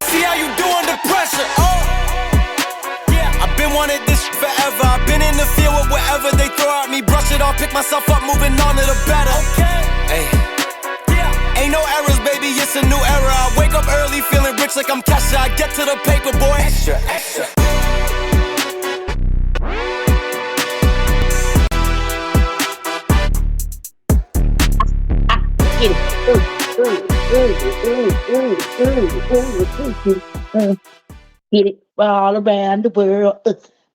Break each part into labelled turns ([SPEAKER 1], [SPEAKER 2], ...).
[SPEAKER 1] see how you do under pressure. Oh, yeah, I've been wanting this forever. I've been in the field with whatever they throw at me. Brush it off, pick myself up, moving on to the better. Okay, hey, yeah, ain't no errors, baby, it's a new era. I wake up early, feeling rich like I'm Kesha. I get to the paper, boy. Extra, extra.
[SPEAKER 2] Get it all around the world,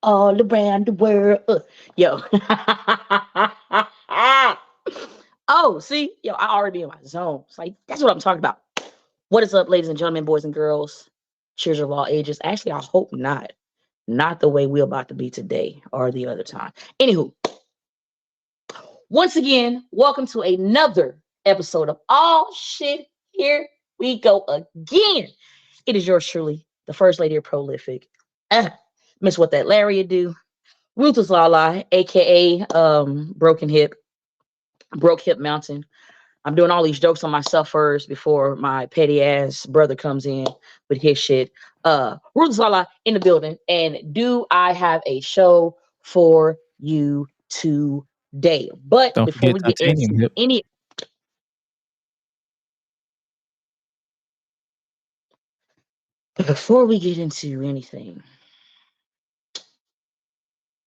[SPEAKER 2] all around the world. Yo. Oh, see, yo, I already be in my zone. It's like that's what I'm talking about. What is up, ladies and gentlemen, boys and girls, cheers of all ages? Actually, I hope not. Not the way we're about to be today or the other time. Anywho, once again, welcome to another episode of All Shit. Here we go again. It is yours truly, the First Lady of Prolific. Miss What That Larry do. Ruthless LaLa, aka Broke Hip Mountain. I'm doing all these jokes on myself first before my petty ass brother comes in with his shit. Ruthless LaLa in the building. And do I have a show for you today? But
[SPEAKER 3] Don't
[SPEAKER 2] before we
[SPEAKER 3] forget
[SPEAKER 2] get into
[SPEAKER 3] titanium hip.
[SPEAKER 2] anything,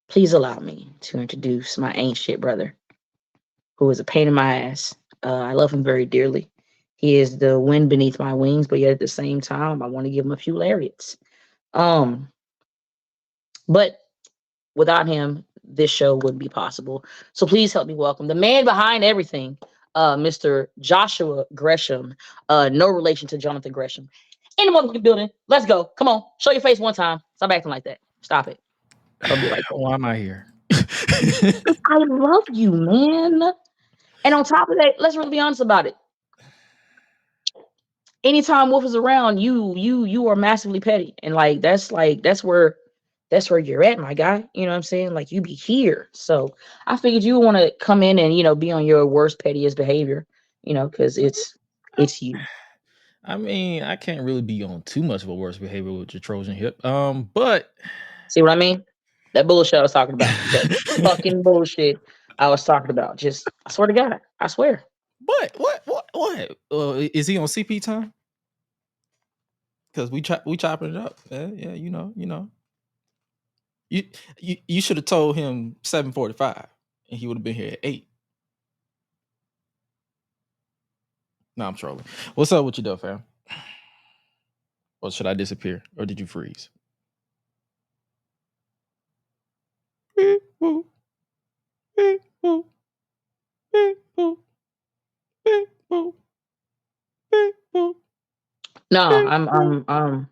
[SPEAKER 2] please allow me to introduce my ain't shit brother, who is a pain in my ass. I love him very dearly. He is the wind beneath my wings, but yet at the same time, I want to give him a few lariats. But without him, this show wouldn't be possible. So please help me welcome the man behind everything, Mr. Joshua Gresham. No relation to Jonathan Gresham. In the motherfucking building. Let's go. Come on. Show your face one time. Stop acting like that. Stop it. Don't be like that.
[SPEAKER 3] Why am I here?
[SPEAKER 2] I love you, man. And on top of that, let's really be honest about it. Anytime Wolf is around, you are massively petty. And that's where you're at, my guy. You know what I'm saying? Like, you be here. So I figured you want to come in and, be on your worst, pettiest behavior, because it's you.
[SPEAKER 3] I mean, I can't really be on too much of a worse behavior with your Trojan hip. But
[SPEAKER 2] see what I mean? That bullshit I was talking about. That fucking bullshit I was talking about. Just, I swear to God. I swear.
[SPEAKER 3] What? Is he on CP time? Because we chopping it up. Yeah, you know. You should have told him 7:45, and he would have been here at 8. No, I'm trolling. What's up with you though, fam? Or should I disappear? Or did you freeze?
[SPEAKER 2] No, I'm
[SPEAKER 3] I'm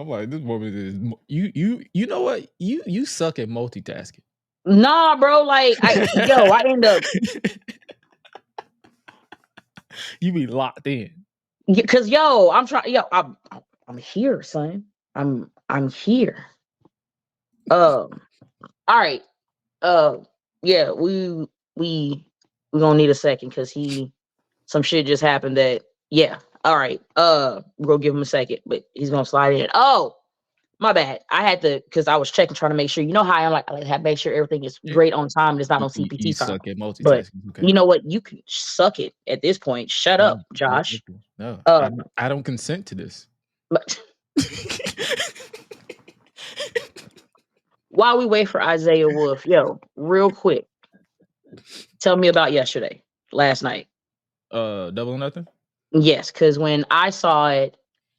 [SPEAKER 3] like, this woman is you know what? You suck at multitasking.
[SPEAKER 2] nah, bro. Like, I end up
[SPEAKER 3] you be locked in.
[SPEAKER 2] because I'm here, son. I'm here. All right. Yeah, we gonna need a second because some shit just happened that, yeah. All right. We're gonna give him a second, but he's gonna slide in. Oh, my bad. I had to, because I was checking, trying to make sure. You know how I like to have make sure everything is great on time and it's not on CPT
[SPEAKER 3] You
[SPEAKER 2] time.
[SPEAKER 3] suck at multitasking.
[SPEAKER 2] But
[SPEAKER 3] okay.
[SPEAKER 2] You know what? You can suck it at this point. Shut up, Josh.
[SPEAKER 3] No, I don't consent to this.
[SPEAKER 2] But while we wait for Isaiah Wolf, real quick, tell me about last night.
[SPEAKER 3] Double or Nothing?
[SPEAKER 2] Yes, because when I saw it,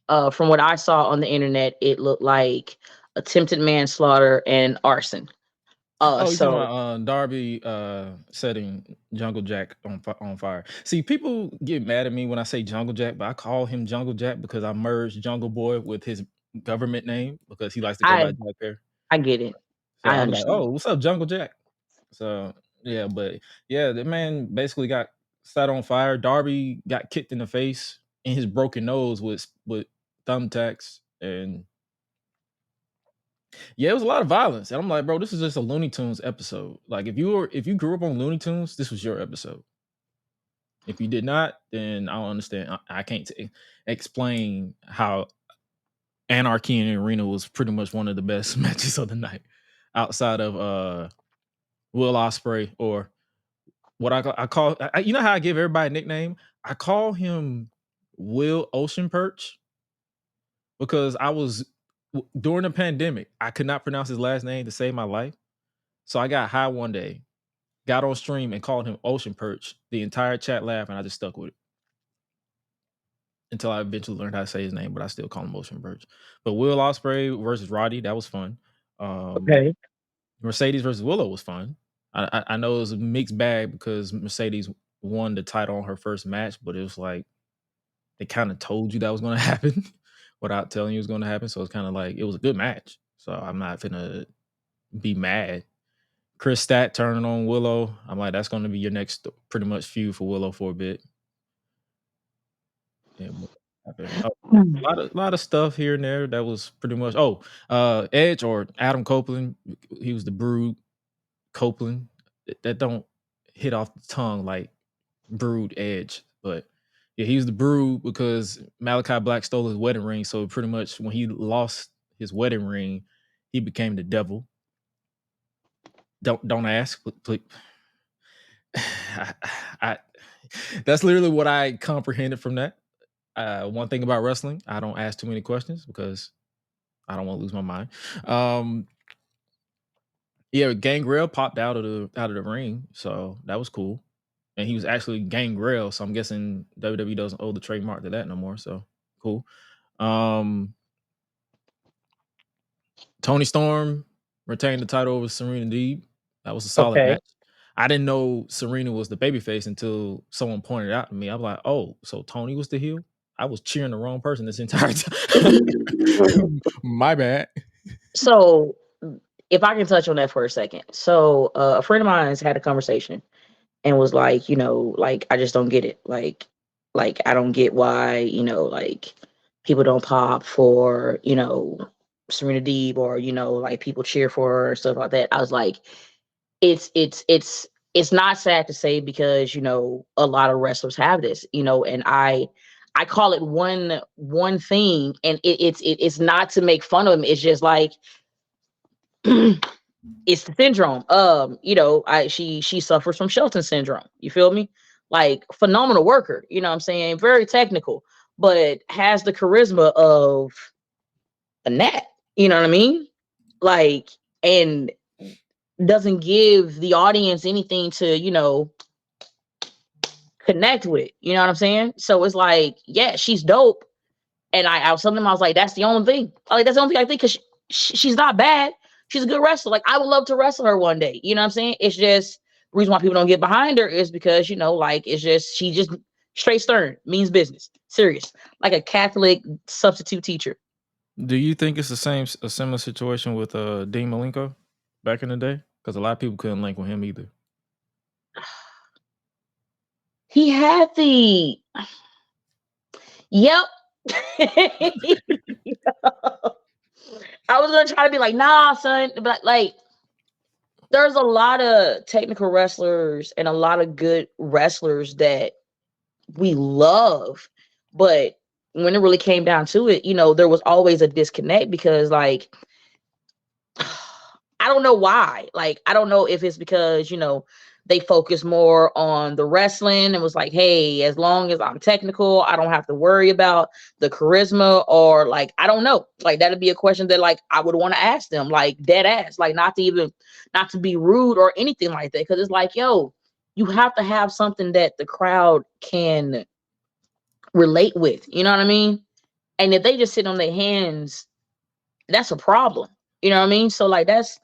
[SPEAKER 2] from what I saw on the internet, it looked like attempted manslaughter and arson.
[SPEAKER 3] You're talking about Darby setting Jungle Jack on fire. See, people get mad at me when I say Jungle Jack, but I call him Jungle Jack because I merged Jungle Boy with his government name because he likes to go by Jack there.
[SPEAKER 2] I get it.
[SPEAKER 3] So I'm like, oh, what's up, Jungle Jack? So yeah, but yeah, the man basically got set on fire. Darby got kicked in the face and his broken nose with thumbtacks, and yeah, it was a lot of violence. And I'm like, bro, this is just a Looney Tunes episode. Like, if you grew up on Looney Tunes, this was your episode. If you did not, then I don't understand. I can't explain how Anarchy in the Arena was pretty much one of the best matches of the night, outside of Will Ospreay, or what I call. You know how I give everybody a nickname? I call him Will Ocean Perch, because during the pandemic, I could not pronounce his last name to save my life. So I got high one day, got on stream and called him Ocean Perch. The entire chat laughed, and I just stuck with it until I eventually learned how to say his name, but I still call him Ocean Perch. But Will Ospreay versus Roddy, that was fun.
[SPEAKER 2] Okay.
[SPEAKER 3] Mercedes versus Willow was fun. I know it was a mixed bag because Mercedes won the title on her first match, but it was like they kind of told you that was going to happen without telling you it was going to happen. So it's kind of like it was a good match. So I'm not finna be mad. Chris Stat turning on Willow. I'm like, that's going to be your next pretty much feud for Willow for a bit. Yeah, a lot of stuff here and there that was pretty much. Edge or Adam Copeland. He was the Brood. Copeland. That don't hit off the tongue like Brood Edge, but yeah, he was the Brood because Malachi Black stole his wedding ring. So pretty much when he lost his wedding ring, he became the devil. Don't ask, please. I that's literally what I comprehended from that. One thing about wrestling, I don't ask too many questions because I don't want to lose my mind. Yeah, Gangrel popped out of the ring, so that was cool. And he was actually Gangrel, so I'm guessing WWE doesn't owe the trademark to that no more. So cool. Toni Storm retained the title over Serena Deeb. That was a solid match. I didn't know Serena was the babyface until someone pointed it out to me. I was like, oh, so Toni was the heel? I was cheering the wrong person this entire time. My bad.
[SPEAKER 2] So if I can touch on that for a second. So a friend of mine has had a conversation and was like, like, I just don't get it. Like I don't get why, like people don't pop for, Serena Deeb, or, like people cheer for her or stuff like that. I was like, it's not sad to say because, a lot of wrestlers have this, and I call it one thing, and it's not to make fun of them. It's just like, it's the syndrome. She suffers from Shelton syndrome. You feel me? Like, phenomenal worker, you know what I'm saying? Very technical, but has the charisma of a gnat, you know what I mean? Like, and doesn't give the audience anything to, connect with, you know what I'm saying? So it's like, yeah, she's dope. And I was telling them, I was like, that's the only thing. Like, that's the only thing I think, because she's not bad. She's a good wrestler. Like, I would love to wrestle her one day. You know what I'm saying? It's just the reason why people don't get behind her is because, like, it's just, she just straight stern, means business, serious, like a Catholic substitute teacher.
[SPEAKER 3] Do you think it's a similar situation with Dean Malenko back in the day? Because a lot of people couldn't link with him either.
[SPEAKER 2] He had the, yep. I was gonna try to be like, nah, son, but like, there's a lot of technical wrestlers and a lot of good wrestlers that we love, but when it really came down to it, there was always a disconnect because, like, I don't know why. Like, I don't know if it's because, they focus more on the wrestling and was like, hey, as long as I'm technical, I don't have to worry about the charisma, or like, I don't know. Like, that'd be a question that, like, I would want to ask them, like, dead ass, like, not to be rude or anything like that. Cause it's like, yo, you have to have something that the crowd can relate with, you know what I mean? And if they just sit on their hands, that's a problem. You know what I mean? So like, that's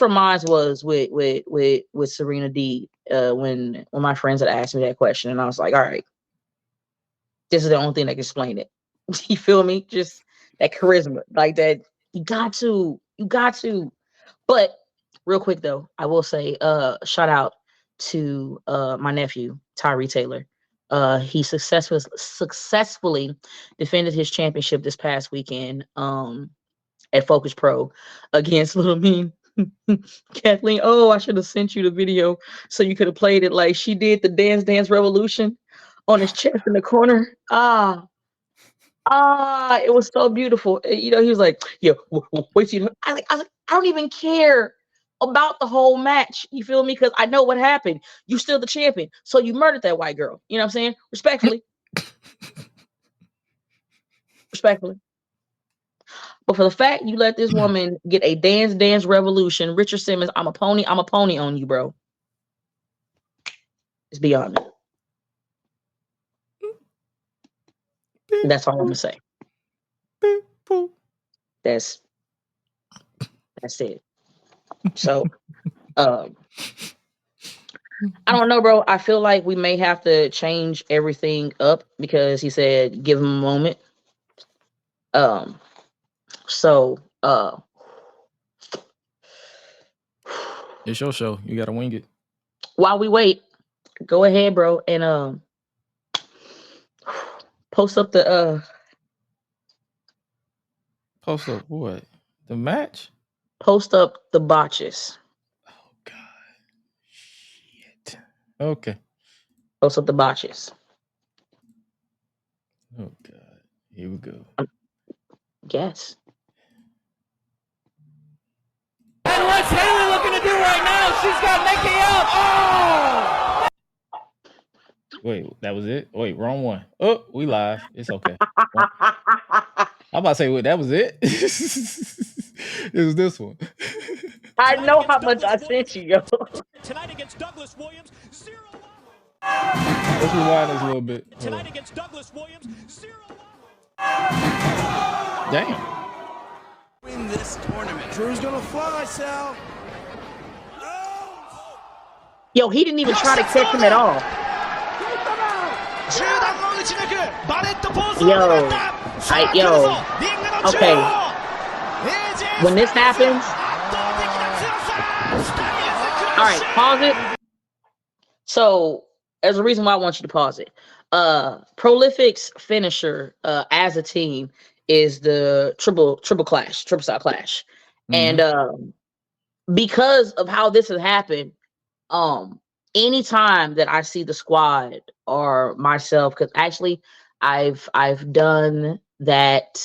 [SPEAKER 2] where mine was with Serena Deeb. When my friends had asked me that question, and I was like, all right, this is the only thing that can explain it. You feel me? Just that charisma, like that. You got to. But real quick though, I will say, shout out to my nephew Tyree Taylor. He successfully defended his championship this past weekend. At Focus Pro against Little Mean Kathleen. Oh, I should have sent you the video so you could have played it. Like, she did the Dance Revolution. on his chest in the corner. It was so beautiful. You know, he was like, "Yo, wait till you." I was like, I don't even care about the whole match. You feel me? Because I know what happened. You still the champion, so you murdered that white girl. You know what I'm saying? Respectfully, respectfully. But for the fact you let this woman get a dance revolution, Richard Simmons, I'm a pony on you, bro. It's beyond me. That's all I'm gonna say. That's it. So, I don't know, bro. I feel like we may have to change everything up because he said give him a moment. So,
[SPEAKER 3] It's your show. You gotta wing it.
[SPEAKER 2] while we wait, go ahead, bro, and post up the
[SPEAKER 3] Post up what? The match?
[SPEAKER 2] post up the botches.
[SPEAKER 3] Oh God. Shit. Okay.
[SPEAKER 2] Post up the botches.
[SPEAKER 3] Oh God. Here we go.
[SPEAKER 2] Yes.
[SPEAKER 1] And what's Haley looking to do right now? She's got Nikki out. Oh!
[SPEAKER 3] Wait, that was it? Wait, wrong one. Oh, we live. It's okay. I'm about to say, wait, that was it? It was this one.
[SPEAKER 2] I know how much I sent you, yo.
[SPEAKER 1] Tonight against Douglas Williams, 0-1.
[SPEAKER 3] Let's rewind this a little bit.
[SPEAKER 1] Tonight against Douglas Williams, 0-1.
[SPEAKER 3] Damn.
[SPEAKER 1] Win this tournament. Drew's gonna fly, Sal.
[SPEAKER 2] Yo, he didn't even try to catch him at all. Okay. When this happens, all right, pause it. So, there's a reason why I want you to pause it. Prolific's finisher as a team is the triple style clash.
[SPEAKER 3] Mhm.
[SPEAKER 2] And because of how this has happened, anytime that I see the squad or myself, because actually I've done that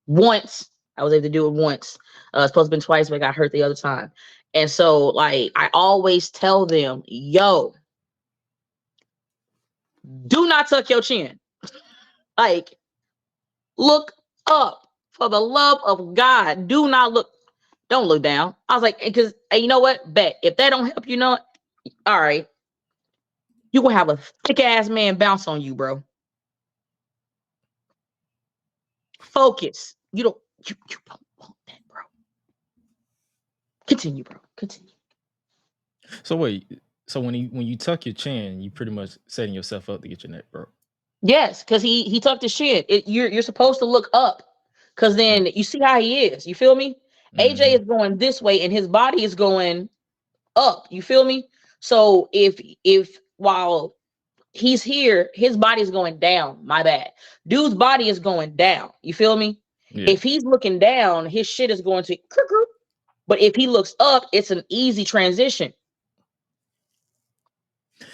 [SPEAKER 2] once. I was able to do it once. It's supposed to have been twice, but I got hurt the other time. And so, like, I always tell them, yo, do not tuck your chin. Like, look up. For the love of God, do not look. Don't look down. I was like, because you know what? Bet if that don't help you, know, all right, you gonna have a thick ass man bounce on you, bro. Focus. You don't want that, bro. Continue, bro. Continue.
[SPEAKER 3] So wait, so when you tuck your chin, you pretty much setting yourself up to get your neck broke.
[SPEAKER 2] Yes, because he tucked his chin. You're supposed to look up, because then you see how he is. You feel me? AJ is going this way, and his body is going up. You feel me? So if while he's here, his body is going down. My bad. Dude's body is going down. You feel me?
[SPEAKER 3] Yeah.
[SPEAKER 2] If he's looking down, his shit is going to. But if he looks up, it's an easy transition.
[SPEAKER 3] Damn.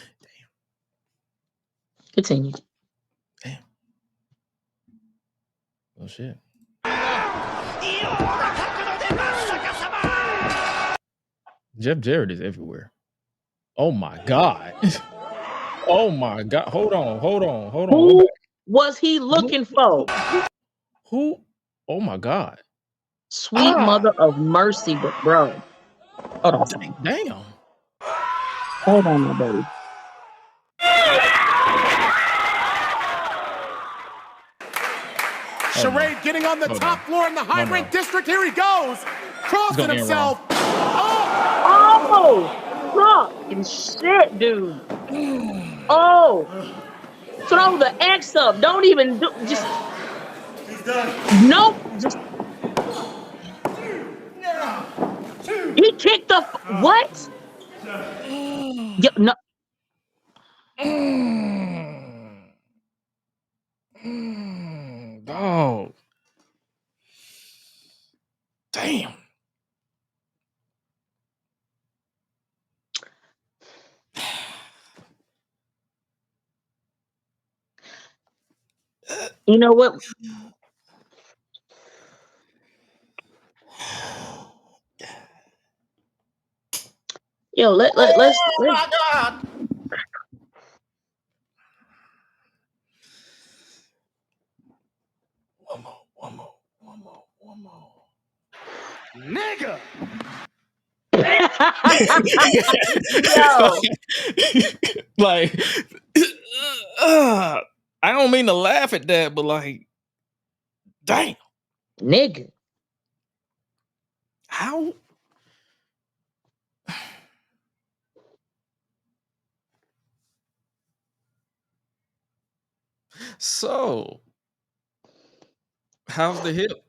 [SPEAKER 2] Continue.
[SPEAKER 3] Damn. Oh shit. Jeff Jarrett is everywhere. Oh my God. Oh my God. Hold on.
[SPEAKER 2] Who was he looking for?
[SPEAKER 3] Who? Oh my God.
[SPEAKER 2] Sweet mother of mercy, bro. Hold on.
[SPEAKER 3] Damn.
[SPEAKER 2] Hold on, my baby.
[SPEAKER 1] Charade getting on the top floor in the high rank district. Here he goes. Crossing himself.
[SPEAKER 2] Oh, fucking shit, dude. Oh, throw the X up. Don't even do. Just. Nope. Just. He kicked the what? Yeah, no.
[SPEAKER 3] Dog. Damn.
[SPEAKER 2] You know what? Yo, let's
[SPEAKER 3] Oh my God. One more.
[SPEAKER 1] Nigga.
[SPEAKER 2] yo,
[SPEAKER 3] like, I don't mean to laugh at that, but like, damn,
[SPEAKER 2] nigga.
[SPEAKER 3] how? So, how's the hip?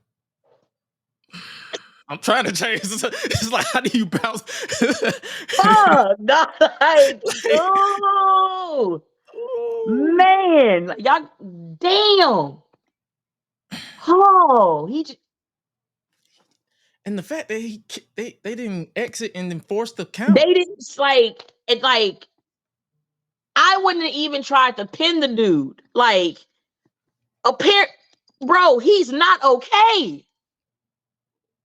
[SPEAKER 3] I'm trying to change. It's like, how do you bounce?
[SPEAKER 2] Fuck, God, like, dude, man, like, y'all, damn. Oh,
[SPEAKER 3] And the fact that they didn't exit and then force the count.
[SPEAKER 2] they didn't like it. Like, I wouldn't have even tried to pin the dude. Like, bro, he's not okay.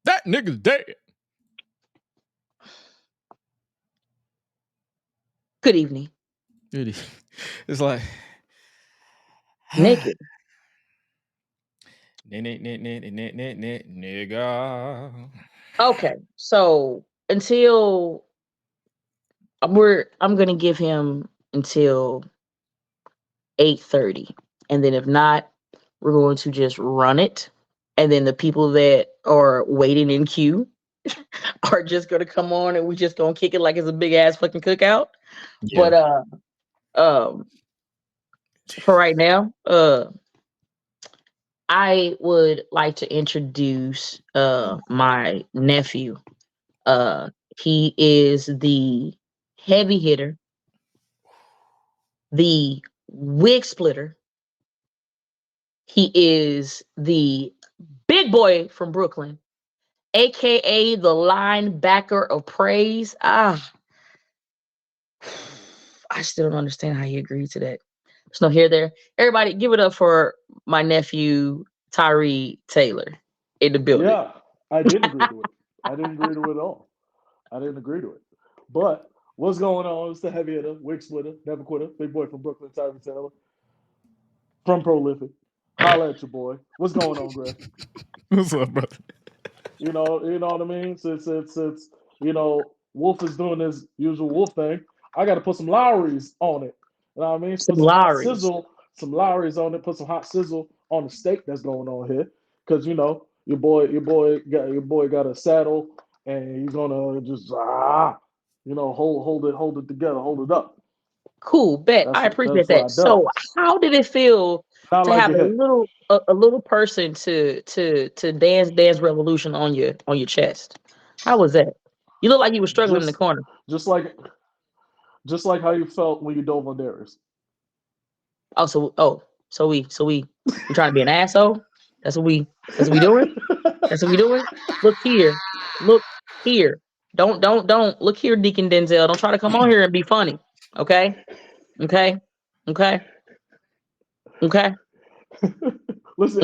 [SPEAKER 3] That nigga's dead.
[SPEAKER 2] Good evening.
[SPEAKER 3] It's like,
[SPEAKER 2] Nigga.
[SPEAKER 3] Nigga.
[SPEAKER 2] Okay, so until I'm gonna give him until 8:30, and then if not, we're going to just run it, and then the people that are waiting in queue are just gonna come on, and we're just gonna kick it like it's a big ass fucking cookout.
[SPEAKER 3] Yeah.
[SPEAKER 2] But for right now, I would like to introduce my nephew. He is the heavy hitter, the wig splitter. He is the big boy from Brooklyn, aka the linebacker of praise. I still don't understand how he agreed to that. There's no here there. Everybody, give it up for my nephew Tyree Taylor in the building.
[SPEAKER 4] Yeah, I didn't agree to it. I didn't agree to it at all. I didn't agree to it. But what's going on? It's the heavy hitter, wig splitter, never quitter, big boy from Brooklyn, Tyree Taylor, from Prolific. Holla at your boy. What's going on, Greg?
[SPEAKER 3] What's up, brother?
[SPEAKER 4] You know what I mean? Since Wolf is doing his usual Wolf thing, I got to put some Lowry's on it. You know what I mean?
[SPEAKER 2] Some
[SPEAKER 4] Put some hot
[SPEAKER 2] Lowry's.
[SPEAKER 4] sizzle, some Lowry's on it. Put some hot sizzle on the steak that's going on here, because your boy got a saddle, and he's gonna just hold it together, hold it up.
[SPEAKER 2] Cool, bet. I appreciate
[SPEAKER 4] That's what I
[SPEAKER 2] that. So,
[SPEAKER 4] does.
[SPEAKER 2] how did it feel
[SPEAKER 4] Not
[SPEAKER 2] to
[SPEAKER 4] like
[SPEAKER 2] have
[SPEAKER 4] it hit.
[SPEAKER 2] a little person to dance revolution on your chest? How was that? You look like you were struggling in the corner.
[SPEAKER 4] Just like how you felt when you dove on Darius.
[SPEAKER 2] So we trying to be an asshole? That's what we doing? That's what we doing? Look here. Don't look here, Deacon Denzel. Don't try to come on here and be funny. Okay?
[SPEAKER 4] Listen,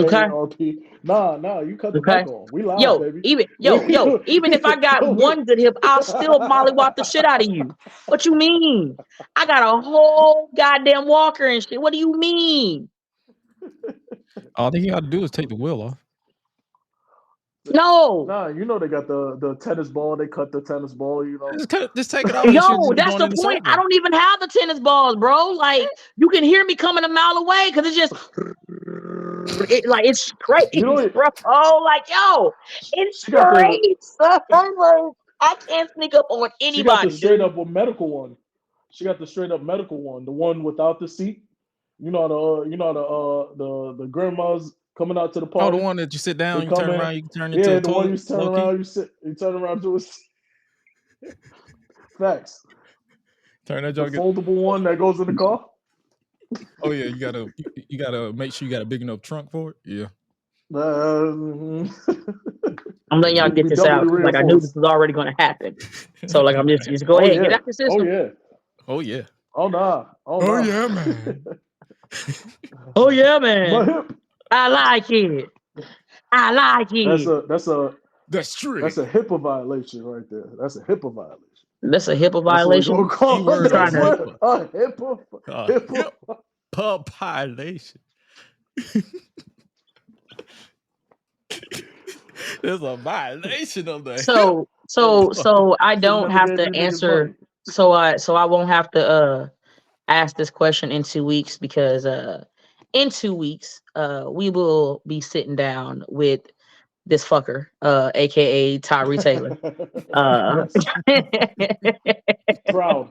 [SPEAKER 2] Okay.
[SPEAKER 4] AARP. Nah, you cut the mic on. We live,
[SPEAKER 2] Yo,
[SPEAKER 4] baby.
[SPEAKER 2] even if I got one good hip, I'll still mollywop the shit out of you. What you mean? I got a whole goddamn walker and shit. What do you mean?
[SPEAKER 3] All they got to do is take the wheel off.
[SPEAKER 2] No.
[SPEAKER 4] Nah, they got the tennis ball. They cut the tennis ball,
[SPEAKER 3] Just take it off.
[SPEAKER 2] Yo, that's the point. I don't even have the tennis balls, bro. Like, you can hear me coming a mile away because it's just it's straight, bro. Oh, like, yo, it's straight. I can't sneak up on anybody.
[SPEAKER 4] She got the straight up medical one. She got the straight up medical one, the one without the seat. The grandmas coming out to the party.
[SPEAKER 3] Oh, the one that you sit down, you turn around, you can turn into
[SPEAKER 4] yeah,
[SPEAKER 3] a
[SPEAKER 4] the one you turn around, you turn around to a facts.
[SPEAKER 3] Turn that
[SPEAKER 4] the foldable one that goes in the car.
[SPEAKER 3] Oh yeah, you gotta make sure you got a big enough trunk for it. Yeah.
[SPEAKER 2] I'm letting y'all get this out. Like, I knew this was already going to happen. So, like, I'm just go ahead, get out the system.
[SPEAKER 4] Oh yeah.
[SPEAKER 3] Oh nah.
[SPEAKER 4] Oh
[SPEAKER 3] yeah, man.
[SPEAKER 2] Oh yeah, man. I like it. I like
[SPEAKER 4] That's
[SPEAKER 2] it.
[SPEAKER 3] That's true.
[SPEAKER 4] That's a HIPAA violation right there. That's a HIPAA violation.
[SPEAKER 2] That's a HIPAA
[SPEAKER 4] That's what we
[SPEAKER 2] violation.
[SPEAKER 4] gonna call
[SPEAKER 3] Keyword
[SPEAKER 4] that's
[SPEAKER 2] on
[SPEAKER 4] what
[SPEAKER 3] HIPAA.
[SPEAKER 4] a HIPAA.
[SPEAKER 3] HIPAA violation. There's a violation of the
[SPEAKER 2] So I
[SPEAKER 4] Should've
[SPEAKER 2] don't
[SPEAKER 4] never
[SPEAKER 2] have
[SPEAKER 4] gave
[SPEAKER 2] to
[SPEAKER 4] these niggas
[SPEAKER 2] answer.
[SPEAKER 4] money.
[SPEAKER 2] So I won't have to ask this question in 2 weeks because in 2 weeks we will be sitting down with this fucker, aka Tyree Taylor.
[SPEAKER 4] Yes. Proud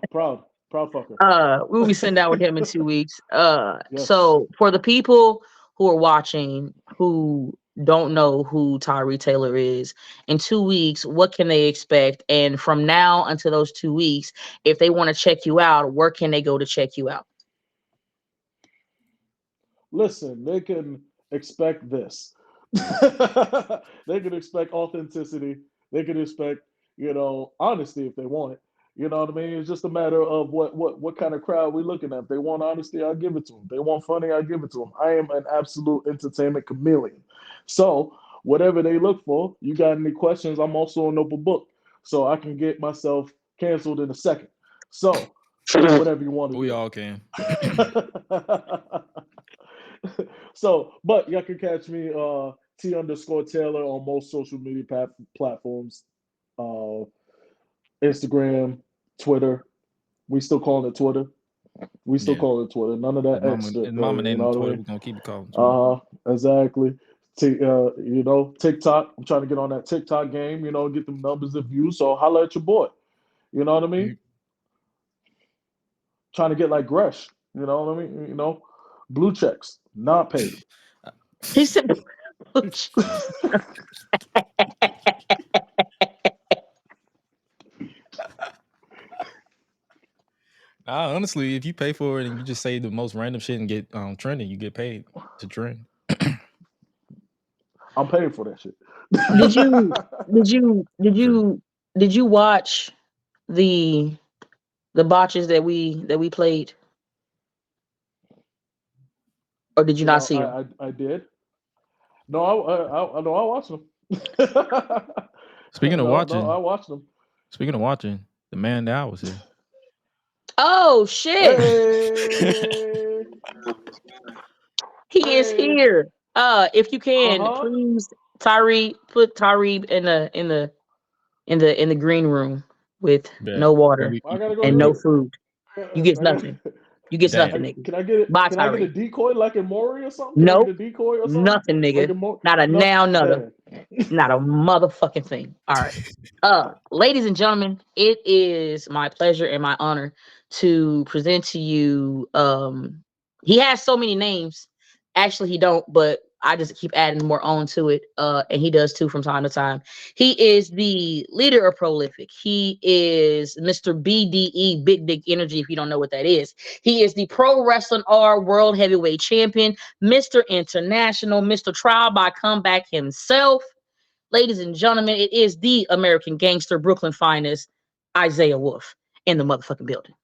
[SPEAKER 4] fucker.
[SPEAKER 2] We'll be sitting down with him in 2 weeks.
[SPEAKER 4] Yes.
[SPEAKER 2] So for the people who are watching who don't know who Tyree Taylor is, in 2 weeks, what can they expect? And from now until those 2 weeks, if they want to check you out, where can they go to check you out?
[SPEAKER 4] Listen, they can expect this. They can expect authenticity. They can expect, honesty if they want it. You know what I mean? It's just a matter of what kind of crowd we're looking at. If they want honesty, I'll give it to them. If they want funny, I'll give it to them. I am an absolute entertainment chameleon. So whatever they look for, you got any questions, I'm also an open book. So I can get myself canceled in a second. So whatever you want to do.
[SPEAKER 3] We all can.
[SPEAKER 4] So, but y'all can catch me T_Taylor on most social media platforms. Instagram, Twitter. We still calling it Twitter. We still call it Twitter. None of that extra.
[SPEAKER 3] Mama named
[SPEAKER 4] you know
[SPEAKER 3] Twitter.
[SPEAKER 4] what I mean?
[SPEAKER 3] We're gonna keep it called.
[SPEAKER 4] Exactly. TikTok. I'm trying to get on that TikTok game. Get them numbers of views. So holla at your boy. You know what I mean?
[SPEAKER 3] Mhm.
[SPEAKER 4] Trying to get like Gresh. You know what I mean? Blue checks, not paid.
[SPEAKER 2] He said,
[SPEAKER 3] Honestly, if you pay for it and you just say the most random shit and get trending, you get paid to trend.
[SPEAKER 4] I'm paying for that shit.
[SPEAKER 2] did you watch the botches that we played? Or did you not see them?
[SPEAKER 4] I did. No, I watched them.
[SPEAKER 3] Speaking of watching,
[SPEAKER 4] I watched them.
[SPEAKER 3] Speaking of watching, the man that I was here.
[SPEAKER 2] Oh shit!
[SPEAKER 4] Hey.
[SPEAKER 2] He is here. If you can, please, Tyree, put Tyree in the green room with no water and no food. You get nothing. You get nothing, nigga.
[SPEAKER 4] Can I get it?
[SPEAKER 2] Bye,
[SPEAKER 4] Can I get a
[SPEAKER 2] Tyree.
[SPEAKER 4] decoy like in Maury or something?
[SPEAKER 2] Nope.
[SPEAKER 4] Can I get a decoy or something?
[SPEAKER 2] Nothing, nigga. Not a now, nothing. Not a motherfucking thing. All right. Ladies and gentlemen, it is my pleasure and my honor to present to you. He has so many names. Actually, he don't, but I just keep adding more on to it. And he does too from time to time. He is the leader of Prolific. He is Mr. BDE, Big Dick Energy, if you don't know what that is. He is the Pro Wrestling R World Heavyweight Champion, Mr. International, Mr. Trial by Comeback himself. Ladies and gentlemen, it is the American Gangster, Brooklyn finest, Isaiah Wolf, in the motherfucking building.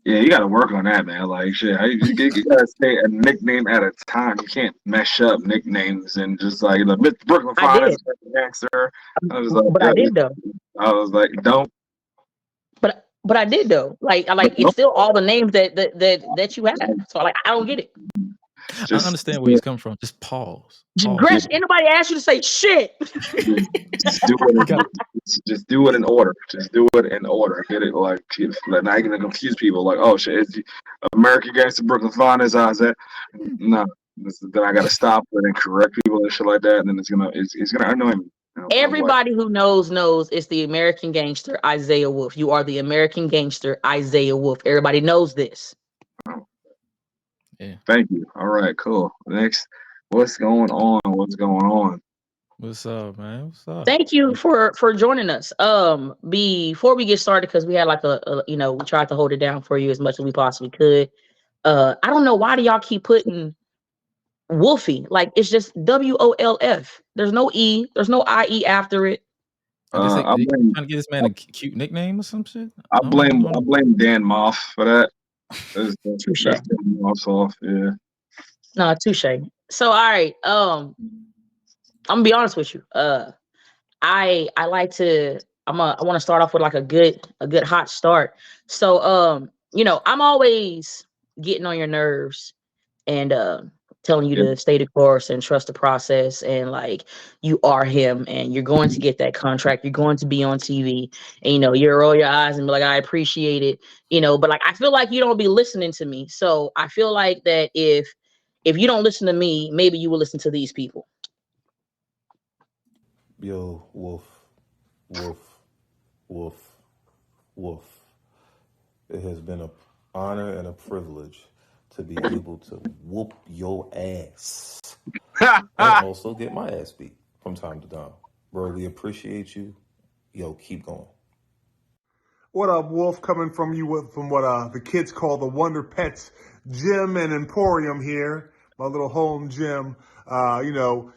[SPEAKER 5] Yeah, you got to work on that, man. Like, shit, you got to say a nickname at a time. You can't mesh up nicknames and just like, Brooklyn finest, Gangster. I was like,
[SPEAKER 2] but I did though.
[SPEAKER 5] I was like, don't.
[SPEAKER 2] But I did though. Like it's still all the names that you have. So like I don't get it.
[SPEAKER 3] I understand where he's coming from. Just pause.
[SPEAKER 2] Gresh, anybody ask you to say shit?
[SPEAKER 5] Just do it in order. Just do it in order. Get it like now you're gonna confuse people. Like, oh shit, it's American Gangster, Brooklyn finest. How's that? No, then I gotta stop it and correct people and shit like that. And then it's gonna annoy me.
[SPEAKER 2] Everybody who knows it's the American Gangster, Isaiah Wolf. You are the American Gangster, Isaiah Wolf. Everybody knows this.
[SPEAKER 5] Oh. Yeah. Thank you. All right, cool. Next, what's going on?
[SPEAKER 3] What's up, man? What's up?
[SPEAKER 2] Thank you for joining us. Before we get started, because we had like we tried to hold it down for you as much as we possibly could. I don't know why do y'all keep putting Wolfie? Like it's just WOLF. There's no E. There's no IE after it.
[SPEAKER 3] I'm trying to get this man a cute nickname or some shit.
[SPEAKER 5] I blame Dan Moff for that. That's Dan Moff's off. Yeah.
[SPEAKER 2] No, touche. So, all right. I'm gonna be honest with you. I like to. I want to start off with like a good hot start. So, I'm always getting on your nerves and telling you
[SPEAKER 5] Yeah.
[SPEAKER 2] to stay the course and trust the process and like you are him and you're going to get that contract. You're going to be on TV and you roll your eyes and be like, I appreciate it, but like I feel like you don't be listening to me. So I feel like that if you don't listen to me, maybe you will listen to these people.
[SPEAKER 6] Yo, Wolf, Wolf, Wolf, Wolf. It has been an honor and a privilege to be able to whoop your ass and also get my ass beat from time to time. Bro, we appreciate you. Yo, keep going.
[SPEAKER 7] What up, Wolf? Coming from you from what the kids call the Wonder Pets Gym and Emporium here, my little home gym.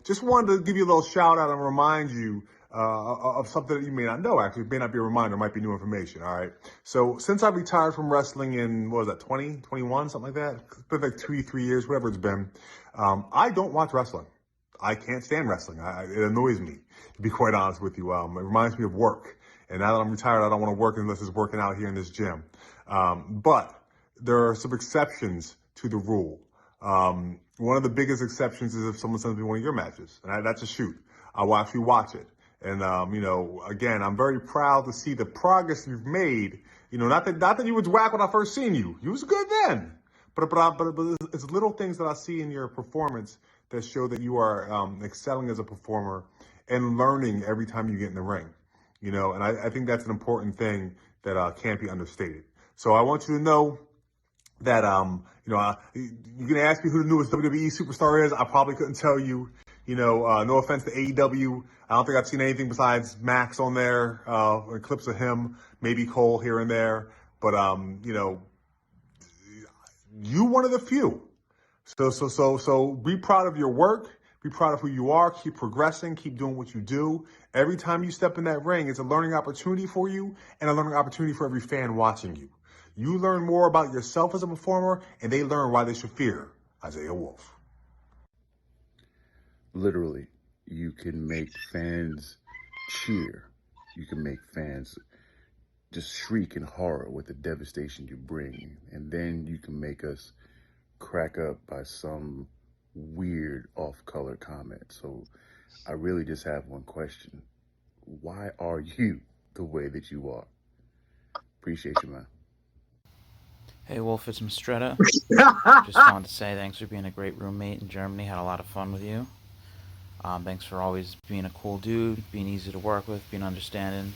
[SPEAKER 7] Just wanted to give you a little shout out and remind you of something that you may not know. Actually, it may not be a reminder, it might be new information. All right. So since I retired from wrestling in what was that, 2021, something like that? It's been like 2-3 years, whatever it's been. I don't watch wrestling. I can't stand wrestling. It annoys me, to be quite honest with you. It reminds me of work. And now that I'm retired, I don't want to work unless it's working out here in this gym. But there are some exceptions to the rule. One of the biggest exceptions is if someone sends me one of your matches, and that's a shoot. I will actually watch it. And, again, I'm very proud to see the progress you've made. Not that you was whack when I first seen you. You was good then. But it's little things that I see in your performance that show that you are excelling as a performer and learning every time you get in the ring. And I think that's an important thing that can't be understated. So I want you to know that, you can ask me who the newest WWE superstar is. I probably couldn't tell you. No offense to AEW. I don't think I've seen anything besides Max on there, clips of him, maybe Cole here and there. But, you one of the few. So be proud of your work. Be proud of who you are. Keep progressing. Keep doing what you do. Every time you step in that ring, it's a learning opportunity for you and a learning opportunity for every fan watching you. You learn more about yourself as a performer, and they learn why they should fear Isaiah Wolf.
[SPEAKER 8] Literally, you can make fans cheer. You can make fans just shriek in horror with the devastation you bring. And then you can make us crack up by some weird off-color comment. So I really just have one question. Why are you the way that you are? Appreciate you, man.
[SPEAKER 9] Hey Wolf, it's Mistretta. Just wanted to say thanks for being a great roommate in Germany. Had a lot of fun with you. Thanks for always being a cool dude, being easy to work with, being understanding.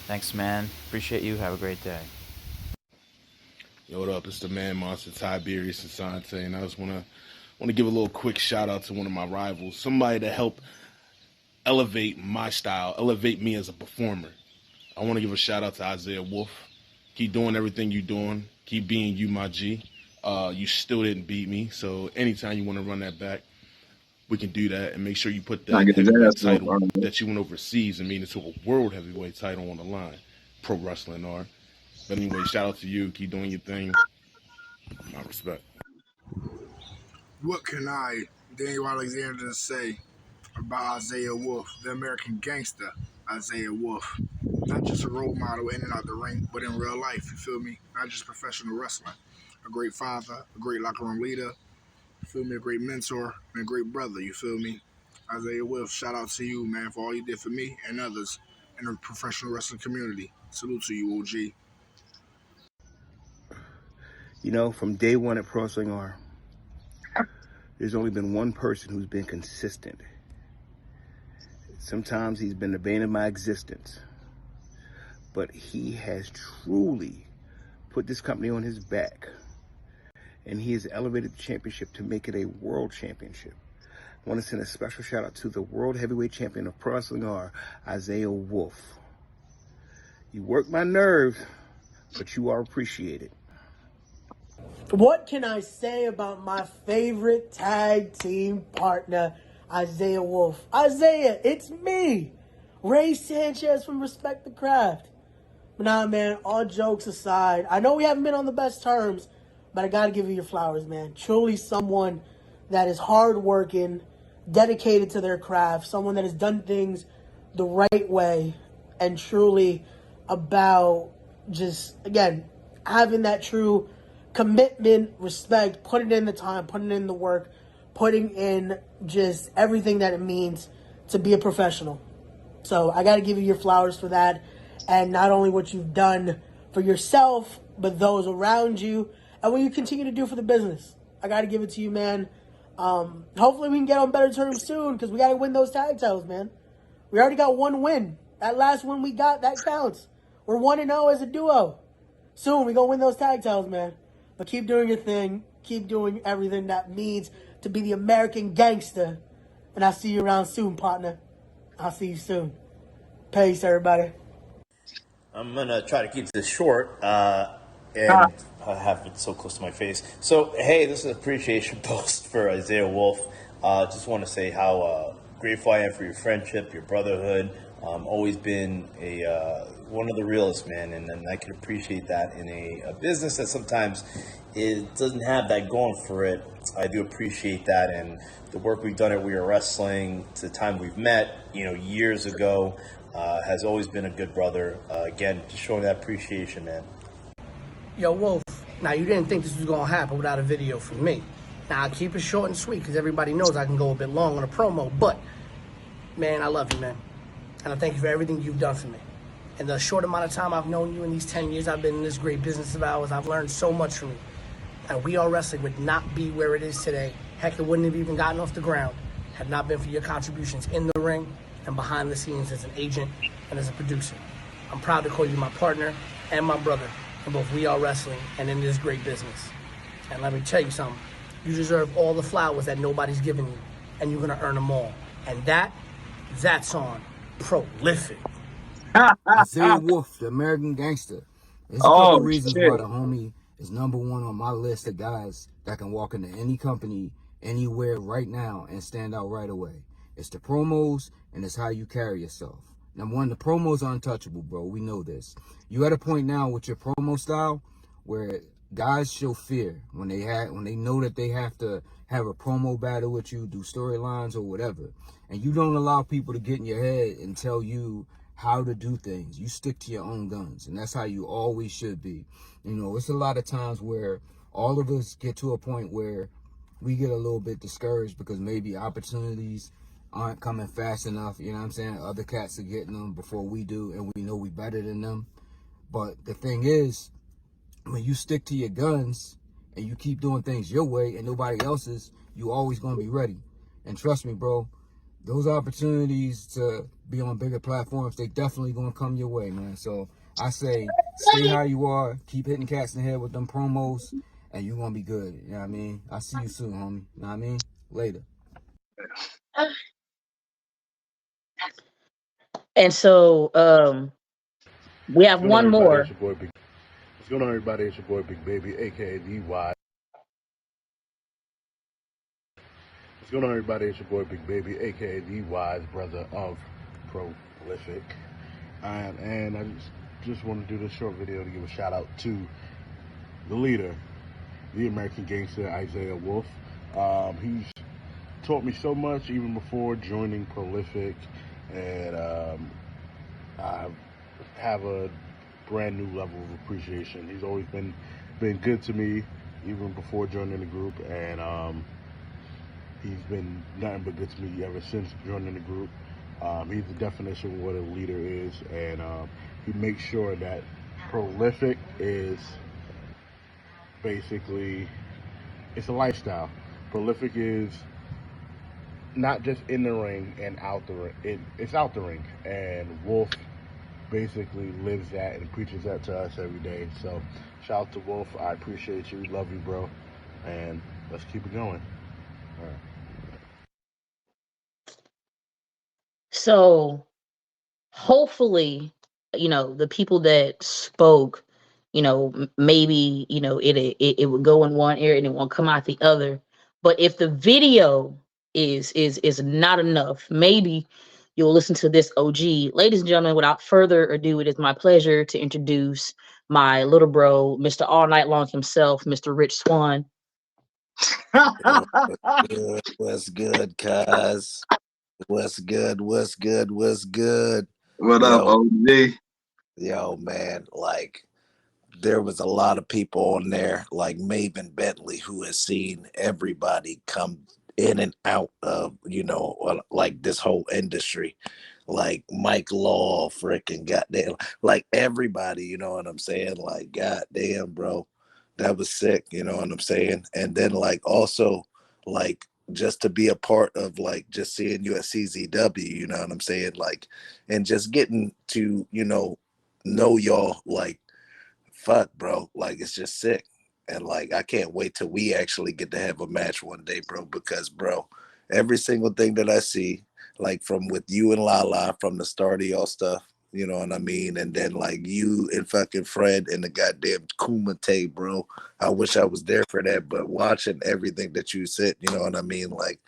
[SPEAKER 9] Thanks, man. Appreciate you. Have a great day.
[SPEAKER 10] Yo, what up? It's the man monster Tiberius Asante, and I just want to give a little quick shout out to one of my rivals, somebody to help elevate my style, elevate me as a performer. I want to give a shout out to Isaiah Wolf. Keep doing everything you're doing. Keep being you, my G. You still didn't beat me, so anytime you want to run that back, we can do that, and make sure you put that heavyweight title that you went overseas and made into a world heavyweight title on the line. Pro wrestling are. But anyway, shout out to you. Keep doing your thing. My respect.
[SPEAKER 11] What can I, Daniel Alexander, say about Isaiah Wolf, the American Gangster, Isaiah Wolf? Not just a role model in and out the ring, but in real life, you feel me? Not just professional wrestling. A great father, a great locker room leader, you feel me? A great mentor, and a great brother, you feel me? Isaiah Wolf, shout out to you, man, for all you did for me and others in the professional wrestling community. Salute to you, OG.
[SPEAKER 8] From day one at Pro Wrestling R, there's only been one person who's been consistent. Sometimes he's been the bane of my existence, but he has truly put this company on his back, and he has elevated the championship to make it a world championship. I want to send a special shout out to the world heavyweight champion of Pro Wrestling R, Isaiah Wolf. You work my nerves, but you are appreciated.
[SPEAKER 12] What can I say about my favorite tag team partner, Isaiah Wolf? Isaiah, it's me, Ray Sanchez from Respect the Craft. But nah, man, all jokes aside, I know we haven't been on the best terms, but I got to give you your flowers, man. Truly someone that is hardworking, dedicated to their craft, someone that has done things the right way, and truly about just, again, having that true commitment, respect, putting in the time, putting in the work, putting in just everything that it means to be a professional. So I got to give you your flowers for that, and not only what you've done for yourself, but those around you, and what you continue to do for the business. I got to give it to you, man. Hopefully we can get on better terms soon, because we got to win those tag titles, man. We already got one win. That last win we got, that counts. We're 1-0 as a duo. Soon we going to win those tag titles, man. But keep doing your thing. Keep doing everything that means to be the American Gangster. And I'll see you around soon, partner. I'll see you soon. Peace, everybody.
[SPEAKER 13] I'm going to try to keep this short and I have it so close to my face. So, hey, this is an appreciation post for Isaiah Wolf. Just want to say how grateful I am for your friendship, your brotherhood. Always been one of the realest, man, and I can appreciate that in a business that sometimes it doesn't have that going for it. I do appreciate that, and the work we've done at We Are Wrestling to the time we've met, years ago, has always been a good brother. Again, just showing that appreciation, man.
[SPEAKER 12] Yo, Wolf, now you didn't think this was going to happen without a video from me. Now, I'll keep it short and sweet because everybody knows I can go a bit long on a promo, but, man, I love you, man. And I thank you for everything you've done for me. In the short amount of time I've known you, in these 10 years I've been in this great business of ours, I've learned so much from you. And We Are Wrestling would not be where it is today. Heck, it wouldn't have even gotten off the ground had not been for your contributions in the ring and behind the scenes as an agent and as a producer. I'm proud to call you my partner and my brother in both We Are Wrestling and in this great business. And let me tell you something. You deserve all the flowers that nobody's giving you, and you're going to earn them all. And that's on Prolific.
[SPEAKER 14] Isaiah Wolf, the American Gangster. There's a couple reasons why the homie is number one on my list of guys that can walk into any company, anywhere right now and stand out right away. It's the promos and it's how you carry yourself. Number one, the promos are untouchable, bro. We know this. You at a point now with your promo style where guys show fear when they know that they have to have a promo battle with you, do storylines or whatever. And you don't allow people to get in your head and tell you how to do things. You stick to your own guns, and that's how you always should be. It's a lot of times where all of us get to a point where we get a little bit discouraged because maybe opportunities aren't coming fast enough. You know what I'm saying? Other cats are getting them before we do, and we know we better than them. But the thing is, when you stick to your guns and you keep doing things your way and nobody else's, you always going to be ready. And trust me, bro, those opportunities to be on bigger platforms, they definitely going to come your way, man. So I say, stay how you are, keep hitting cats in the head with them promos, and you're going to be good. You know what I mean? I'll see you soon, homie. You know what I mean? Later.
[SPEAKER 2] And so we have one more.
[SPEAKER 10] What's going on, everybody? It's your boy Big Baby, aka The Wise. What's going on, everybody? It's your boy Big Baby, aka The Wise Brother of Prolific. And I just want to do this short video to give a shout out to the leader, the American Gangster, Isaiah Wolf. He's taught me so much even before joining Prolific, and I have a brand new level of appreciation. He's always been good to me even before joining the group, and he's been nothing but good to me ever since joining the group. He's the definition of what a leader is, and he makes sure that Prolific is basically, it's a lifestyle. Prolific is not just in the ring and out the ring. It's out the ring, and Wolf basically lives that and preaches that to us every day. So shout out to Wolf. I appreciate you. Love you, bro. And let's keep it going. All right.
[SPEAKER 2] So hopefully, the people that spoke, maybe, it would go in one ear and it won't come out the other. But if the video is not enough, maybe you'll listen to this OG. Ladies and gentlemen, without further ado, it is my pleasure to introduce my little bro, Mr. All Night Long himself, Mr. Rich Swann.
[SPEAKER 15] What's good, cuz? What's good? What's good? What's good?
[SPEAKER 5] What up, OG?
[SPEAKER 15] Yo, man, like there was a lot of people on there, like Maven Bentley, who has seen everybody come in and out of, like this whole industry. Like Mike Law, freaking goddamn, like everybody, you know what I'm saying? Like, goddamn, bro, that was sick, you know what I'm saying? And then, like, also, like, just to be a part of, like, just seeing you at CZW, you know what I'm saying? Like, and just getting to, know y'all, like, fuck, bro, like, it's just sick. And, like, I can't wait till we actually get to have a match one day, bro, because, bro, every single thing that I see, like from with you and LaLa from the start of y'all stuff, you know what I mean? And then like you and fucking Fred and the goddamn Kumite, bro. I wish I was there for that, but watching everything that you said, you know what I mean? Like,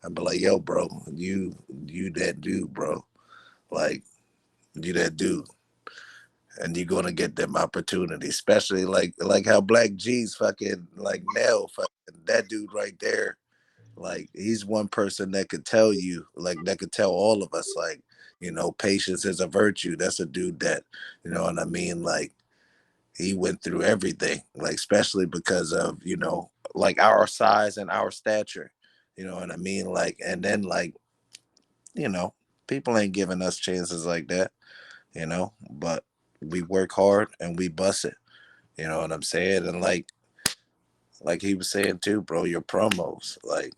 [SPEAKER 15] I'd be like, yo, bro, you that dude, bro. Like, you that dude. And you're gonna get them opportunities, especially like how Black G's fucking like Nell, fucking that dude right there. Like he's one person that could tell you, like that could tell all of us, like, patience is a virtue. That's a dude that, you know what I mean? Like he went through everything, like especially because of, like our size and our stature. You know what I mean? Like, and then like, people ain't giving us chances like that, but we work hard and we bust it. You know what I'm saying? And like he was saying too, bro, your promos, like,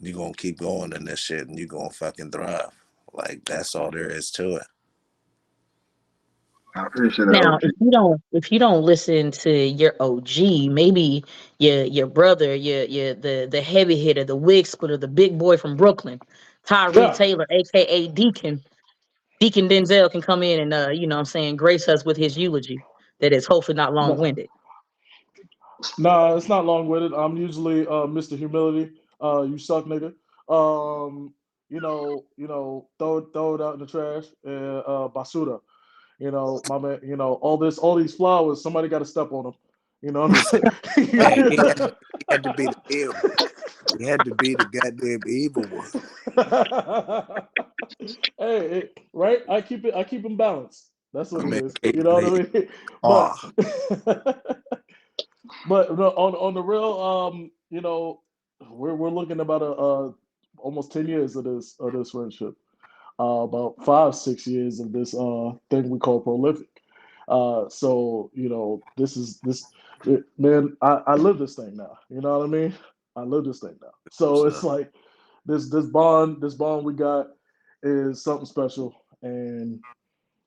[SPEAKER 15] you're gonna keep going in this shit and you're gonna fucking thrive. Like that's all there is to it.
[SPEAKER 5] I appreciate that,
[SPEAKER 2] Now,
[SPEAKER 5] OG.
[SPEAKER 2] if you don't listen to your OG, maybe your brother, the heavy hitter, the wig splitter, the big boy from Brooklyn, Tyree
[SPEAKER 4] Yeah.
[SPEAKER 2] Taylor, aka Deacon Denzel, can come in and what I'm saying, grace us with his eulogy that is hopefully not long
[SPEAKER 4] No,
[SPEAKER 2] winded.
[SPEAKER 4] nah, it's not long winded. I'm usually Mr. Humility. You suck, nigga. Throw it out in the trash. Basura. My man. All these flowers. Somebody got to step on them. You know what
[SPEAKER 15] Hey, he
[SPEAKER 4] I'm
[SPEAKER 15] had to be the evil. He had to be the goddamn evil one.
[SPEAKER 4] saying? Right? I keep him balanced. That's what
[SPEAKER 15] I
[SPEAKER 4] it
[SPEAKER 15] mean,
[SPEAKER 4] is. You know what I mean? But
[SPEAKER 15] oh,
[SPEAKER 4] but no, on the real, we're looking about almost 10 years of this friendship. About 5-6 years of this thing we call prolific. So man. I live this thing now. You know what I mean? I live this thing now. So
[SPEAKER 15] what's
[SPEAKER 4] it's
[SPEAKER 15] up?
[SPEAKER 4] like this bond we got is something special, and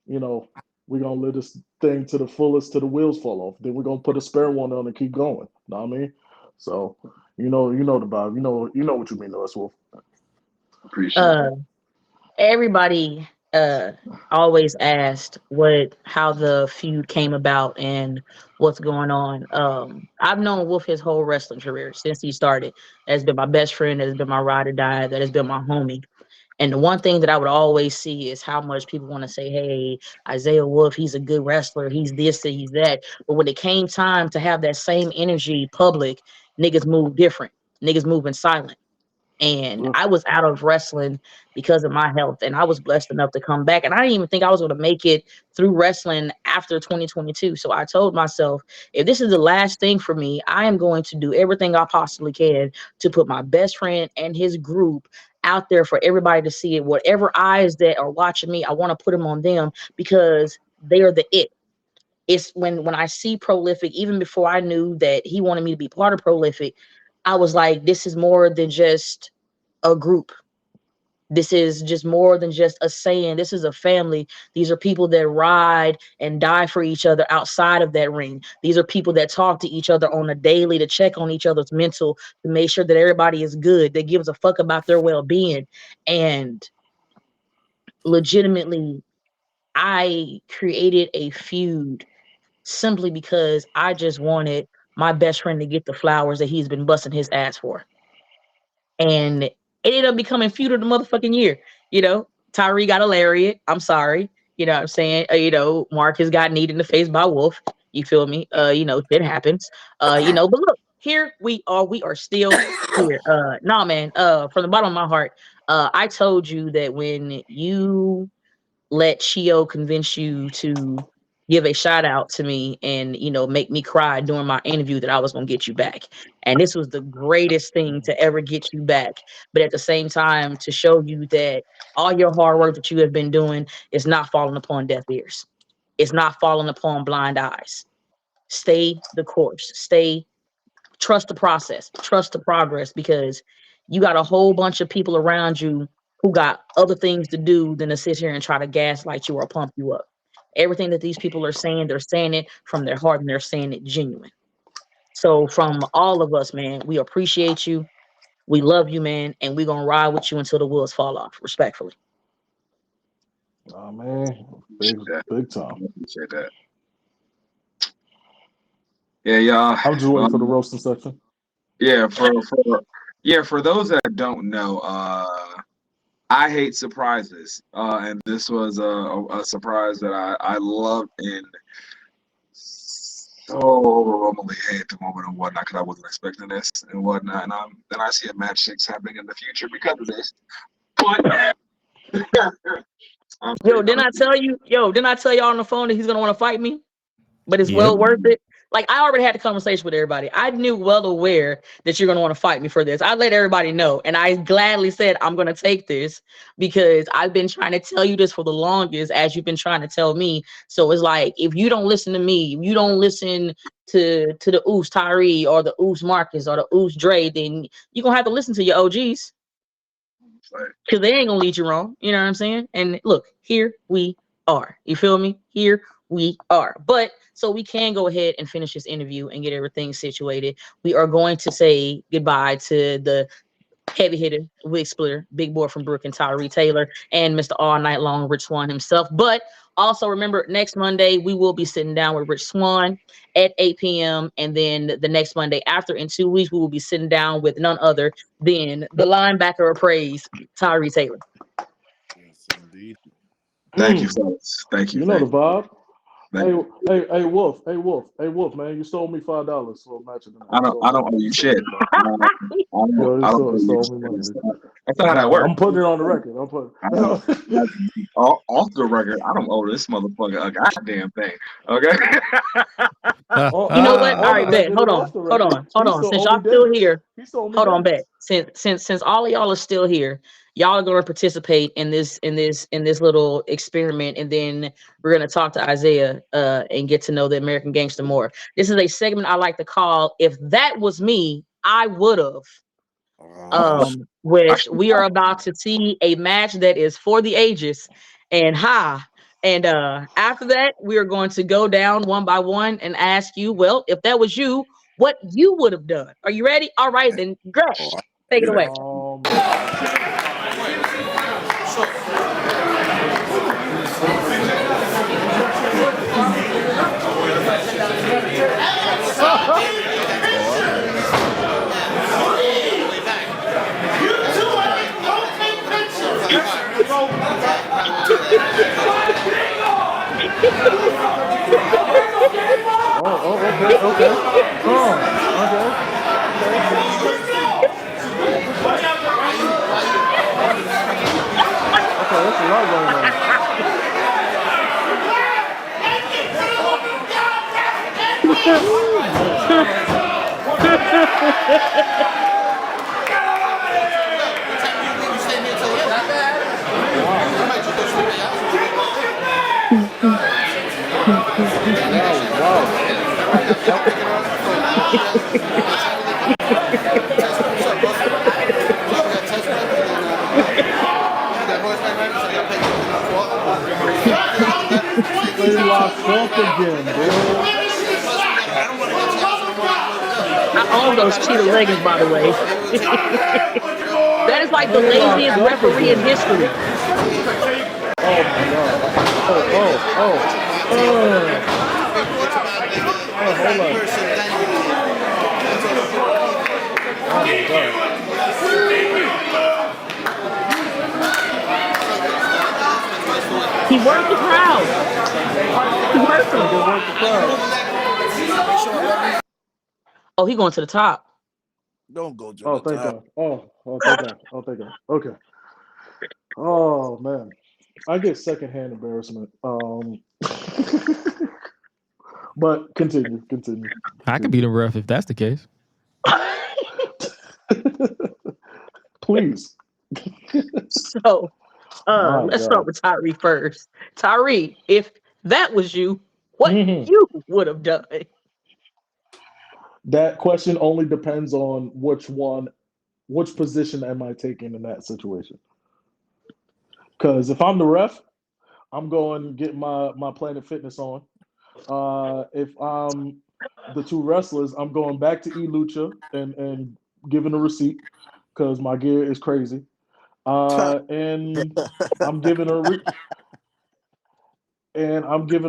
[SPEAKER 4] we're gonna live this thing to the fullest, till the wheels fall off. Then we're gonna put a spare one on and keep going. Know what I mean? So the vibe. You know what you mean to us, Wolf.
[SPEAKER 5] Appreciate
[SPEAKER 2] Uh,
[SPEAKER 5] that.
[SPEAKER 2] everybody always asked how the feud came about and what's going on. I've known Wolf his whole wrestling career since he started. Has been my best friend. Has been my ride or die. That has been my homie. And the one thing that I would always see is how much people want to say, hey, Isaiah Wolf, he's a good wrestler. He's this and he's that. But when it came time to have that same energy public, niggas move different. Niggas move in silent. And
[SPEAKER 4] Well,
[SPEAKER 2] I was out of wrestling because of my health. And I was blessed enough to come back. And I didn't even think I was going to make it through wrestling after 2022. So I told myself, if this is the last thing for me, I am going to do everything I possibly can to put my best friend and his group out there for everybody to see it. Whatever eyes that are watching me, I want to put them on them because they are the it. It's when I see Prolific, even before I knew that he wanted me to be part of Prolific, I was like, this is more than just a group. This is just more than just a saying. This is a family. These are people that ride and die for each other outside of that ring. These are people that talk to each other on a daily to check on each other's mental, to make sure that everybody is good, that gives a fuck about their well-being. And legitimately, I created a feud simply because I just wanted my best friend to get the flowers that he's been busting his ass for. And it ended up becoming feud of the motherfucking year. Tyree got a lariat. I'm sorry. You know what I'm saying? Marcus got kneed in the face by Wolf. You feel me? It happens. But look, here we are. We are still here. Nah, man. From the bottom of my heart, I told you that when you let Chio convince you to give a shout out to me and make me cry during my interview, that I was gonna get you back. And this was the greatest thing to ever get you back. But at the same time, to show you that all your hard work that you have been doing is not falling upon deaf ears. It's not falling upon blind eyes. Stay the course. Trust the process, trust the progress, because you got a whole bunch of people around you who got other things to do than to sit here and try to gaslight you or pump you up. Everything that these people are saying, they're saying it from their heart and they're saying it genuine. So from all of us, man, we appreciate you. We love you, man, and we're gonna ride with you until the wheels fall off, respectfully.
[SPEAKER 4] Oh man, big time.
[SPEAKER 5] Appreciate that. Yeah, y'all.
[SPEAKER 4] I'm just waiting for the roasting section.
[SPEAKER 5] Yeah, for those that don't know, I hate surprises, and this was a surprise that I loved and so overwhelmingly hate at the moment and whatnot, because I wasn't expecting this and whatnot, and then I see a match 6 happening in the future because of this. But
[SPEAKER 2] Didn't I tell y'all on the phone that he's gonna want to fight me? But it's well worth it. Like, I already had a conversation with everybody. I knew well aware that you're going to want to fight me for this. I let everybody know. And I gladly said, I'm going to take this, because I've been trying to tell you this for the longest, as you've been trying to tell me. So it's like, if you don't listen to me, if you don't listen to the Oos Tyree or the Oos Marcus or the Oos Dre, then you're going to have to listen to your OGs. Because they ain't going to lead you wrong. You know what I'm saying? And look, here we are. You feel me? Here we are. But so we can go ahead and finish this interview and get everything situated. We are going to say goodbye to the heavy hitter, wig splitter, big boy from Brooklyn, Tyree Taylor, and Mr. All Night Long, Rich Swann himself. But also remember, next Monday, we will be sitting down with Rich Swann at 8 p.m. And then the next Monday after, in 2 weeks, we will be sitting down with none other than the linebacker of praise, Tyree Taylor.
[SPEAKER 10] Yes, indeed.
[SPEAKER 5] Thank you, folks. Thank you.
[SPEAKER 4] You know the vibe.
[SPEAKER 5] Thank
[SPEAKER 4] Hey, Wolf, man, you stole me $5 for a match of the night.
[SPEAKER 5] I don't owe you shit. I don't owe you shit. That's not how that works.
[SPEAKER 4] I'm putting it on the record.
[SPEAKER 5] Off the record, I don't owe this motherfucker a goddamn thing. Okay.
[SPEAKER 2] You know what? All right, bet. Hold on. Since y'all still here, hold on, bet. Since all of y'all are still here, y'all are gonna participate in this little experiment, and then we're gonna talk to Isaiah and get to know the American Gangster more. This is a segment I like to call "If That Was Me, I Would've." Which we are about to see a match that is for the ages and high. And after that, we are going to go down one by one and ask you, well, if that was you, what you would have done. Are you ready? All right, then Gresh, take it away.
[SPEAKER 4] Okay. That's a lot going on. They locked up again, bro.
[SPEAKER 2] I own those cheetah leggings, by the way. That is like the laziest referee in history.
[SPEAKER 4] Oh my god. Hold on. Oh my god.
[SPEAKER 2] He worked the crowd. He worked them.
[SPEAKER 4] Nigga worked the crowd.
[SPEAKER 2] Oh, he going to the top.
[SPEAKER 15] Don't go to
[SPEAKER 4] Oh,
[SPEAKER 15] the
[SPEAKER 4] thank
[SPEAKER 15] top.
[SPEAKER 4] God. Oh, thank God. Oh, thank God. Okay. Oh man, I get secondhand embarrassment. But continue.
[SPEAKER 3] I could be the ref if that's the case.
[SPEAKER 4] Please.
[SPEAKER 2] So,
[SPEAKER 4] My
[SPEAKER 2] let's start
[SPEAKER 4] God.
[SPEAKER 2] with Tyree first. Tyree, if that was you, what
[SPEAKER 4] Mhm.
[SPEAKER 2] you would have done?
[SPEAKER 4] That question only depends on which position am I taking in that situation. Because if I'm the ref, I'm going to get my Planet Fitness on. If I'm the two wrestlers, I'm going back to Lucha and giving a receipt because my gear is crazy. And I'm giving a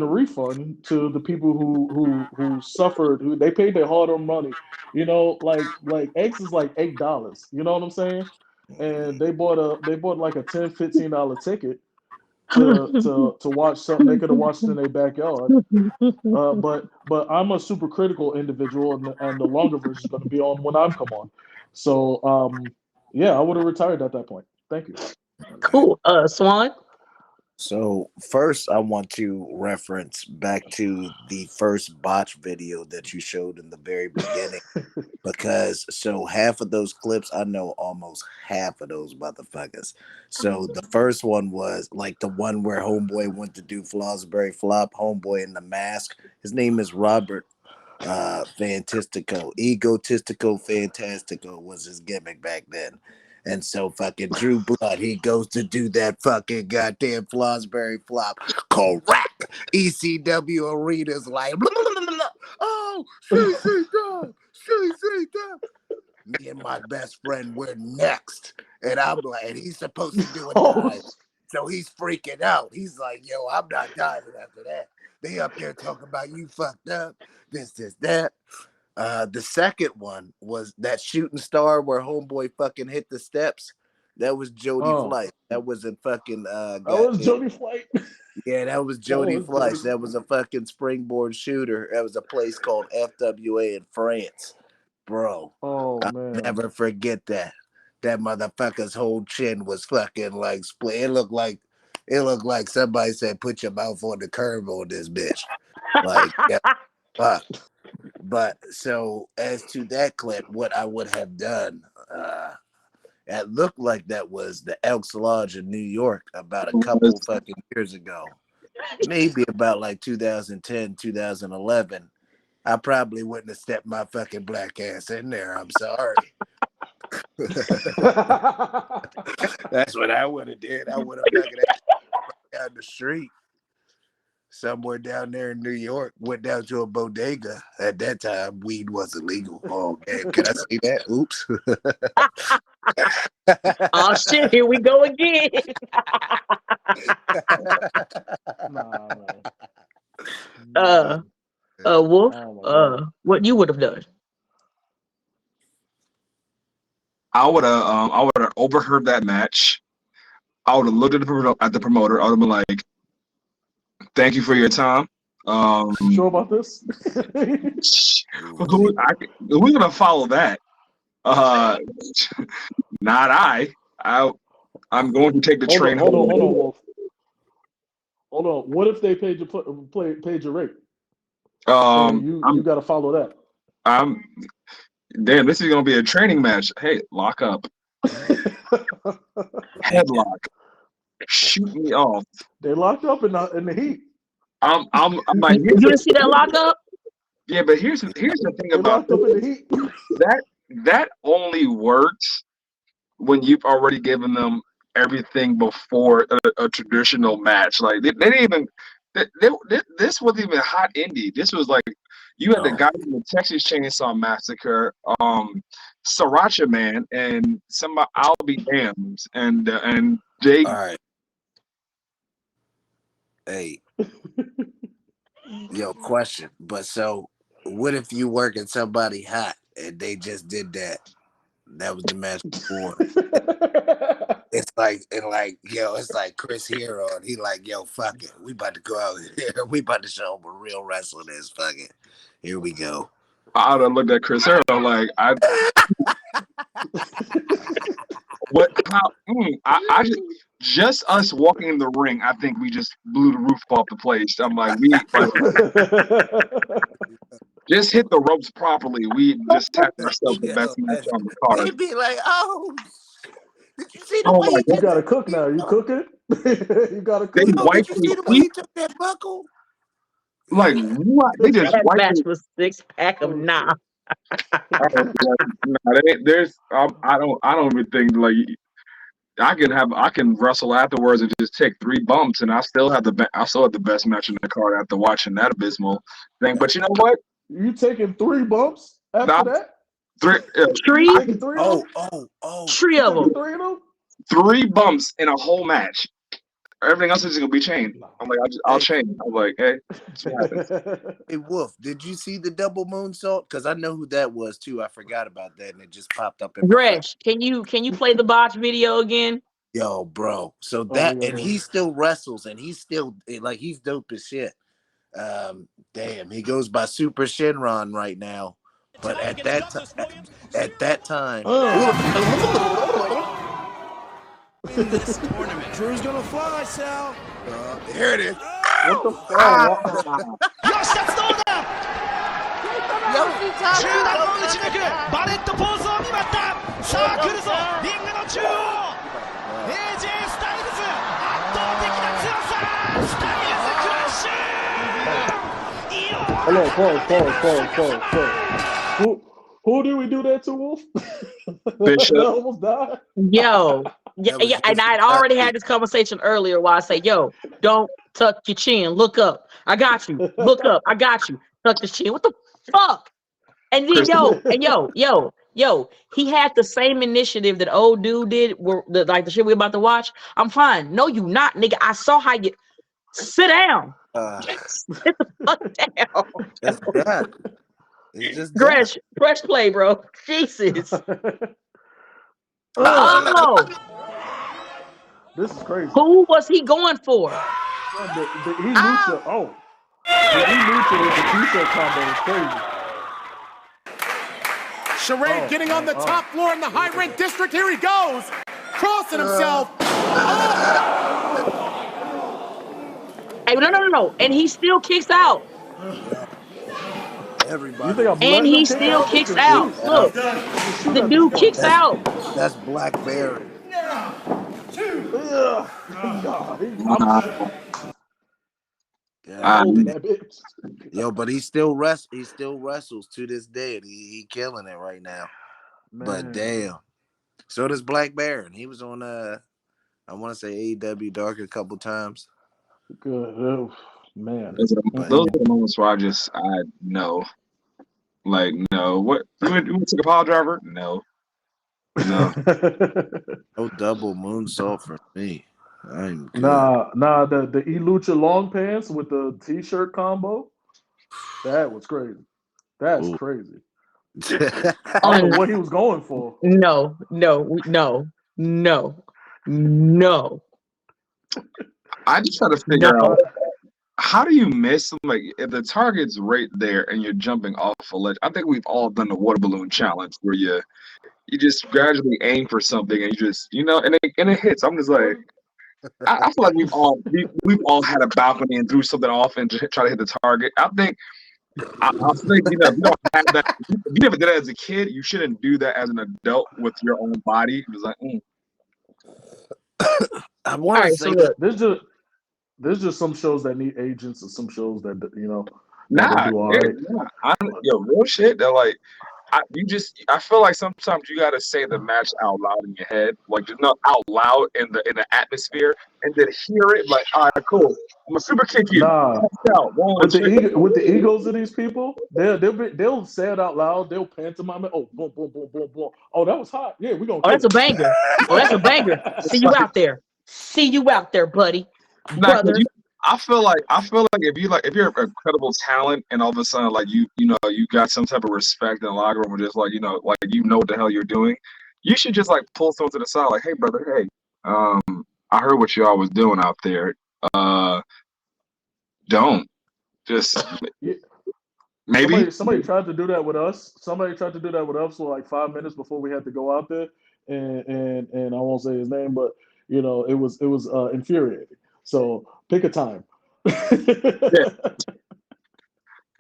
[SPEAKER 4] refund to the people who suffered, who they paid their hard-earned money. You know, like eggs is like $8. You know what I'm saying? And they bought like a $10-15 ticket to watch something they could have watched in their backyard. But I'm a super critical individual, and the longer version is going to be on when I'm come on. So yeah, I would have retired at that point. Thank you.
[SPEAKER 2] Cool. Swan.
[SPEAKER 15] So first, I want to reference back to the first botch video that you showed in the very beginning, because so half of those clips, I know almost half of those motherfuckers. So the first one was like the one where Homeboy went to do Flosberry Flop. Homeboy in the mask. His name is Robert Fantastico. Egotistico Fantastico was his gimmick back then. And so fucking Drew Blood, he goes to do that fucking goddamn Flosberry Flop. Correct. ECW arenas like, blah, blah, blah, blah, blah. Oh, CC down, CC down. Me and my best friend, we're next. And I'm like, and he's supposed to do a dive. So he's freaking out. He's like, yo, I'm not diving after that. They up there talking about you fucked up, this, that. The second one was that shooting star where Homeboy fucking hit the steps. That was Jody Fleisch. That was a fucking
[SPEAKER 4] that was Jody Fleisch.
[SPEAKER 15] Yeah, that was Jody Fleisch. That was a fucking springboard shooter. That was a place called FWA in France, bro.
[SPEAKER 4] Oh
[SPEAKER 15] I'll
[SPEAKER 4] man,
[SPEAKER 15] never forget that. That motherfucker's whole chin was fucking like split. It looked like somebody said, "Put your mouth on the curb on this bitch." Like, yeah, fuck. But so as to that clip, what I would have done, it looked like that was the Elks Lodge in New York about a couple fucking years ago. Maybe about like 2010, 2011. I probably wouldn't have stepped my fucking black ass in there. I'm sorry. That's what I would have did. I would have fucking down the street. Somewhere down there in New York, went down to a bodega. At that time, weed wasn't legal. Oh man, can I say that? Oops.
[SPEAKER 2] Oh shit, here we go again. Wolf, what you would have done?
[SPEAKER 5] I would have overheard that match. I would have looked at the promoter. I would have been like, "Thank you for your time."
[SPEAKER 4] Sure about this?
[SPEAKER 5] Who's gonna follow that? Not I. I'm going to take the train
[SPEAKER 4] Hold
[SPEAKER 5] home.
[SPEAKER 4] on, Wolf. Hold on. What if they paid your rate? You got to follow that.
[SPEAKER 5] Damn, this is gonna be a training match. Hey, lock up. Headlock. Shoot me off.
[SPEAKER 4] They locked up in the heat.
[SPEAKER 5] I'm like,
[SPEAKER 2] you didn't see that lock up?
[SPEAKER 5] Yeah, but here's the thing
[SPEAKER 4] They
[SPEAKER 5] about
[SPEAKER 4] locked up in the heat.
[SPEAKER 5] that only works when you've already given them everything before a traditional match. Like they didn't even. This wasn't even hot indie. This was like you had the guy from the Texas Chainsaw Massacre, Sriracha Man, and somebody I'll be damned, and they.
[SPEAKER 15] All right. Hey, yo, question. But so, what if you working somebody hot and they just did that? That was the match before. It's like it's like Chris Hero, and he like, yo, fuck it, we about to go out here, we about to show him what real wrestling is. Fuck it, here we go.
[SPEAKER 5] I would have looked at Chris Hero like what? How? I just us walking in the ring. I think we just blew the roof off the place. I'm like, just hit the ropes properly. We just tapped ourselves the best match on the card.
[SPEAKER 15] They'd be like, oh, did you see the
[SPEAKER 5] Oh
[SPEAKER 15] way
[SPEAKER 5] my
[SPEAKER 15] he
[SPEAKER 4] You
[SPEAKER 15] took
[SPEAKER 4] gotta
[SPEAKER 15] that?
[SPEAKER 4] cook now. You cooking? You gotta
[SPEAKER 5] They
[SPEAKER 4] cook.
[SPEAKER 15] Yo,
[SPEAKER 5] wiped
[SPEAKER 15] did you see
[SPEAKER 5] their
[SPEAKER 15] the way
[SPEAKER 5] feet.
[SPEAKER 15] he took that buckle?
[SPEAKER 5] Like what? They just
[SPEAKER 2] That
[SPEAKER 5] wiped
[SPEAKER 2] match
[SPEAKER 5] it.
[SPEAKER 2] was 6-pack of
[SPEAKER 4] Oh
[SPEAKER 2] nah.
[SPEAKER 4] shit.
[SPEAKER 5] There's I don't even think like I can wrestle afterwards and just take 3 bumps and I still have the best match in the card after watching that abysmal thing. But you know what?
[SPEAKER 4] You taking 3 bumps after
[SPEAKER 5] Nah,
[SPEAKER 4] that?
[SPEAKER 5] 3
[SPEAKER 4] You
[SPEAKER 2] Three,
[SPEAKER 4] taking 3 of them?
[SPEAKER 2] three
[SPEAKER 4] You
[SPEAKER 2] of
[SPEAKER 4] taking
[SPEAKER 2] them.
[SPEAKER 4] 3 of them?
[SPEAKER 5] 3 bumps in a whole match. Everything else is just gonna be chained. I'm like, I'll chain. I'm like, hey, that's what happens.
[SPEAKER 15] Hey Wolf, did you see the double moonsault? Because I know who that was too. I forgot about that, and it just popped up in my phone.
[SPEAKER 2] Gresh, can you play the botch video again?
[SPEAKER 15] Yo, bro. So
[SPEAKER 4] Oh,
[SPEAKER 15] that,
[SPEAKER 4] yeah,
[SPEAKER 15] and
[SPEAKER 4] yeah.
[SPEAKER 15] he still wrestles, and he's still like he's dope as shit. Damn, he goes by Super Shinron right now, but at that time,
[SPEAKER 1] In this tournament. Drew's gonna fly, Sal.
[SPEAKER 15] here it is.
[SPEAKER 4] What the fuck? Hold on, pause. Who did we do that to, Wolf?
[SPEAKER 5] Bishop.
[SPEAKER 4] That almost died.
[SPEAKER 2] Yo, yeah, and I had already had this conversation earlier where I say, yo, don't tuck your chin. Look up. I got you. Look up. I got you. Tuck the chin. What the fuck? And then yo, he had the same initiative that old dude did, like the shit we about to watch. I'm fine. No, you not, nigga. I saw how you sit down. Sit the fuck down.
[SPEAKER 15] That's that. It's just
[SPEAKER 2] Gresh, press play, bro. Jesus.
[SPEAKER 4] Oh, this is crazy.
[SPEAKER 2] Who was he going for?
[SPEAKER 4] The E-Lucha. Oh, the E-Lucha with the T-shirt combo is crazy.
[SPEAKER 16] Charade getting on the top floor in the high rent district. Here he goes, crossing himself.
[SPEAKER 2] Hey, no. And he still kicks out.
[SPEAKER 15] Everybody.
[SPEAKER 4] You think I'm
[SPEAKER 2] and he still kicks out. Look, the dude kicks out.
[SPEAKER 15] That's Black Bear. Yo, but he still wrestles to this day, and he killing it right now.
[SPEAKER 4] Man.
[SPEAKER 15] But damn, so does Black Bear, and he was on I want to say AEW Dark a couple times.
[SPEAKER 4] Good, oh, man.
[SPEAKER 5] Those are the moments where I know. Like, no. What? You went to the pile driver? No.
[SPEAKER 15] No double moonsault for me. I'm good.
[SPEAKER 4] Nah. The E-Lucha long pants with the T-shirt combo. That was crazy. That's crazy. I don't know what he was going for.
[SPEAKER 2] No.
[SPEAKER 5] I just try to figure out, how do you miss, like, if the target's right there and you're jumping off a ledge? I think we've all done the water balloon challenge where you just gradually aim for something and you just, and it hits. I'm just like, I feel like we've all had a balcony and threw something off and just try to hit the target. I think if you don't have that, if you never did it as a kid, you shouldn't do that as an adult with your own body. It's like,
[SPEAKER 15] I want to say
[SPEAKER 4] that there's just some shows that need agents and some shows that do all right.
[SPEAKER 5] Real shit. They're like, I feel like sometimes you gotta say the match out loud in your head, like just not out loud in the atmosphere, and then hear it. Like, all right, cool. I'm gonna super kick you.
[SPEAKER 4] With the egos of these people, they'll say it out loud. They'll pantomime it. Oh, boom, boom, boom, boom, boom. Oh, that was hot. Yeah, we're gonna.
[SPEAKER 2] Oh, that's a banger. See you out there, buddy. Brother.
[SPEAKER 5] I feel like if you're a credible talent and all of a sudden like you got some type of respect in the locker room, or just like what the hell you're doing, you should just like pull someone to the side, like, hey brother, hey, I heard what y'all was doing out there. Don't just
[SPEAKER 4] Yeah.
[SPEAKER 5] maybe.
[SPEAKER 4] Somebody tried to do that with us. Somebody tried to do that with us for like 5 minutes before we had to go out there, and I won't say his name, but it was infuriating. So pick a time.
[SPEAKER 5] Yeah.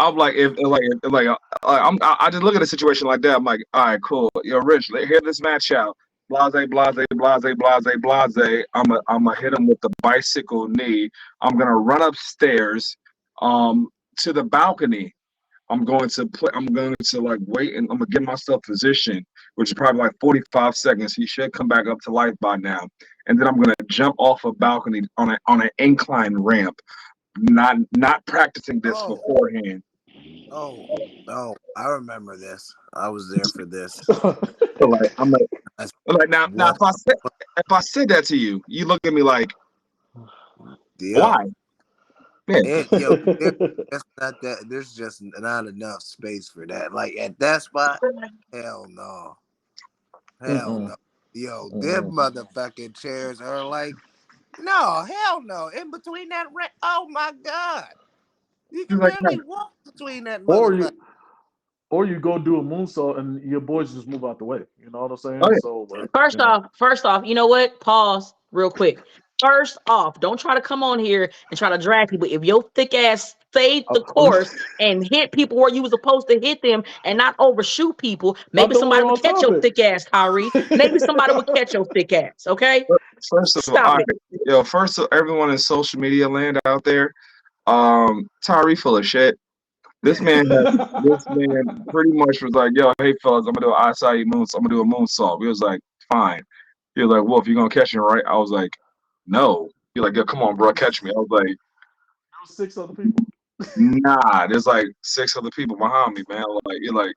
[SPEAKER 5] I'm like, I just look at a situation like that. I'm like, all right, cool. Yo, Rich, hear this match out. Blase, blase, blase, blase, blase. I'm gonna hit him with the bicycle knee. I'm gonna run upstairs, to the balcony. I'm going to play. I'm going to like wait, and I'm gonna get myself positioned, which is probably like 45 seconds. He should come back up to life by now, and then I'm gonna jump off a balcony on an incline ramp. Not practicing this
[SPEAKER 15] Oh,
[SPEAKER 5] beforehand.
[SPEAKER 15] oh, I remember this. I was there for this.
[SPEAKER 5] So like
[SPEAKER 15] That's
[SPEAKER 5] I'm like now
[SPEAKER 15] what.
[SPEAKER 5] if I said that to you, you look at me like,
[SPEAKER 15] Yo,
[SPEAKER 5] why? Yeah.
[SPEAKER 15] that's not that. There's just not enough space for that. Like at that spot, hell no, hell
[SPEAKER 4] Mm-mm.
[SPEAKER 15] no. Yo, them
[SPEAKER 4] Mm-mm.
[SPEAKER 15] motherfucking chairs are like, no, hell no. In between that, oh my god, you
[SPEAKER 5] He's
[SPEAKER 15] can
[SPEAKER 5] like,
[SPEAKER 15] barely walk between that
[SPEAKER 4] Or
[SPEAKER 15] motherfucker.
[SPEAKER 4] you go do a moonsault and your boys just move out the way. You know what I'm
[SPEAKER 5] oh
[SPEAKER 4] saying?
[SPEAKER 5] yeah.
[SPEAKER 4] So like,
[SPEAKER 2] First off, you know what? Pause real quick. First off, don't try to come on here and try to drag people. If your thick ass stayed the course and hit people where you was supposed to hit them and not overshoot people,
[SPEAKER 4] I
[SPEAKER 2] maybe
[SPEAKER 4] thought we
[SPEAKER 2] somebody
[SPEAKER 4] were
[SPEAKER 2] would
[SPEAKER 4] on
[SPEAKER 2] catch your
[SPEAKER 4] topic.
[SPEAKER 2] thick ass, Tyree. Maybe somebody would catch your thick ass. Okay,
[SPEAKER 5] First of all,
[SPEAKER 2] stop it.
[SPEAKER 5] first of everyone in social media land out there, Tyree full of shit. This man pretty much was like, yo, hey fellas, I'm gonna do an acai moonsault. I'm gonna do a moonsault. We was like, fine. He was like, Wolf, you gonna catch me, right? I was like, no. He like, yo, come on, bro, catch me. I was like,
[SPEAKER 4] There was 6 other people.
[SPEAKER 5] nah, there's like 6 other people behind me, man. Like, you're like,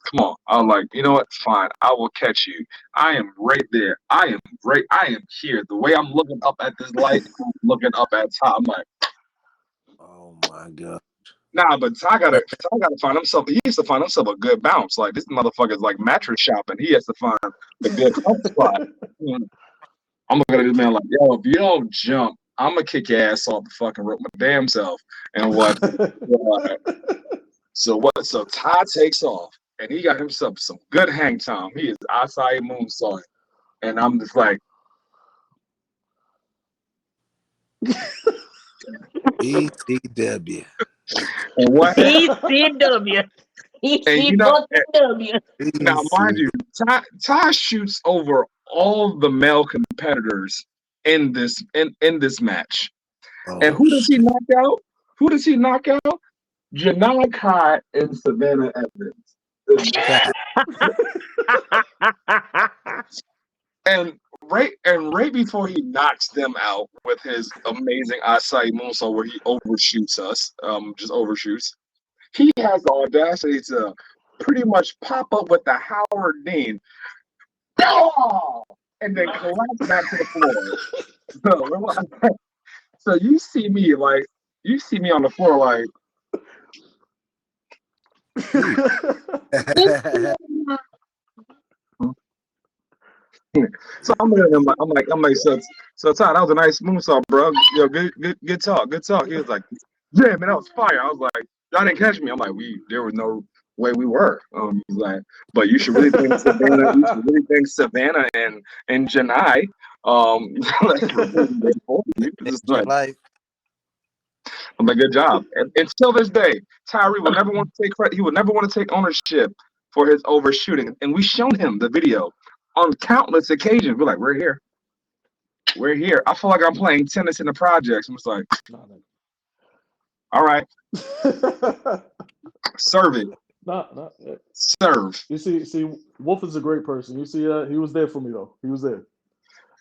[SPEAKER 5] come on. I was like, you know what? Fine, I will catch you. I am right there. I am here. The way I'm looking up at this light, I'm looking up at top. I'm like,
[SPEAKER 15] Oh my god.
[SPEAKER 5] nah, but Ty gotta find himself. He used to find himself a good bounce. Like this motherfucker's like mattress shopping. He has to find a good comfort spot. I'm looking at this man like, yo, if you don't jump, I'm gonna kick your ass off the fucking rope my damn self. And what? So Ty takes off, and he got himself some good hang time. He is acai moonsault, and I'm just like,
[SPEAKER 15] ECW.
[SPEAKER 5] and what?
[SPEAKER 2] ECW.
[SPEAKER 5] And you know,
[SPEAKER 2] ECW.
[SPEAKER 5] now mind you, Ty shoots over all the male competitors in this match.
[SPEAKER 15] Oh,
[SPEAKER 5] And who does he knock out? Who does he knock out? Janai Kai and Savannah Evans. And right before he knocks them out with his amazing acai moonsault where he overshoots us, just overshoots, he has the audacity to pretty much pop up with the Howard Dean, and then collapse back to the floor. So you see me on the floor like. So I'm like, so Todd, that was a nice moonsault, bro. Yo, good talk. He was like, yeah, man, that was fire. I was like, y'all didn't catch me. I'm like, there was no way we were. He's like, but you should really thank Savannah. You should really thank Savannah and Janai. Just like, I'm like, good job. And until this day, Tyree will never want to take credit. He will never want to take ownership for his overshooting. And we shown him the video on countless occasions. We're like, we're here. I feel like I'm playing tennis in the projects. I'm just like, all right, serve it. Serve.
[SPEAKER 4] You see, Wolf is a great person. You see, he was there for me though. He was there.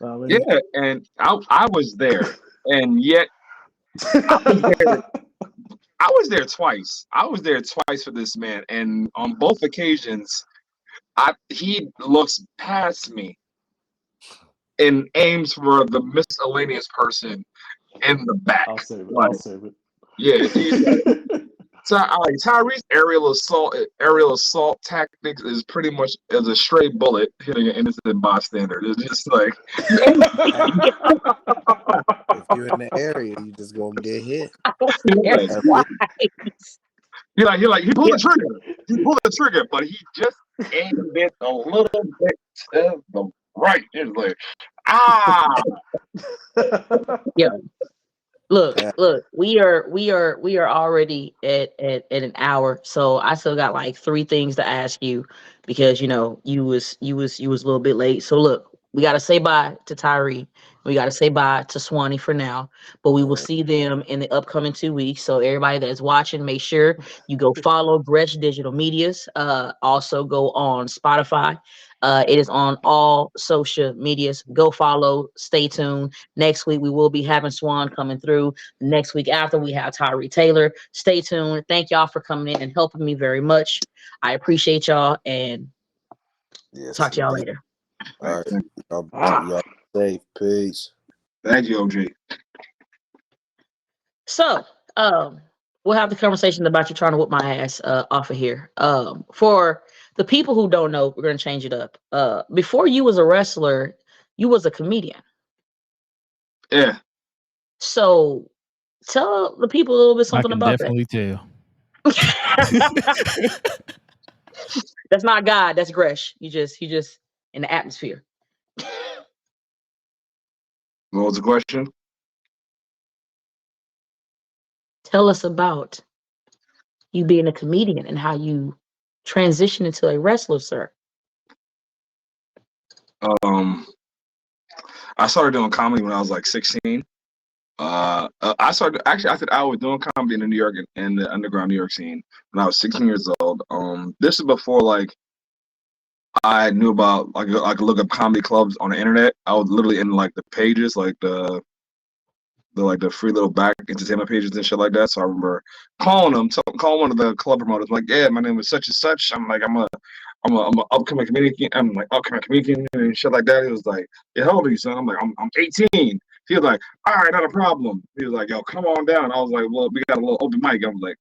[SPEAKER 5] Yeah, and I was there, and yet I was there twice. I was there twice for this man, and on both occasions, he looks past me and aims for the miscellaneous person in the back.
[SPEAKER 4] I'll save it.
[SPEAKER 5] Like,
[SPEAKER 4] I'll save it.
[SPEAKER 5] Yeah, Tyree's aerial assault tactics is pretty much as a stray bullet hitting an innocent bystander. It's just like
[SPEAKER 15] If you're in the area, you just gonna get hit.
[SPEAKER 2] That's
[SPEAKER 15] That's
[SPEAKER 2] why.
[SPEAKER 5] he pulled the trigger. He pulled the trigger, but he just aimed it a little bit to the right. It's like
[SPEAKER 2] Yeah. Look, we are already at an hour, so I still got like 3 things to ask you because you was a little bit late. So look, we gotta say bye to Tyree. We gotta say bye to Swanee for now, but we will see them in the upcoming 2 weeks. So everybody that's watching, make sure you go follow Gresh Digital Medias. Also go on Spotify. It is on all social medias. Go follow. Stay tuned. Next week we will be having Swann coming through. Next week after we have Tyree Taylor. Stay tuned. Thank y'all for coming in and helping me very much. I appreciate y'all and talk to y'all later.
[SPEAKER 15] All right, y'all safe. Peace.
[SPEAKER 5] Thank you, OG.
[SPEAKER 2] So, we'll have the conversation about you trying to whip my ass off of here. For the people who don't know, we're gonna change it up. Before you was a wrestler, you was a comedian.
[SPEAKER 5] Yeah.
[SPEAKER 2] So tell the people a little bit something about that.
[SPEAKER 3] I can definitely tell.
[SPEAKER 2] That's not God, that's Gresh. He just in the atmosphere.
[SPEAKER 5] What was the question?
[SPEAKER 2] Tell us about you being a comedian and how you transitioned into a wrestler, sir.
[SPEAKER 5] I started doing comedy when I was like 16. I said I was doing comedy in New York in the underground New York scene when I was 16 years old. This is before like I knew about like I could look up comedy clubs on the internet. I was literally in like the pages, like the free little back entertainment pages and shit like that. So I remember calling one of the club promoters, like, yeah, my name is such and such. I'm like, I'm a upcoming comedian. I'm like upcoming comedian and shit like that. He was like, yeah, how old are you, son? I'm like, I'm 18. He was like, all right, not a problem. He was like, yo, come on down. I was like, well, we got a little open mic. I was like,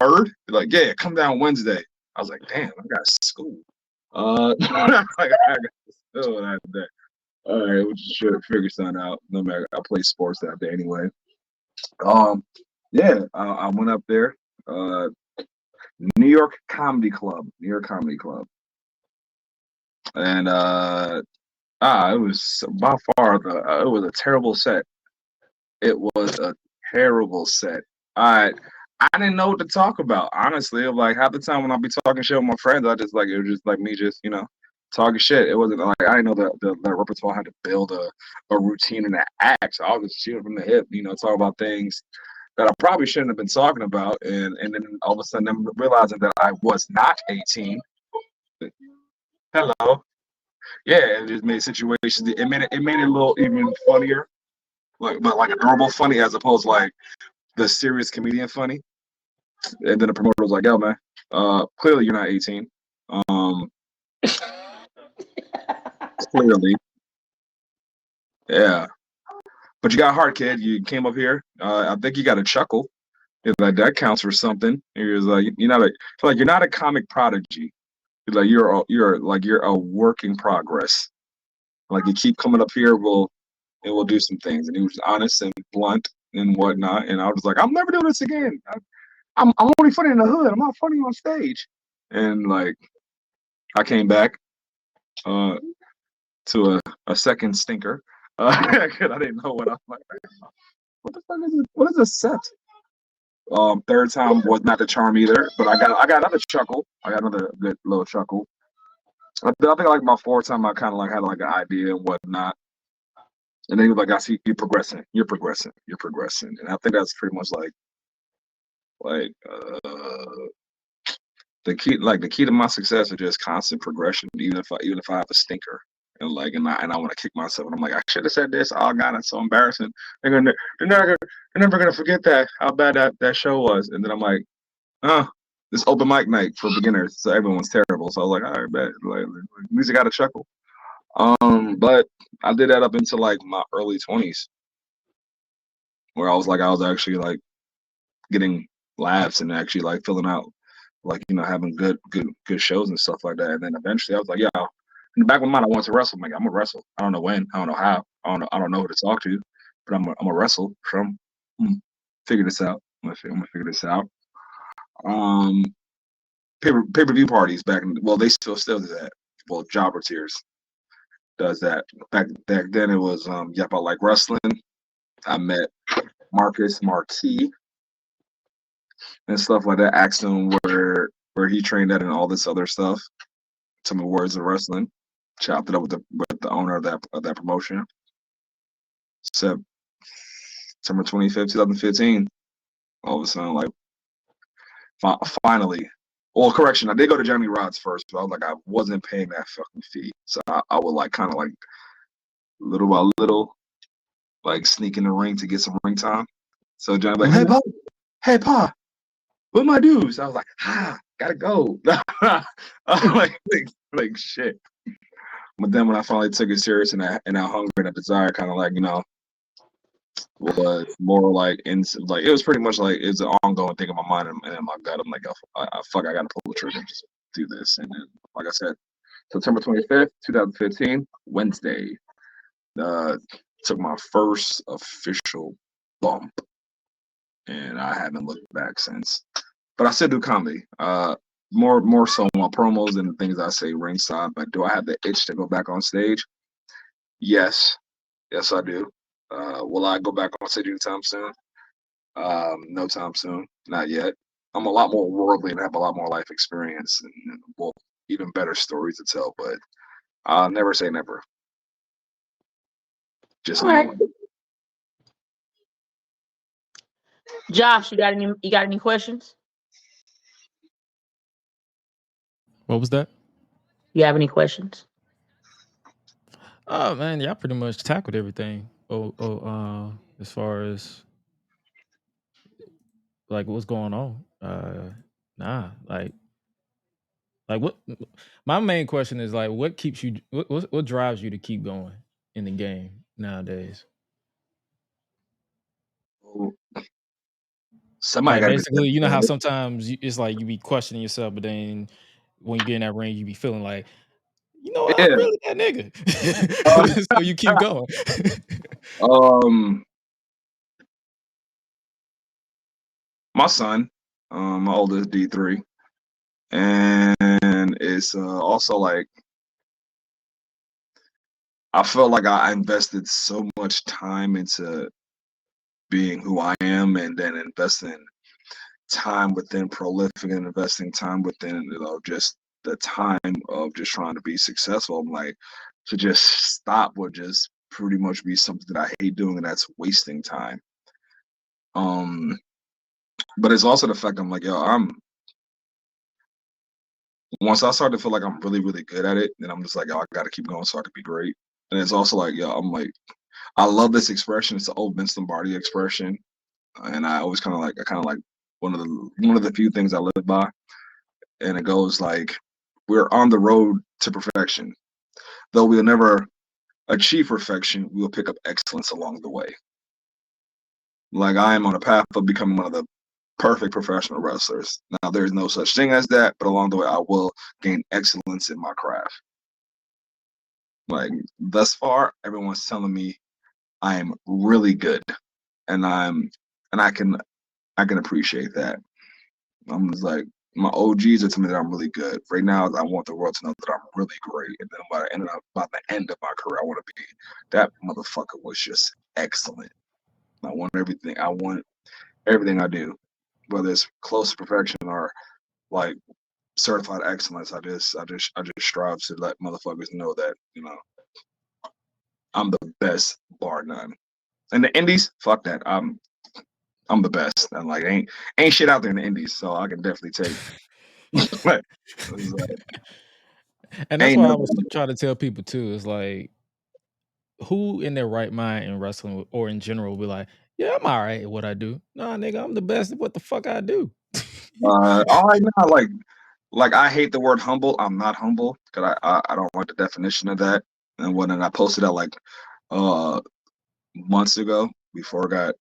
[SPEAKER 5] word? He's like, yeah, come down Wednesday. I was like, damn, I got school. I got school that day. All right, we should figure something out. No matter, I play sports that day anyway. Yeah, I went up there. New York Comedy Club, and it was by far it was a terrible set. It was a terrible set. I didn't know what to talk about. Honestly, like half the time when I'll be talking shit with my friends, it was just like me just talking shit. It wasn't like I didn't know that the repertoire had to build a routine and an act. So I was just shooting from the hip, talk about things that I probably shouldn't have been talking about, and then all of a sudden I'm realizing that I was not 18. Hello. Yeah, it just made situations. It made it a little even funnier, but like a normal funny as opposed to like the serious comedian funny. And then the promoter was like, "Yo, man, clearly you're not 18. Clearly, yeah, but you got heart, kid. You came up here. I think you got a chuckle. Like that counts for something." He was like, you're not a comic prodigy. He's like you're a work in progress. Like you keep coming up here, we'll do some things. And he was honest and blunt and whatnot. And I was like, I'm never doing this again. I'm only funny in the hood. I'm not funny on stage. And like I came back to a second stinker. I didn't know what I'm like. What the fuck is it? What is a set? Third time was not the charm either, but I got another chuckle. I got another good little chuckle. I think like my fourth time I kind of like had like an idea and whatnot. And then he was like, I see you progressing. You're progressing. And I think that's pretty much like the key to my success is just constant progression, even if I have a stinker. And I want to kick myself, and I'm like, I should have said this. Oh God, that's so embarrassing. They're never gonna forget how bad that show was. And then I'm like, this open mic night for beginners, so everyone's terrible. So I was like, all right, bet. Like, at least I got a chuckle. But I did that up until like my early 20s, where I was actually like getting laughs and actually like filling out, like, you know, having good shows and stuff like that. And then eventually I was like, yeah, in the back of my mind, I want to wrestle. I'm like, I'm gonna wrestle. I don't know when, I don't know how, I don't know who to talk to, but I'm gonna wrestle. So figure this out. I'm gonna figure this out. Pay-per-view parties back in, well, they still do that. Well, Jobber Tears does that. Back then it was Yep, I Like Wrestling. I met Marcus Marquis and stuff like that. Asked him where he trained at and all this other stuff. Some of the words of wrestling. Chopped it up with the owner of that promotion. September 25th, 2015. All of a sudden, like, finally. Well, correction, I did go to Jeremy Rods first, but I was like, I wasn't paying that fucking fee. So I would like kind of like little by little, like sneak in the ring to get some ring time. So Johnny like, hey Pa, what my dues? I was like, gotta go. I'm like shit. But then when I finally took it serious and that hunger and that desire kind of like, you know, was more like it was pretty much like it's an ongoing thing in my mind and in my gut. I'm like, I gotta pull the trigger and just do this. And then, like I said, September 25th, 2015, Wednesday, took my first official bump, and I haven't looked back since. But I still do comedy. More so on promos and the things I say ringside. But do I have the itch to go back on stage? Yes, I do. Will I go back on stage anytime soon? No time soon, not yet. I'm a lot more worldly and have a lot more life experience and well, even better stories to tell. But I'll never say never. Just
[SPEAKER 2] all right. Josh, you got any questions?
[SPEAKER 3] What was that?
[SPEAKER 2] You have any questions?
[SPEAKER 3] Oh man, y'all pretty much tackled everything. As far as like what's going on. Nah, like what my main question is like what keeps you what drives you to keep going in the game nowadays?
[SPEAKER 5] Somebody
[SPEAKER 3] Like
[SPEAKER 5] got to
[SPEAKER 3] basically, you know how
[SPEAKER 5] be.
[SPEAKER 3] sometimes it's like you be questioning yourself, but then when you get in that ring, you be feeling like, you know what, I'm
[SPEAKER 5] Yeah.
[SPEAKER 3] really that nigga. So you keep going.
[SPEAKER 5] My son, my oldest D3, and it's also like I felt like I invested so much time into being who I am, and then investing time within prolific and investing time within, you know, just the time of just trying to be successful. I'm like, to just stop would just pretty much be something that I hate doing, and that's wasting time. But it's also the fact I'm like, yo, once I start to feel like I'm really, really good at it, then I'm just like, yo, I gotta keep going so I can be great. And it's also like, yo, I'm like, I love this expression. It's the old Vince Lombardi expression, and I always kind of like one of the few things I live by. And it goes like, we're on the road to perfection. Though we'll never achieve perfection, we'll pick up excellence along the way. Like, I am on a path of becoming one of the perfect professional wrestlers. Now, there's no such thing as that, but along the way, I will gain excellence in my craft. Like, thus far, everyone's telling me I am really good, and I can appreciate that. I'm just like, my OGs are telling me that I'm really good. Right now, I want the world to know that I'm really great, and then by the end of my career, I want to be that motherfucker was just excellent. I want everything I do, whether it's close to perfection or like certified excellence. I just strive to let motherfuckers know that, you know, I'm the best, bar none. In the indies, fuck that. I'm the best. And like ain't shit out there in the indies, so I can definitely take.
[SPEAKER 3] And that's why I was trying to tell people too. Is like, who in their right mind in wrestling or in general will be like, yeah, I'm all right at what I do. Nah, nigga, I'm the best at what the fuck I do.
[SPEAKER 5] All right now, like I hate the word humble. I'm not humble because I don't like the definition of that. And when I posted that like months ago before I got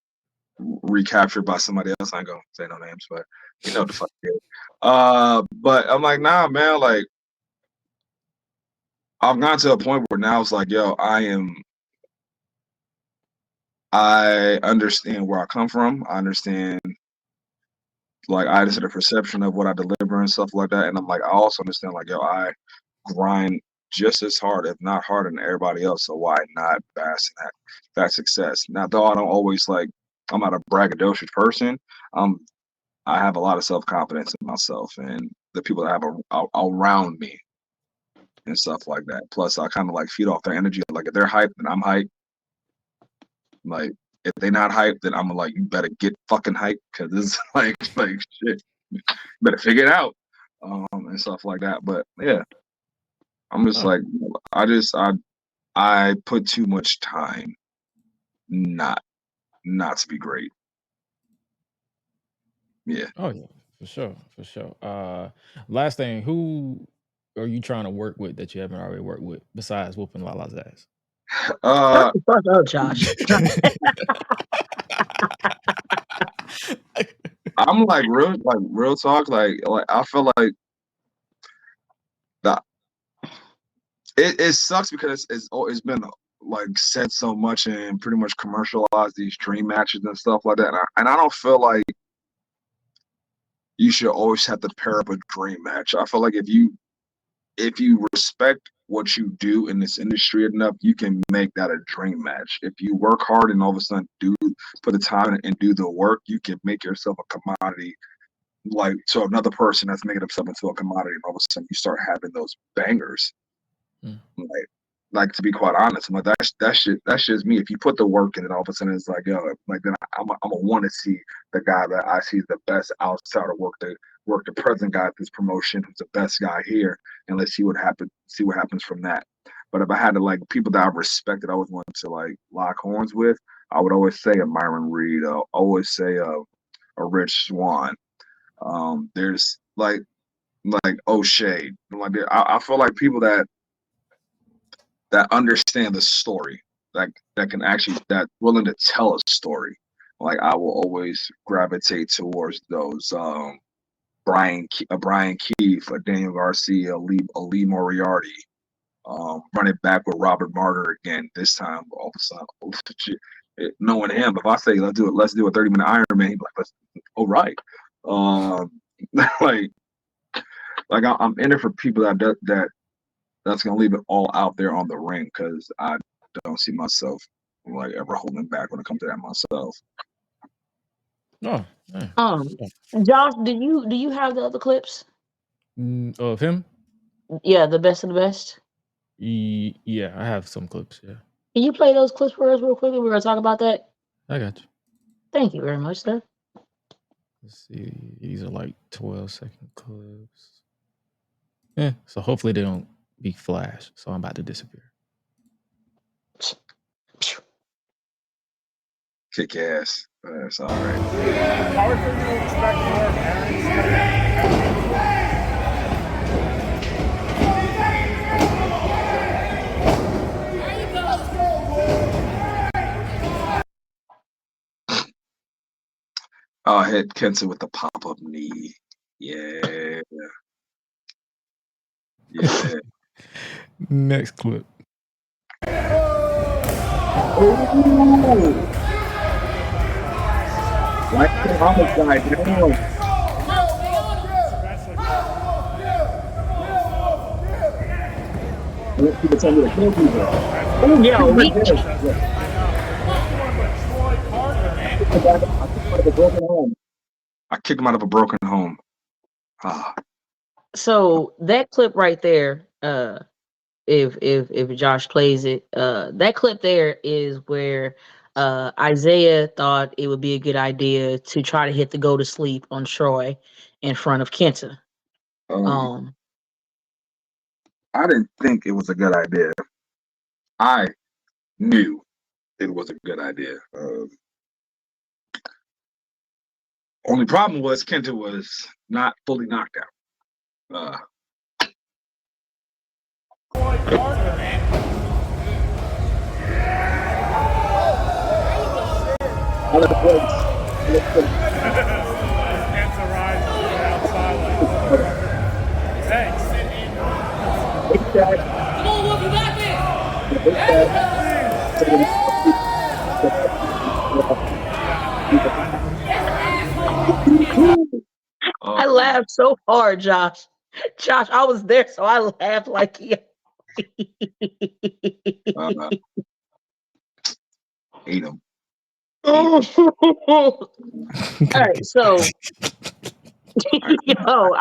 [SPEAKER 5] recaptured by somebody else. I ain't gonna say no names, but you know the fuck it is. But I'm like, nah, man. Like, I've gotten to a point where now it's like, yo, I understand where I come from. I understand, like, I understand the perception of what I deliver and stuff like that. And I'm like, I also understand, like, yo, I grind just as hard, if not harder than everybody else. So why not bask in that success? Now, though I don't always I'm not a braggadocious person. I have a lot of self-confidence in myself and the people that have around me and stuff like that. Plus, I kind of like feed off their energy. Like, if they're hyped, then I'm hyped. Like, if they not hyped, then I'm like, you better get fucking hyped, because it's like shit. You better figure it out, and stuff like that. But yeah, I'm just like, I put too much time not to be great. Yeah.
[SPEAKER 3] Oh yeah, for sure. Last thing, who are you trying to work with that you haven't already worked with besides whooping Lala's ass?
[SPEAKER 2] Shut the fuck up, Josh.
[SPEAKER 5] I'm like real talk. Like I feel like that it sucks because it's been like said so much and pretty much commercialized these dream matches and stuff like that. And I don't feel like you should always have to pair up a dream match. I feel like if you respect what you do in this industry enough, you can make that a dream match. If you work hard and all of a sudden put the time in and do the work, you can make yourself a commodity, like to another person that's making themselves into a commodity, and all of a sudden you start having those bangers. Like to be quite honest, I'm like, that's just me. If you put the work in, and all of a sudden it's like, yo, like then I'm gonna want to see the guy that I see the best outside of work the present guy at this promotion, who's the best guy here, and let's see what happens from that. But if I had to, like, people that I respected, I always wanted to like lock horns with, I would always say a Myron Reed, always say a Rich Swann. There's like O'Shea. Like I feel like people that understand the story, that can actually, that willing to tell a story. Like, I will always gravitate towards those. Brian Keefe, Daniel Garcia, Ali Moriarty, running back with Robert Martyr again. This time, all of a sudden, knowing him, if I say let's do a 30-minute Ironman, he'd be like, all right. Like I'm in it for people that's gonna leave it all out there on the ring, because I don't see myself like ever holding back when it comes to that myself.
[SPEAKER 3] Oh, yeah.
[SPEAKER 2] Josh, do you have the other clips?
[SPEAKER 3] Of him?
[SPEAKER 2] Yeah, the best of the best.
[SPEAKER 3] Yeah, I have some clips. Yeah.
[SPEAKER 2] Can you play those clips for us real quickly? We're gonna talk about that.
[SPEAKER 3] I got you.
[SPEAKER 2] Thank you very much, sir.
[SPEAKER 3] Let's see. These are like 12-second clips. Yeah. So hopefully they don't be flash. So I'm about to disappear.
[SPEAKER 5] Kick ass. That's all right.
[SPEAKER 16] How are you expect more, man?
[SPEAKER 5] Oh, hit Kenta with the pop-up knee. Yeah. Yeah.
[SPEAKER 3] Next clip.
[SPEAKER 5] Like the homicide, people tell me to kill people.
[SPEAKER 2] Oh yeah,
[SPEAKER 5] I kicked him out of a broken home.
[SPEAKER 2] So that clip right there, if Josh plays it, that clip there is where Isaiah thought it would be a good idea to try to hit the go to sleep on Troy in front of Kenta.
[SPEAKER 5] I didn't think it was a good idea. I knew it was a good idea. Only problem was Kenta was not fully knocked out.
[SPEAKER 4] Cancer rising outside like motherfucker. Thanks.
[SPEAKER 1] Come on, Wolf, you got this.
[SPEAKER 2] I laughed so hard, Josh. Josh, I was there, so I laughed like you.
[SPEAKER 5] Hate him.
[SPEAKER 2] All right, so yo,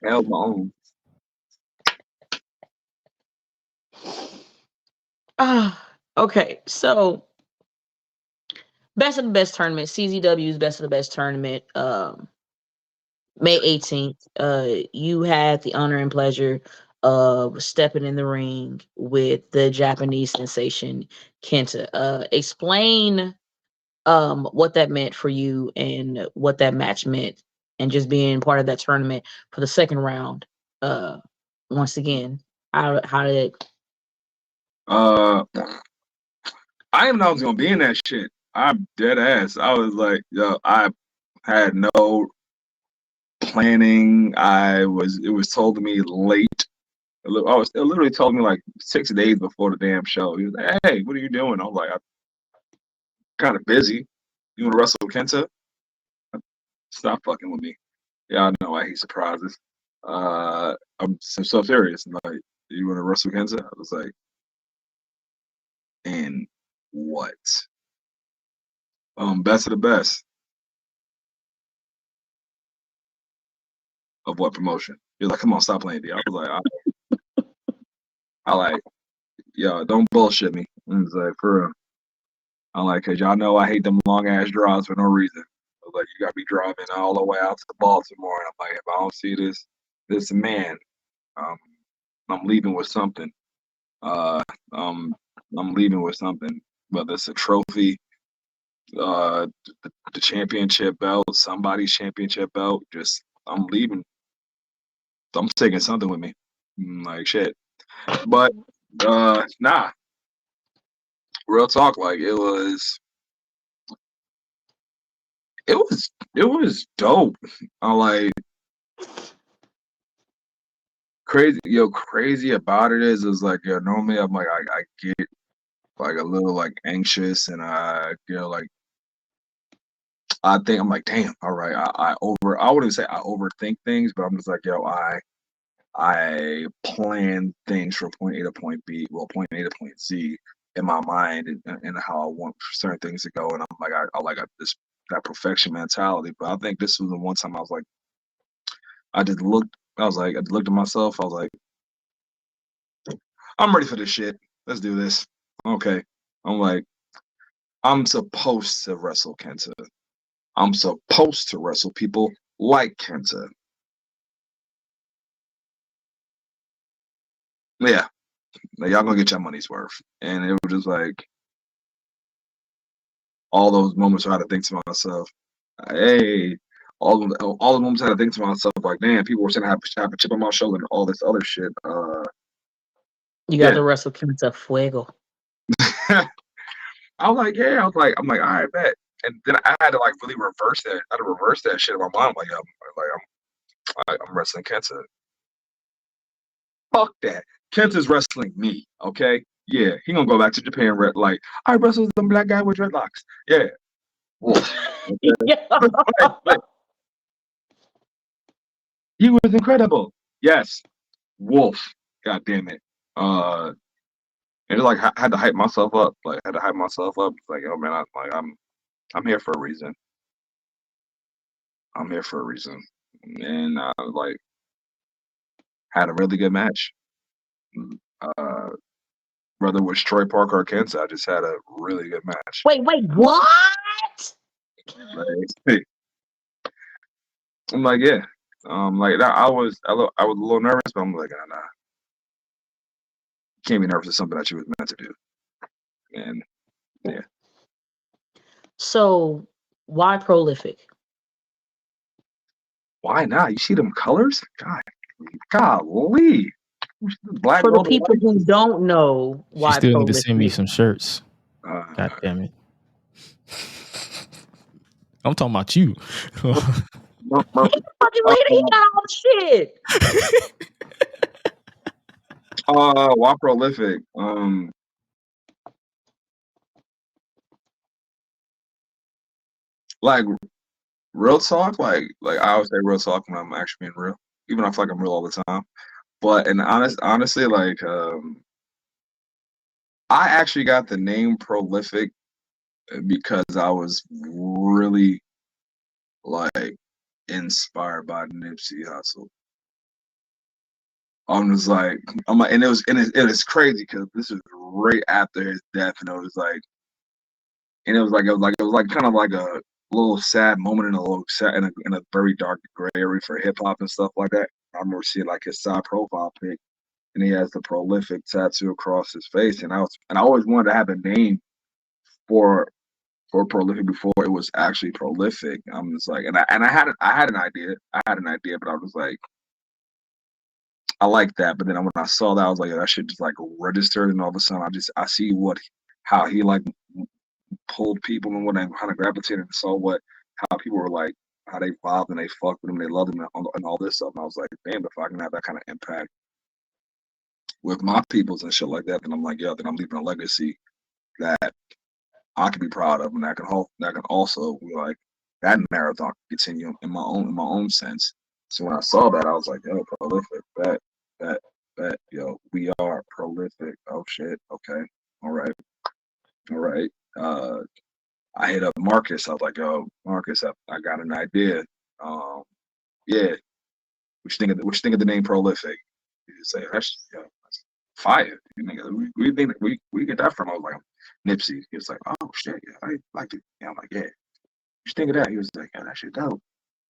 [SPEAKER 5] Held my own.
[SPEAKER 2] Okay, so best of the best tournament, CZW's best of the best tournament, May 18th. You had the honor and pleasure of stepping in the ring with the Japanese sensation Kenta. Explain what that meant for you and what that match meant, and just being part of that tournament for the second round. Once again, how did it?
[SPEAKER 5] I didn't know I was gonna be in that shit. I'm dead ass. I was like, yo, I had no planning. It was told to me late. It literally told me like 6 days before the damn show. He was like, "Hey, what are you doing?" I was like, "I'm kind of busy. You want to wrestle Kenta?" Stop fucking with me. Yeah, I know I hate surprises. I'm so serious. Like, you want to wrestle Kenta? I was like, and what? Best of the best of what promotion? You're like, come on, stop playing D. I was like, I like, yo, don't bullshit me. I was like, for real. I'm like, cause y'all know I hate them long ass drives for no reason. I was like, you gotta be driving all the way out to Baltimore, and I'm like, if I don't see this man, um, I'm leaving with something. I'm leaving with something, whether it's a trophy, the championship belt, somebody's championship belt. Just I'm leaving. I'm taking something with me. Like shit. But nah. Real talk, like it was dope. I like crazy about it is like normally I'm like I get like a little like anxious and I like I think I'm like damn, all right, I wouldn't say I overthink things, but I'm just like I plan things from point A to point B, well, point A to point Z in my mind and how I want certain things to go. And I'm like, I like this that perfection mentality. But I think this was the one time I was like, I looked at myself. I was like, I'm ready for this shit. Let's do this. Okay. I'm like, I'm supposed to wrestle Kenta. I'm supposed to wrestle people like Kenta. Yeah. Like, y'all gonna get your money's worth. And it was just like all those moments where I had to think to myself, hey, all the moments I had to think to myself, like, damn, people were saying I have a chip on my shoulder and all this other shit.
[SPEAKER 2] You got the wrestle Kenta Fuego.
[SPEAKER 5] I was like, yeah, I'm like, all right, bet. And then I had to like really reverse that. I had to reverse that shit in my mind. I'm wrestling Kenta. Fuck that. Kenta's wrestling me. Okay. Yeah, he gonna go back to Japan. Like I wrestled some black guy with dreadlocks. Yeah. Wolf. Okay. He was incredible. Yes. Wolf. God damn it. And like I had to hype myself up. Like I had to hype myself up. Like, oh man, I'm here for a reason. I'm here for a reason. And like had a really good match. Whether it was Troy Parker or Kenta, I just had a really good match.
[SPEAKER 2] Wait, what?
[SPEAKER 5] Like, I'm like, yeah. Like I was a little nervous, but I'm like, nah. Can't be nervous. It's something that you was meant to do. And yeah.
[SPEAKER 2] So why prolific?
[SPEAKER 5] Why not? You see them colors? Golly. Black
[SPEAKER 2] For the people who don't know why
[SPEAKER 3] you still
[SPEAKER 2] prolific.
[SPEAKER 3] need to send me some shirts. God damn it. I'm talking about you.
[SPEAKER 2] He fucking later. He got all the shit.
[SPEAKER 5] Why prolific? Like real talk, like I always say real talk when I'm actually being real, even though I feel like I'm real all the time. But honestly, like I actually got the name prolific because I was really like inspired by Nipsey Hussle. I'm just like and it was crazy because this was right after his death, and it was like kind of like a little sad moment in a very dark gray area for hip hop and stuff like that. I remember seeing like his side profile pic, and he has the prolific tattoo across his face, and I always wanted to have a name for prolific before it was actually prolific. I'm just like, and I had an idea, but I was like, I like that, but then when I saw that, I was like, that shit just like registered, and all of a sudden, I see how he like pulled people and what kind of gravitated and saw how people were like, how they vibed and they fucked with him, they loved him and all this stuff. And I was like, damn, if I can have that kind of impact with my peoples and shit like that, then I'm like, yo, then I'm leaving a legacy that I can be proud of, and that can also be like that marathon continue in my own sense. So when I saw that, I was like, yo, prolific, bet, yo, we are prolific. Oh shit, okay, all right. I hit up Marcus. I was like, yo, Marcus, I got an idea. Yeah, what you think of the name prolific? He say, that's fire. We think we get that from. I was like, Nipsey. He was like, oh shit, yeah, I like it. Yeah, I'm like, yeah. You think of that? He was like, yeah, that shit dope.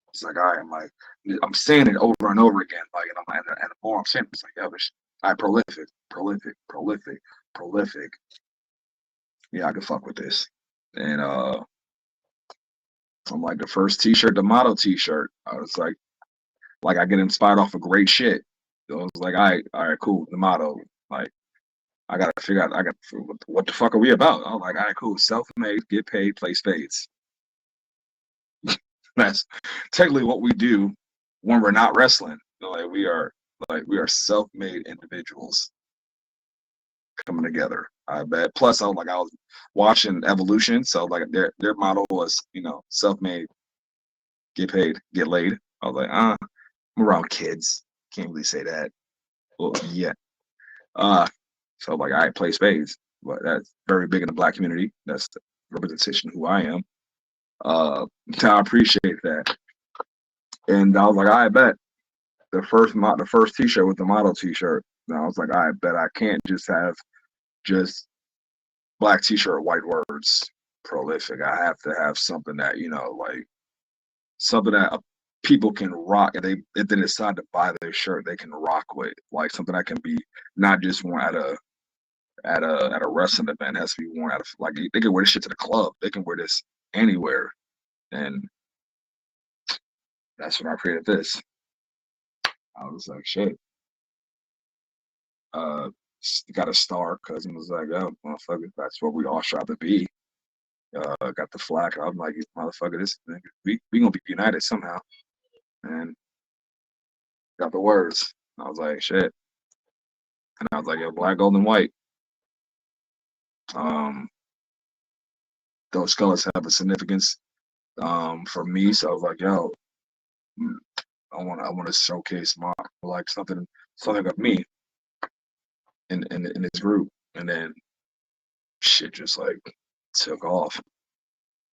[SPEAKER 5] It's like, all right, I'm saying it over and over again, like, and the more I'm saying, it's like, yo, this, all right, prolific. Yeah, I can fuck with this. And I'm like, the first T-shirt, the motto T-shirt. I was like I get inspired off of great shit. So I was like, all right, cool. The motto, like, I gotta figure out, what the fuck are we about? I was like, all right, cool. Self-made, get paid, play spades. That's technically what we do when we're not wrestling. Like we are self-made individuals coming together. I bet. Plus, I was watching Evolution, so like their motto was, self-made, get paid, get laid. I was like, I'm around kids. Can't really say that. Well, yeah. So like I play spades, but that's very big in the Black community. That's the representation of who I am. I appreciate that. And I was like, I bet the first T-shirt was the model T-shirt. And I was like, I bet I can't just have just black T-shirt, white words, prolific. I have to have something that like something that people can rock, and if they decide to buy their shirt, they can rock with, like something that can be not just worn at a wrestling event. It has to be worn like they can wear this shit to the club. They can wear this anywhere, and that's when I created this. I was like, shit. Got a star. Cousin was like, oh, motherfucker, that's what we all strive to be. Got the flag. I'm like, motherfucker, this we gonna be united somehow. And got the words. I was like, shit. And I was like, yo, black, gold, and white. Those colors have a significance for me. So I was like, yo, I want to showcase my like something of me in this group. And then shit just like took off.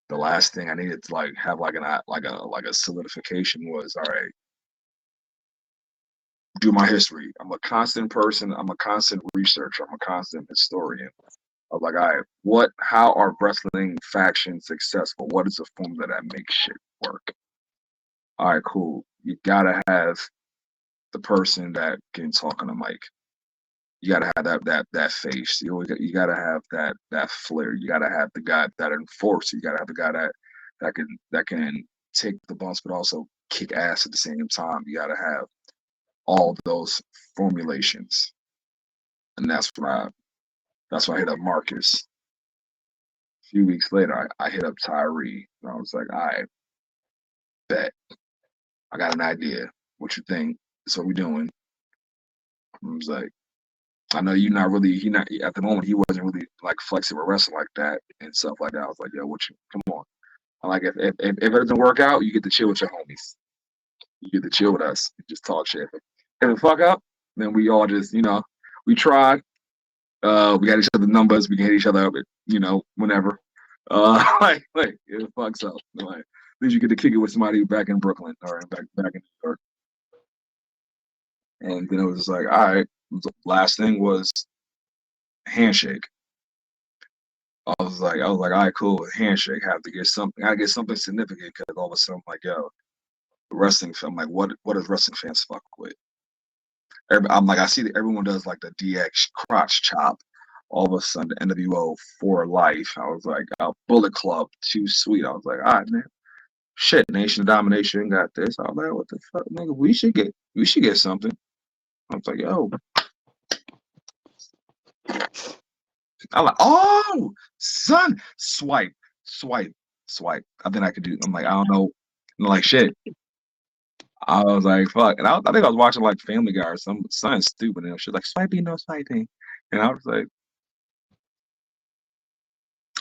[SPEAKER 5] The last thing I needed to like have like a solidification was, all right, do my history. I'm a constant person. I'm a constant researcher. I'm a constant historian. I was like, all right, how are wrestling factions successful? What is the formula that makes shit work? All right, cool. You gotta have the person that can talk on the mic. You gotta have that face. You gotta have that flair. You gotta have the guy that enforces. You gotta have the guy that can take the bumps, but also kick ass at the same time. You gotta have all of those formulations, and that's why I hit up Marcus. few weeks later, I hit up Tyree. And I was like, all right, bet. I got an idea. What you think? That's what we doing. I was like, I know you're not really, he not, at the moment, he wasn't really like flexing with wrestling like that and stuff like that. I was like, yo, come on. I'm like, if it doesn't work out, you get to chill with your homies. You get to chill with us and just talk shit. If it fuck up, then we all just, we tried. We got each other numbers. We can hit each other up, whenever. Like if it fucks up, like at least you get to kick it with somebody back in Brooklyn or back in New York. And then it was just like, all right. The last thing was handshake. I was like, all right, cool. Handshake. Have to get something. I get something significant because all of a sudden, I'm like, yo, wrestling film. Like, what does wrestling fans fuck with? I'm like, I see that everyone does like the DX crotch chop. All of a sudden, the NWO for life. I was like, Bullet Club, too sweet. I was like, all right, man. Shit, Nation of Domination got this. I was like, what the fuck, nigga? We should get something. I was like, yo. I'm like, oh, son, swipe. I think I could do. I'm like, I don't know. I'm like, shit. I was like, fuck. And I think I was watching like Family Guy or something stupid. And she was like, swiping, no swiping. And I was like,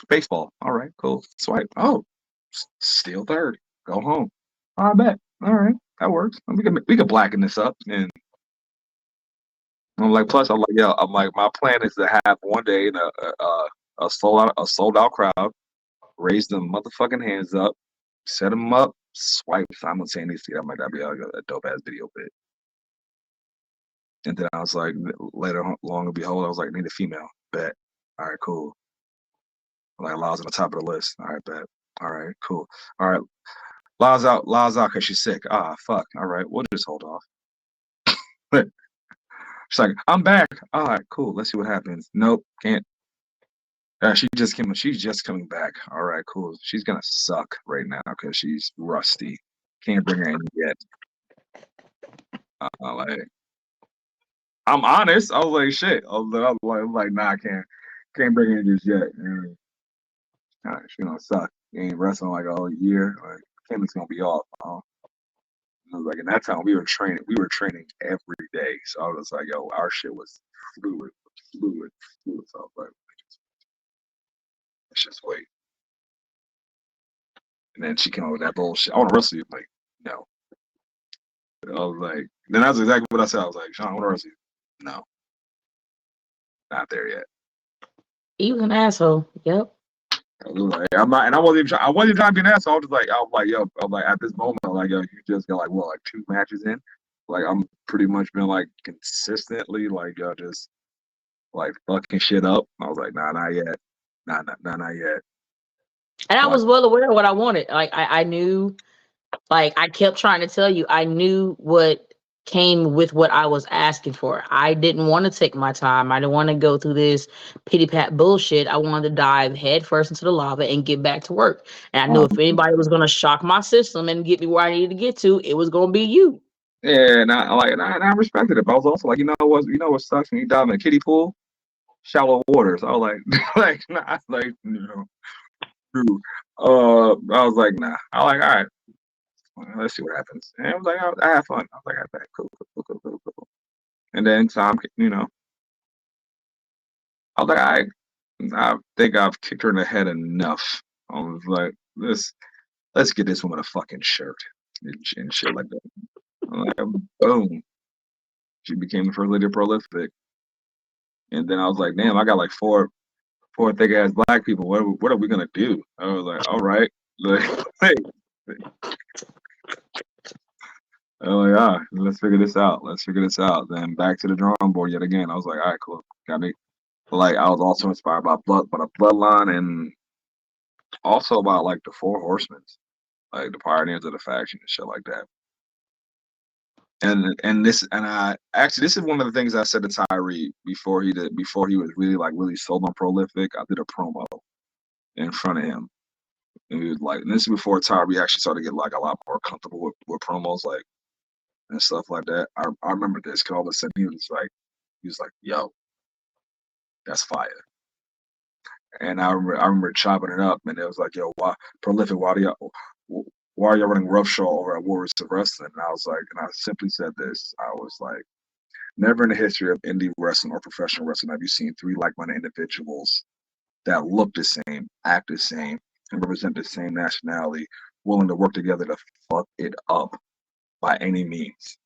[SPEAKER 5] baseball. All right, cool. Swipe. Oh, steal third. Go home. I bet. All right, that works. We can blacken this up. And I'm like, plus, I'm like, yo, I'm like, my plan is to have one day in a sold out crowd, raise them motherfucking hands up, set them up, swipe simultaneously. I'm like, that'd be a dope ass video bit. And then I was like, later, long and behold, I was like, need a female. Bet. All right, cool. Like, La's on the top of the list. All right, bet. All right, cool. All right. La's out because she's sick. Ah, fuck. All right, we'll just hold off. She's like, I'm back. All right, cool. Let's see what happens. Nope, can't. She's just coming back. All right, cool. She's gonna suck right now because she's rusty. Can't bring her in yet. Like, I'm honest. I was like, shit. I was like, nah, I can't bring her in just yet. She's gonna suck. You ain't wrestling like a whole year. Like, Kim's gonna be off. I was like, in that time we were training every day. So I was like, yo, our shit was fluid. So I was like, let's just wait. And then she came up with that bullshit. I want to wrestle you. I'm like, no. I was like, then that's exactly what I said. I was like, Sean, I want to wrestle you. No. Not there yet.
[SPEAKER 2] He was an asshole. Yep.
[SPEAKER 5] I was like, I'm not, and I wasn't even trying to be an asshole. I was like, yo, at this moment, I'm like, yo, you just got like 2 matches in. Like, I'm pretty much been like consistently like, yo, just like fucking shit up. I was like, nah, not yet. Not yet.
[SPEAKER 2] And I was well aware of what I wanted. Like I knew, like I kept trying to tell you, I knew what came with what I was asking for. I didn't want to take my time. I didn't want to go through this pity pat bullshit. I wanted to dive head first into the lava and get back to work. And I knew if anybody was going to shock my system and get me where I needed to get to, it was going to be you.
[SPEAKER 5] Yeah, and I respected it. But I was also like, you know what sucks when you dive in a kiddie pool? Shallow waters. I was like, nah, like, true. I was like, nah. I was like, all right, let's see what happens. And I was like, I had fun. I was like, I bet, cool. And then Tom, I was like, I think I've kicked her in the head enough. I was like, let's get this woman a fucking shirt and shit like that. I'm like, boom. She became the first lady of Prolific. And then I was like, damn, I got like four thick ass black people. What are we gonna do? I was like, all right. Like, I'm like, let's figure this out. Then back to the drawing board yet again. I was like, all right, cool. Got me. Like, I was also inspired by the Bloodline and also about like the Four Horsemen, like the pioneers of the faction and shit like that. This is one of the things I said to Tyree before he was really sold on Prolific. I did a promo in front of him. And he was like, and this is before Tyree actually started to get like a lot more comfortable with promos like and stuff like that. I remember this because all of a sudden he was like, yo, that's fire. And I remember chopping it up, and it was like, yo, why Prolific? Why are y'all running roughshod over at Warriors of Wrestling? And I was like, and I simply said this. I was like, never in the history of indie wrestling or professional wrestling have you seen three like-minded individuals that look the same, act the same, and represent the same nationality, willing to work together to fuck it up by any means.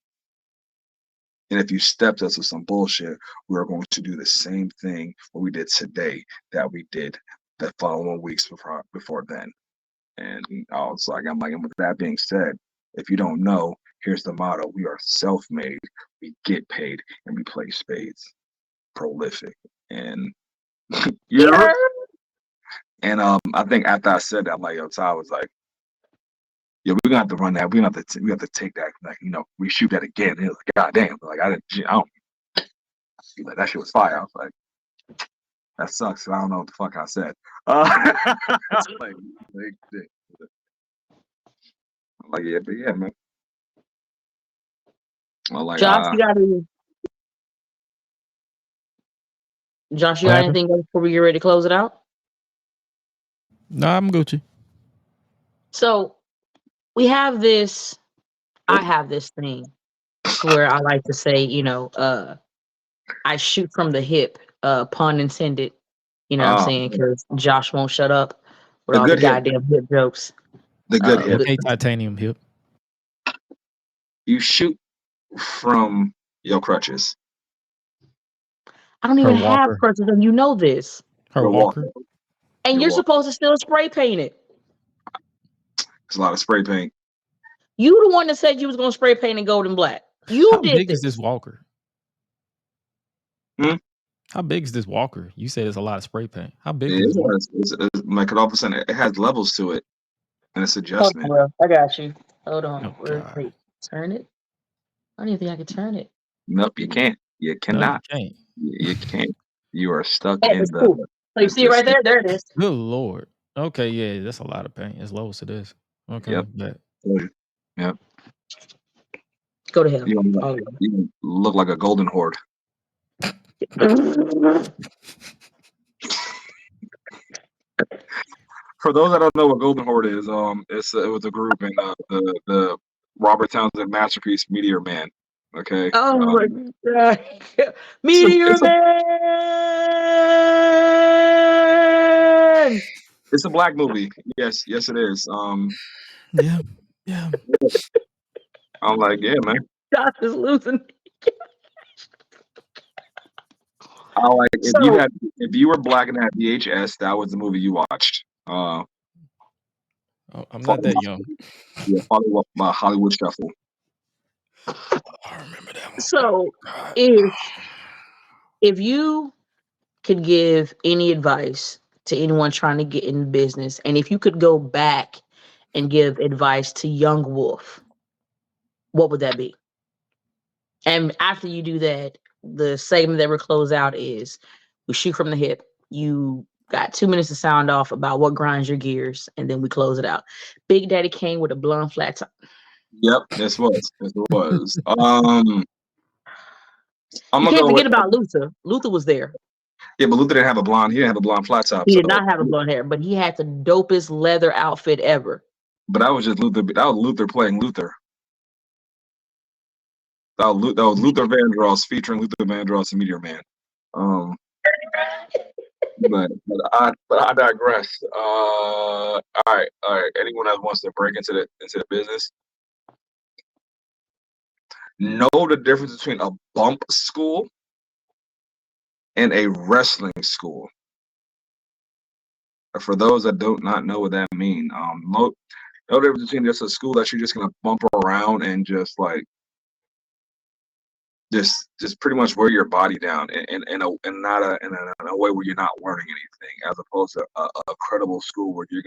[SPEAKER 5] And if you stepped us with some bullshit, we are going to do the same thing what we did today that we did the following weeks before then. And I'm like, and with that being said, if you don't know, here's the motto: we are self-made, we get paid, and we play spades. Prolific. And
[SPEAKER 2] Yeah.
[SPEAKER 5] And I think after I said that, I'm like, yo, Ty was like, yeah, we're gonna have to run that. We have to take that. Like, reshoot that again. And he was like, God damn. Like, I don't. Like, that shit was fire. I was like, that sucks. I don't know what the fuck I said. Like, yeah, but yeah, man. Like,
[SPEAKER 2] Josh, you got anything else before we get ready to close it out?
[SPEAKER 3] No, I'm Gucci.
[SPEAKER 2] So we have this. I have this thing to where I like to say, I shoot from the hip, pun intended. You know what I'm saying? Because Josh won't shut up with all the goddamn hip jokes.
[SPEAKER 5] The good hip.
[SPEAKER 3] Okay, titanium hip.
[SPEAKER 5] You shoot from your crutches.
[SPEAKER 2] I don't even have crutches, and you know this.
[SPEAKER 3] Her walker.
[SPEAKER 2] And you're supposed to still spray paint it.
[SPEAKER 5] It's a lot of spray paint.
[SPEAKER 2] You the one that said you was gonna spray paint it gold and black. You
[SPEAKER 3] How
[SPEAKER 2] did
[SPEAKER 3] big
[SPEAKER 2] this.
[SPEAKER 3] is this walker? How big is this walker? You said it's a lot of spray paint. How big is this walker?
[SPEAKER 5] It's like all of a sudden it has levels to it, and it's adjustment.
[SPEAKER 2] Hold on, bro. I got you. Hold on.
[SPEAKER 3] Oh,
[SPEAKER 2] Wait, turn it. I don't even think I can turn it.
[SPEAKER 5] Nope, you can't. You cannot.
[SPEAKER 3] No, you can't.
[SPEAKER 5] You can't. You are stuck
[SPEAKER 2] Hey,
[SPEAKER 5] in
[SPEAKER 2] it's
[SPEAKER 5] the.
[SPEAKER 2] cool. So you see it right there? There it is.
[SPEAKER 3] Good Lord. Okay, yeah, that's a lot of paint. As low as it is. Okay,
[SPEAKER 5] Yep. Yep.
[SPEAKER 2] Go to hell.
[SPEAKER 5] You look like a golden horde. For those that don't know what Golden Horde is, it was a group in the Robert Townsend masterpiece Meteor Man. Okay.
[SPEAKER 2] Oh my god, Meteor Man!
[SPEAKER 5] It's a black movie. Yes, it is.
[SPEAKER 3] Yeah.
[SPEAKER 5] I'm like, yeah, man.
[SPEAKER 2] Josh is losing.
[SPEAKER 5] I like if you were black and had VHS, that was the movie you watched.
[SPEAKER 3] I'm not that young.
[SPEAKER 5] Yeah, my Hollywood Shuffle.
[SPEAKER 3] I remember that one.
[SPEAKER 2] So if you could give any advice to anyone trying to get in business, and if you could go back and give advice to young Wolf, what would that be? And after you do that, the segment that we're close out is we shoot from the hip. You got 2 minutes to sound off about what grinds your gears, and then we close it out. Big Daddy came with a blonde flat top.
[SPEAKER 5] Yep, this was.
[SPEAKER 2] You can't forget about Luther. Luther was there.
[SPEAKER 5] Yeah, but Luther didn't have a blonde. He didn't have a blonde flat top.
[SPEAKER 2] He did not have a blonde hair, but he had the dopest leather outfit ever.
[SPEAKER 5] But that was just Luther. That was Luther playing Luther. That was Luther Vandross featuring Luther Vandross and Meteor Man. But I digress. All right. Anyone that wants to break into the business, know the difference between a bump school and a wrestling school. For those that do not know what that means, no difference between just a school that you're just gonna bump around and just like just pretty much wear your body down in a way where you're not learning anything, as opposed to a credible school where you're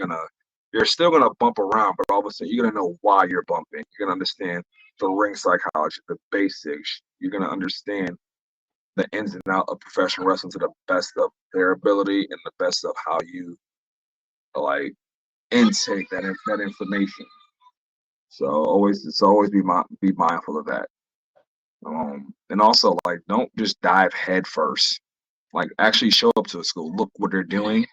[SPEAKER 5] still gonna bump around, but all of a sudden you're gonna know why you're bumping. You're gonna understand the ring psychology, the basics. You're gonna understand the ins and outs of professional wrestling to the best of their ability and the best of how you like intake that information. So always be mindful of that. And also, like, don't just dive head first. Like, actually show up to a school, look what they're doing,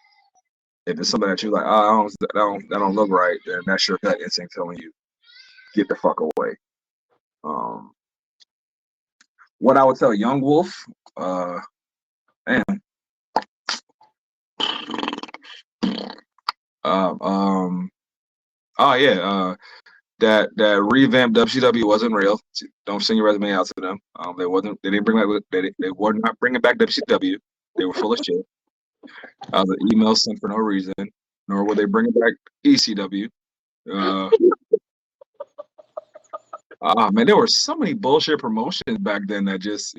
[SPEAKER 5] If it's something that you're like, oh, that don't look right, then that's your gut instinct telling you, get the fuck away. What I would tell Young Wolf, man, that revamped WCW wasn't real. Don't send your resume out to them. They didn't bring back. They were not bringing back WCW. They were full of shit. The email sent for no reason. Nor were they bringing back ECW. Man, there were so many bullshit promotions back then that just,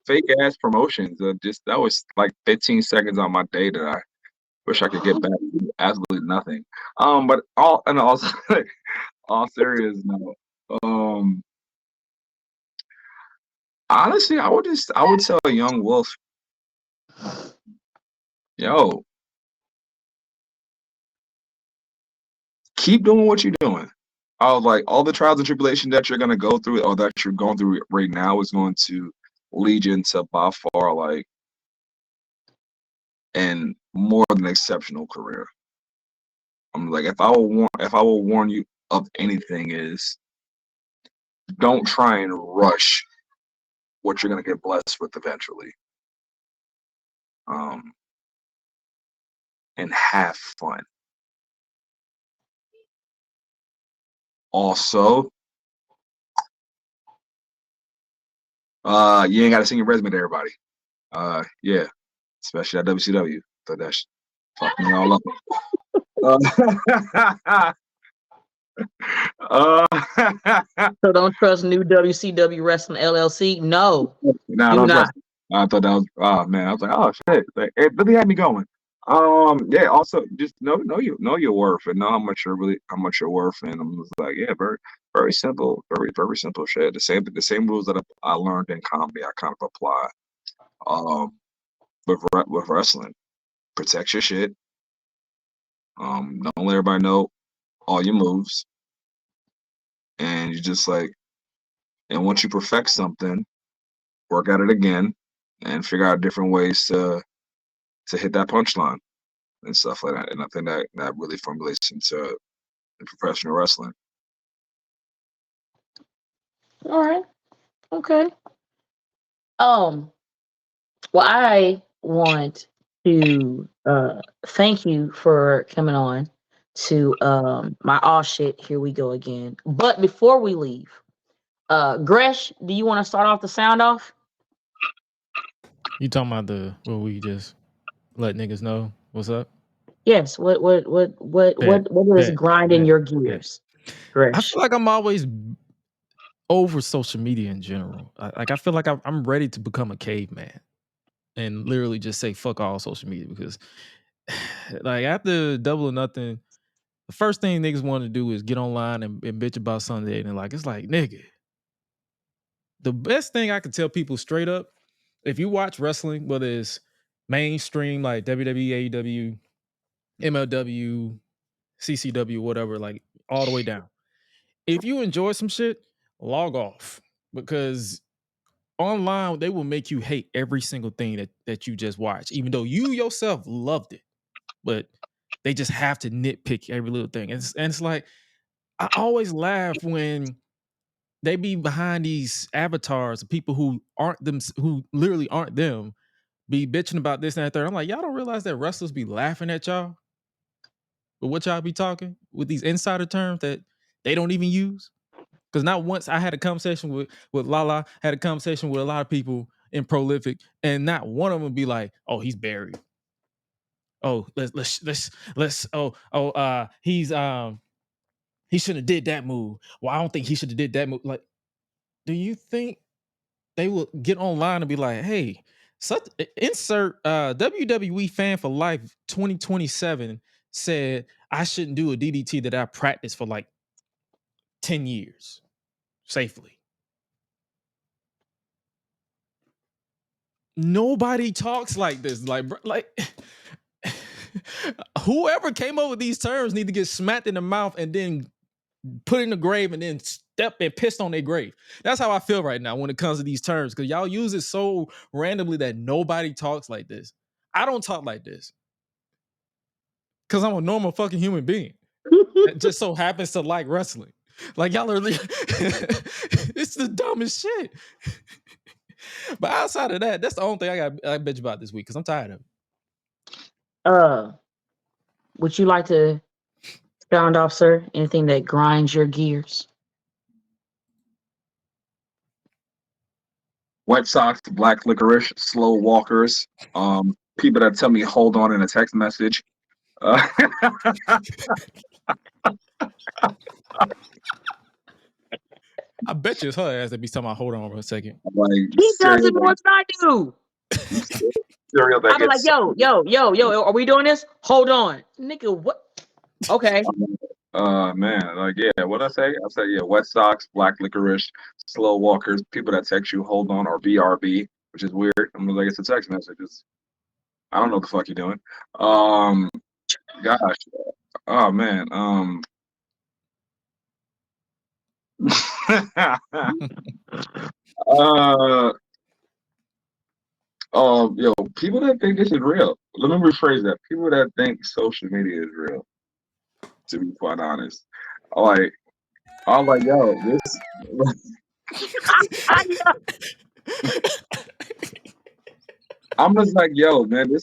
[SPEAKER 5] fake ass promotions. That was like 15 seconds on my day that I wish I could get back to absolutely nothing. But all serious note, honestly, I would tell Young Wolf, yo, keep doing what you're doing. Like all the trials and tribulations that you're gonna go through, or that you're going through right now, is going to lead you into by far like and more than exceptional career. I'm like, if I will warn you of anything, is don't try and rush what you're gonna get blessed with eventually. And have fun. Also, you ain't gotta send your resume to everybody. Yeah, especially at WCW. So that's fucking me all up.
[SPEAKER 2] So don't trust New WCW Wrestling LLC. No,
[SPEAKER 5] Nah, don't trust me. I thought that was, oh man, I was like, oh shit, like, it really had me going. Yeah. Also, just know your worth and know how much you're worth, and I'm just like, yeah, very very simple, very simple shit. The same rules that I learned in comedy, I kind of apply with wrestling. Protect your shit. Don't let everybody know all your moves, and you just like, and once you perfect something, work at it again, and figure out different ways to hit that punchline and stuff like that. And I think that really formulates into professional wrestling.
[SPEAKER 2] All right. Okay. Well, I want to thank you for coming on to my all shit. Here we go again. But before we leave, Gresh, do you want to start off the sound off?
[SPEAKER 3] You talking about where we just let niggas know what's up?
[SPEAKER 2] Yes. What is grinding your gears, Gresh?
[SPEAKER 3] I feel like I'm always over social media in general. I feel like I'm ready to become a caveman and literally just say fuck all social media, because like after Double or Nothing, the first thing niggas want to do is get online and bitch about Sunday, and like it's like, nigga, the best thing I can tell people straight up, if you watch wrestling, whether it's mainstream like WWE, AEW, MLW, CCW, whatever, like all the way down, if you enjoy some shit, log off, because online they will make you hate every single thing that you just watched, even though you yourself loved it. But they just have to nitpick every little thing. And it's like, I always laugh when they be behind these avatars of people who aren't them, who literally aren't them, be bitching about this and that third. I'm like, y'all don't realize that wrestlers be laughing at y'all with what y'all be talking with these insider terms that they don't even use. Because not once I had a conversation with LaLa, had a conversation with a lot of people in Prolific, and not one of them be like, "Oh, he's buried. Oh, let's. He's he shouldn't have did that move. Well, I don't think he should have did that move." Like, do you think they will get online and be like, "Hey, insert WWE fan for life 2027 said I shouldn't do a DDT that I practiced for like 10 years safely." Nobody talks like this. Like whoever came up with these terms need to get smacked in the mouth and then put in the grave and then step and pissed on their grave. That's how I feel right now when it comes to these terms, because y'all use it so randomly that nobody talks like this. I don't talk like this. Because I'm a normal fucking human being. That just so happens to like wrestling. Like y'all are it's the dumbest shit. But outside of that, that's the only thing I bitch about this week because I'm tired of it.
[SPEAKER 2] Would you like to sound off, sir? Anything that grinds your gears?
[SPEAKER 5] White socks, black licorice, slow walkers, people that tell me hold on in a text message.
[SPEAKER 3] I bet you it's her ass that be talking about hold on for a second.
[SPEAKER 5] Like
[SPEAKER 2] He does it more than I do.
[SPEAKER 5] Cereal that
[SPEAKER 2] I'll be like, yo, are we doing this? Hold on. Nigga, what? Okay.
[SPEAKER 5] Man, like, yeah, what I say? I say, yeah, wet socks, black licorice, slow walkers, people that text you hold on, or BRB, which is weird. I'm like, it's a text message. I don't know what the fuck you're doing. Gosh, oh man, yo, people that think this is real. Let me rephrase that. People that think social media is real. To be quite honest, I'm like, yo, this. I'm just like, yo, man, I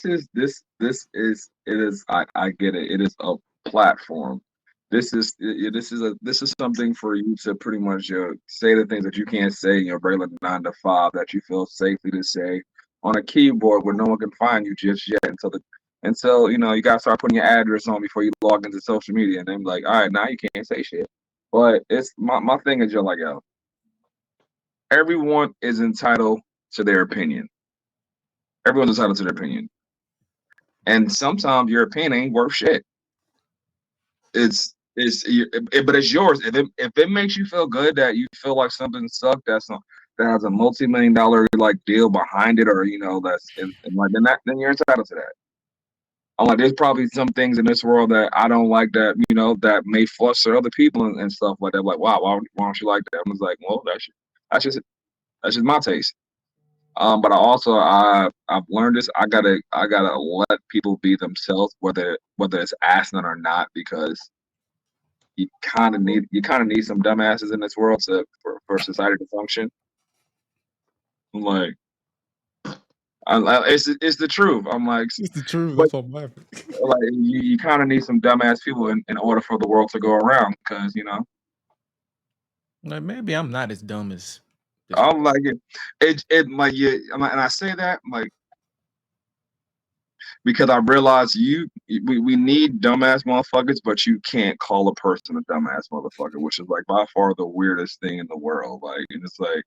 [SPEAKER 5] get it. It is a platform. This is something for you to pretty much say the things that you can't say in your regular 9 to 5 that you feel safely to say on a keyboard where no one can find you just yet until you gotta start putting your address on before you log into social media, and then like, all right, now you can't say shit. But it's my thing is, you're like, yo, everyone is entitled to their opinion. Everyone's entitled to their opinion. And sometimes your opinion ain't worth shit. But it's yours. If it makes you feel good that you feel like something sucked, that has a multi-million-dollar like deal behind it, or that's and like then you're entitled to that. I'm like, there's probably some things in this world that I don't like that that may fluster other people and stuff like that. Like, wow, why don't you like that? I'm just like, well, that's just my taste. But I've learned this. I gotta let people be themselves, whether it's asinine or not, because you kind of need some dumbasses in this world for society to function. I'm like, it's the truth. I'm like,
[SPEAKER 3] it's the truth.
[SPEAKER 5] But,
[SPEAKER 3] that's what I'm
[SPEAKER 5] like, you kind of need some dumbass people in order for the world to go around, because
[SPEAKER 3] like, maybe I'm not as dumb as.
[SPEAKER 5] I'm like it like, yeah, and I say that like, because I realize we need dumbass motherfuckers, but you can't call a person a dumbass motherfucker, which is like by far the weirdest thing in the world. Like, and it's like,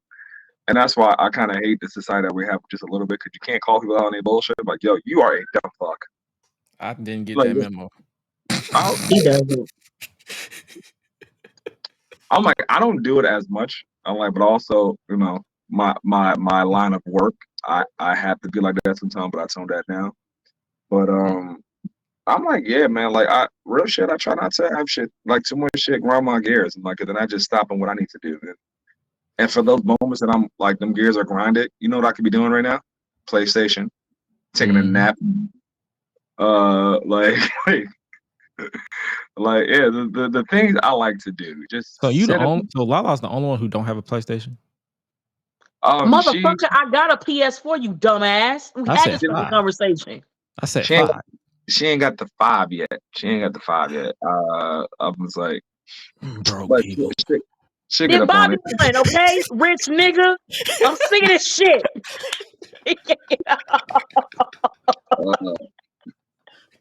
[SPEAKER 5] and that's why I kind of hate the society that we have just a little bit, because you can't call people out on any bullshit. Like, yo, you are a dumb fuck.
[SPEAKER 3] I didn't get
[SPEAKER 5] like,
[SPEAKER 3] that memo.
[SPEAKER 2] He doesn't.
[SPEAKER 5] I'm like, I don't do it as much. I'm like, but also, my line of work, I have to be like that sometimes, but I tone that down. But I'm like, yeah, man, like, real shit, I try not to have shit, like, too much shit grind my gears. And like, then I just stop on what I need to do. And for those moments that I'm like, them gears are grinded, you know what I could be doing right now? PlayStation, taking a nap. Like, yeah, the things I like to do. Just
[SPEAKER 3] so LaLa's the only one who don't have a PlayStation?
[SPEAKER 2] Motherfucker, I got a PS4, you dumbass. We had this fucking conversation.
[SPEAKER 3] I said 5.
[SPEAKER 5] She ain't got the 5 yet. I was like,
[SPEAKER 3] broke people.
[SPEAKER 2] Then Bobby won, okay? Rich nigga. I'm sick of this shit.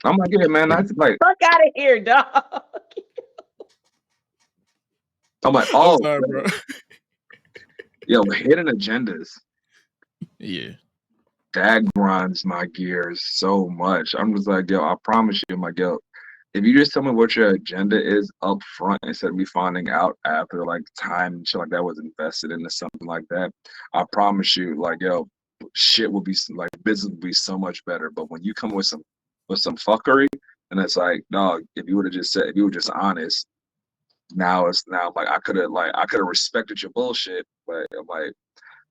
[SPEAKER 5] I'm like, yeah, man, that's like,
[SPEAKER 2] fuck out of here, dog.
[SPEAKER 5] I'm like, oh, sorry, bro. Yo, hidden agendas.
[SPEAKER 3] Yeah.
[SPEAKER 5] That grinds my gears so much. I'm just like, yo, I promise you, my yo, if you just tell me what your agenda is up front instead of me finding out after like time and shit like that was invested into something like that, I promise you, like, yo, shit will be like, business will be so much better. But when you come with some fuckery, and it's like, dog, if you were just honest, now like, I could have respected your bullshit, but like,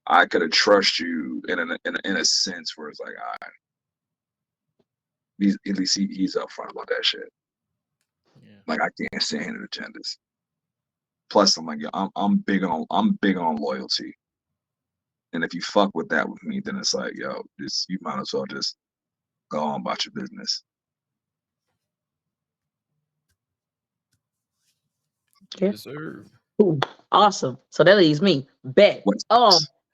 [SPEAKER 5] I could have trusted you in a sense where it's like, all right. at least he's upfront about that shit.
[SPEAKER 3] Yeah.
[SPEAKER 5] Like I can't stand hidden agendas. Plus, I'm like, I'm big on loyalty. And if you fuck with that with me, then it's like, yo, you might as well just go on about your business.
[SPEAKER 2] Yeah.
[SPEAKER 3] Yes, sir.
[SPEAKER 2] Ooh, awesome. So that leaves me. Bet.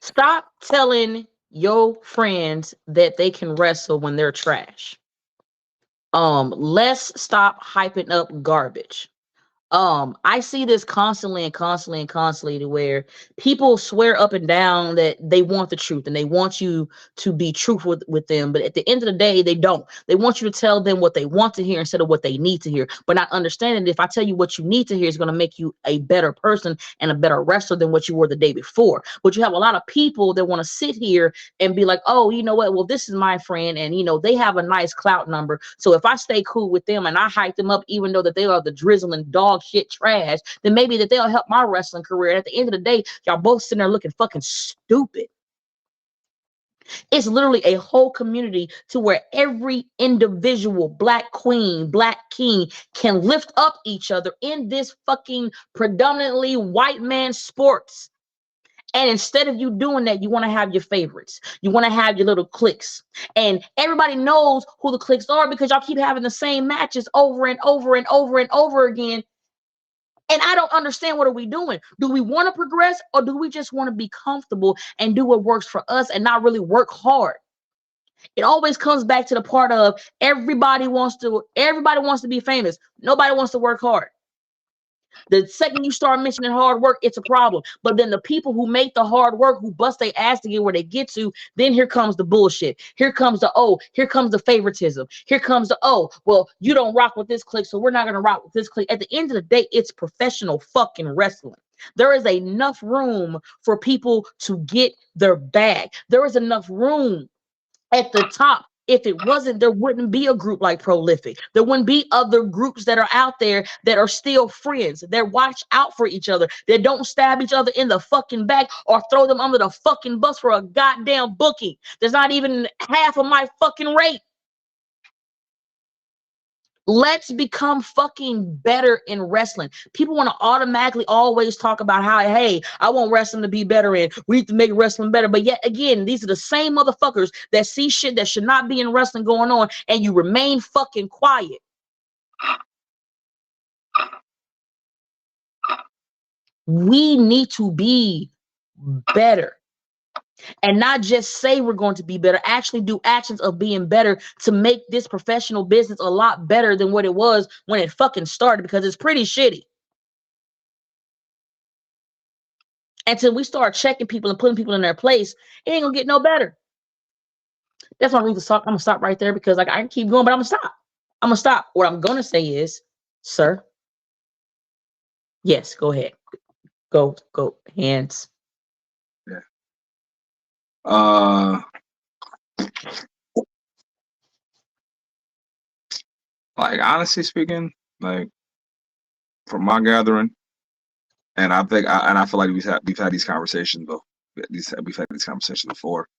[SPEAKER 2] Stop telling your friends that they can wrestle when they're trash. Let's stop hyping up garbage. I see this constantly to where people swear up and down that they want the truth and they want you to be truthful with them, but at the end of the day, they don't. They want you to tell them what they want to hear instead of what they need to hear, but not understanding that if I tell you what you need to hear, is going to make you a better person and a better wrestler than what you were the day before. But you have a lot of people that want to sit here and be like, oh, you know what? Well, this is my friend, and they have a nice clout number. So if I stay cool with them and I hype them up, even though that they are the drizzling dog shit trash, then maybe that they'll help my wrestling career. And at the end of the day, y'all both sitting there looking fucking stupid. It's literally a whole community to where every individual black queen, black king can lift up each other in this fucking predominantly white man sports. And instead of you doing that, you want to have your favorites. You want to have your little cliques. And everybody knows who the cliques are because y'all keep having the same matches over and over and over and over again. And I don't understand, what are we doing? Do we want to progress, or do we just want to be comfortable and do what works for us and not really work hard? It always comes back to the part of everybody wants to be famous. Nobody wants to work hard. The second you start mentioning hard work, it's a problem. But then the people who make the hard work, who bust their ass to get where they get to, then here comes the bullshit. Here comes the favoritism. Here comes well, you don't rock with this clique, so we're not going to rock with this clique. At the end of the day, it's professional fucking wrestling. There is enough room for people to get their bag. There is enough room at the top. If it wasn't, there wouldn't be a group like Prolific. There wouldn't be other groups that are out there that are still friends, that watch out for each other, that don't stab each other in the fucking back or throw them under the fucking bus for a goddamn booking. There's not even half of my fucking rate. Let's become fucking better in wrestling. People want to automatically always talk about how, hey, I want wrestling to be better and we need to make wrestling better. But yet again, these are the same motherfuckers that see shit that should not be in wrestling going on, and you remain fucking quiet. We need to be better. And not just say we're going to be better, actually do actions of being better to make this professional business a lot better than what it was when it fucking started, because it's pretty shitty. Until we start checking people and putting people in their place, it ain't gonna get no better. That's my reason to talk. I'm gonna stop right there because I can keep going, but I'm gonna stop. What I'm gonna say is, sir, yes, go ahead. Go, hands.
[SPEAKER 5] Yeah. Like honestly speaking, like from my gathering, and I feel like we've had these conversations, but we've had these conversations before.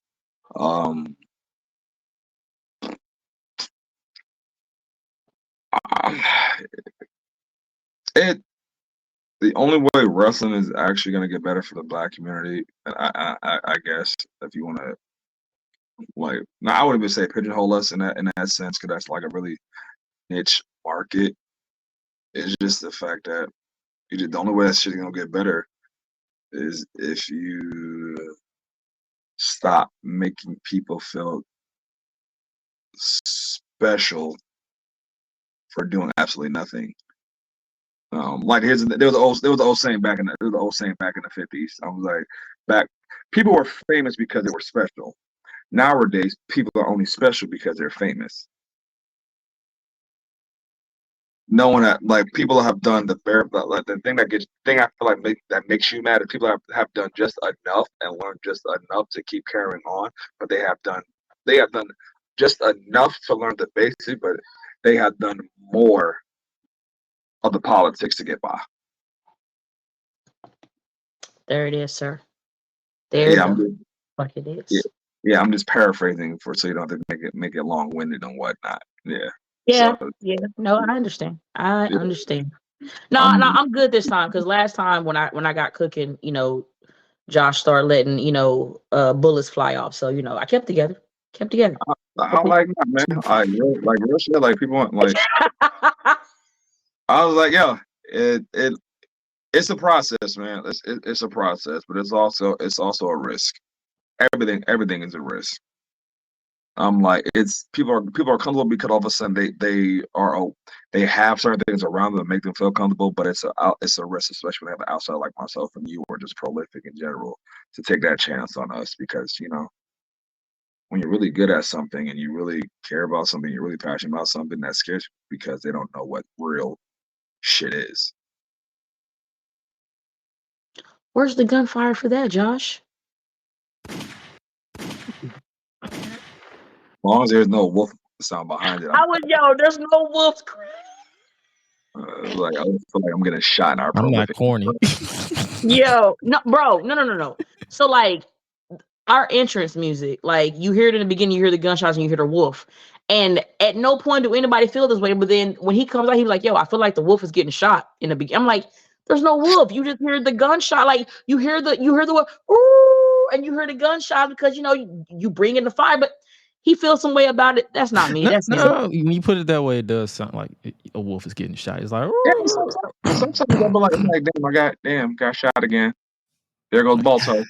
[SPEAKER 5] The only way wrestling is actually going to get better for the black community, and I guess if you want to, like, now I wouldn't even say pigeonhole us in that sense, because that's like a really niche market. It's just the fact that the only way that shit's going to get better is if you stop making people feel special for doing absolutely nothing. Like there was the old saying back in the 50s. I was like, people were famous because they were special. Nowadays, people are only special because they're famous. No one people have done the thing I feel like that makes you mad is people have done just enough and learned just enough to keep carrying on, but they have done just enough to learn the basics, but they have done more of the politics to get by.
[SPEAKER 2] There it is, sir. There fuck it is.
[SPEAKER 5] Yeah, I'm just paraphrasing so you don't have to make it long-winded and whatnot. Yeah.
[SPEAKER 2] Yeah,
[SPEAKER 5] So
[SPEAKER 2] yeah. No, I understand. I
[SPEAKER 5] yeah,
[SPEAKER 2] understand. No, no,
[SPEAKER 5] I'm
[SPEAKER 2] I'm good this time because last time when I got cooking, Josh started letting bullets fly off. So I kept together, kept together.
[SPEAKER 5] I like that, man. Like real shit. Like people want like I was like, yo, it's a process, man. It's a process, but it's also a risk. Everything is a risk. I'm like, it's people are comfortable because all of a sudden they have certain things around them that make them feel comfortable, but it's a risk, especially when they have an outsider like myself and you or just prolific in general to take that chance on us because when you're really good at something and you really care about something, you're really passionate about something, that scares you because they don't know what real shit is.
[SPEAKER 2] Where's the gunfire for that, Josh?
[SPEAKER 5] As long as there's no wolf sound behind it,
[SPEAKER 2] There's no wolf.
[SPEAKER 5] like I feel like I'm getting shot in our
[SPEAKER 3] I'm not
[SPEAKER 5] prolific.
[SPEAKER 3] corny.
[SPEAKER 2] Yo, no, bro, no. So like our entrance music, like you hear it in the beginning, you hear the gunshots and you hear the wolf. And at no point do anybody feel this way. But then when he comes out, he's like, yo, I feel like the wolf is getting shot in the beginning. I'm like, there's no wolf. You just hear the gunshot. Like you hear the wolf, ooh, and you hear the gunshot because you bring in the fire, but he feels some way about it. That's not me.
[SPEAKER 3] No,
[SPEAKER 2] That's him.
[SPEAKER 3] no, when you put it that way, it does sound like a wolf is getting shot. It's like,
[SPEAKER 5] Yeah, sometimes I'll be like, damn, got shot again. There goes Balto.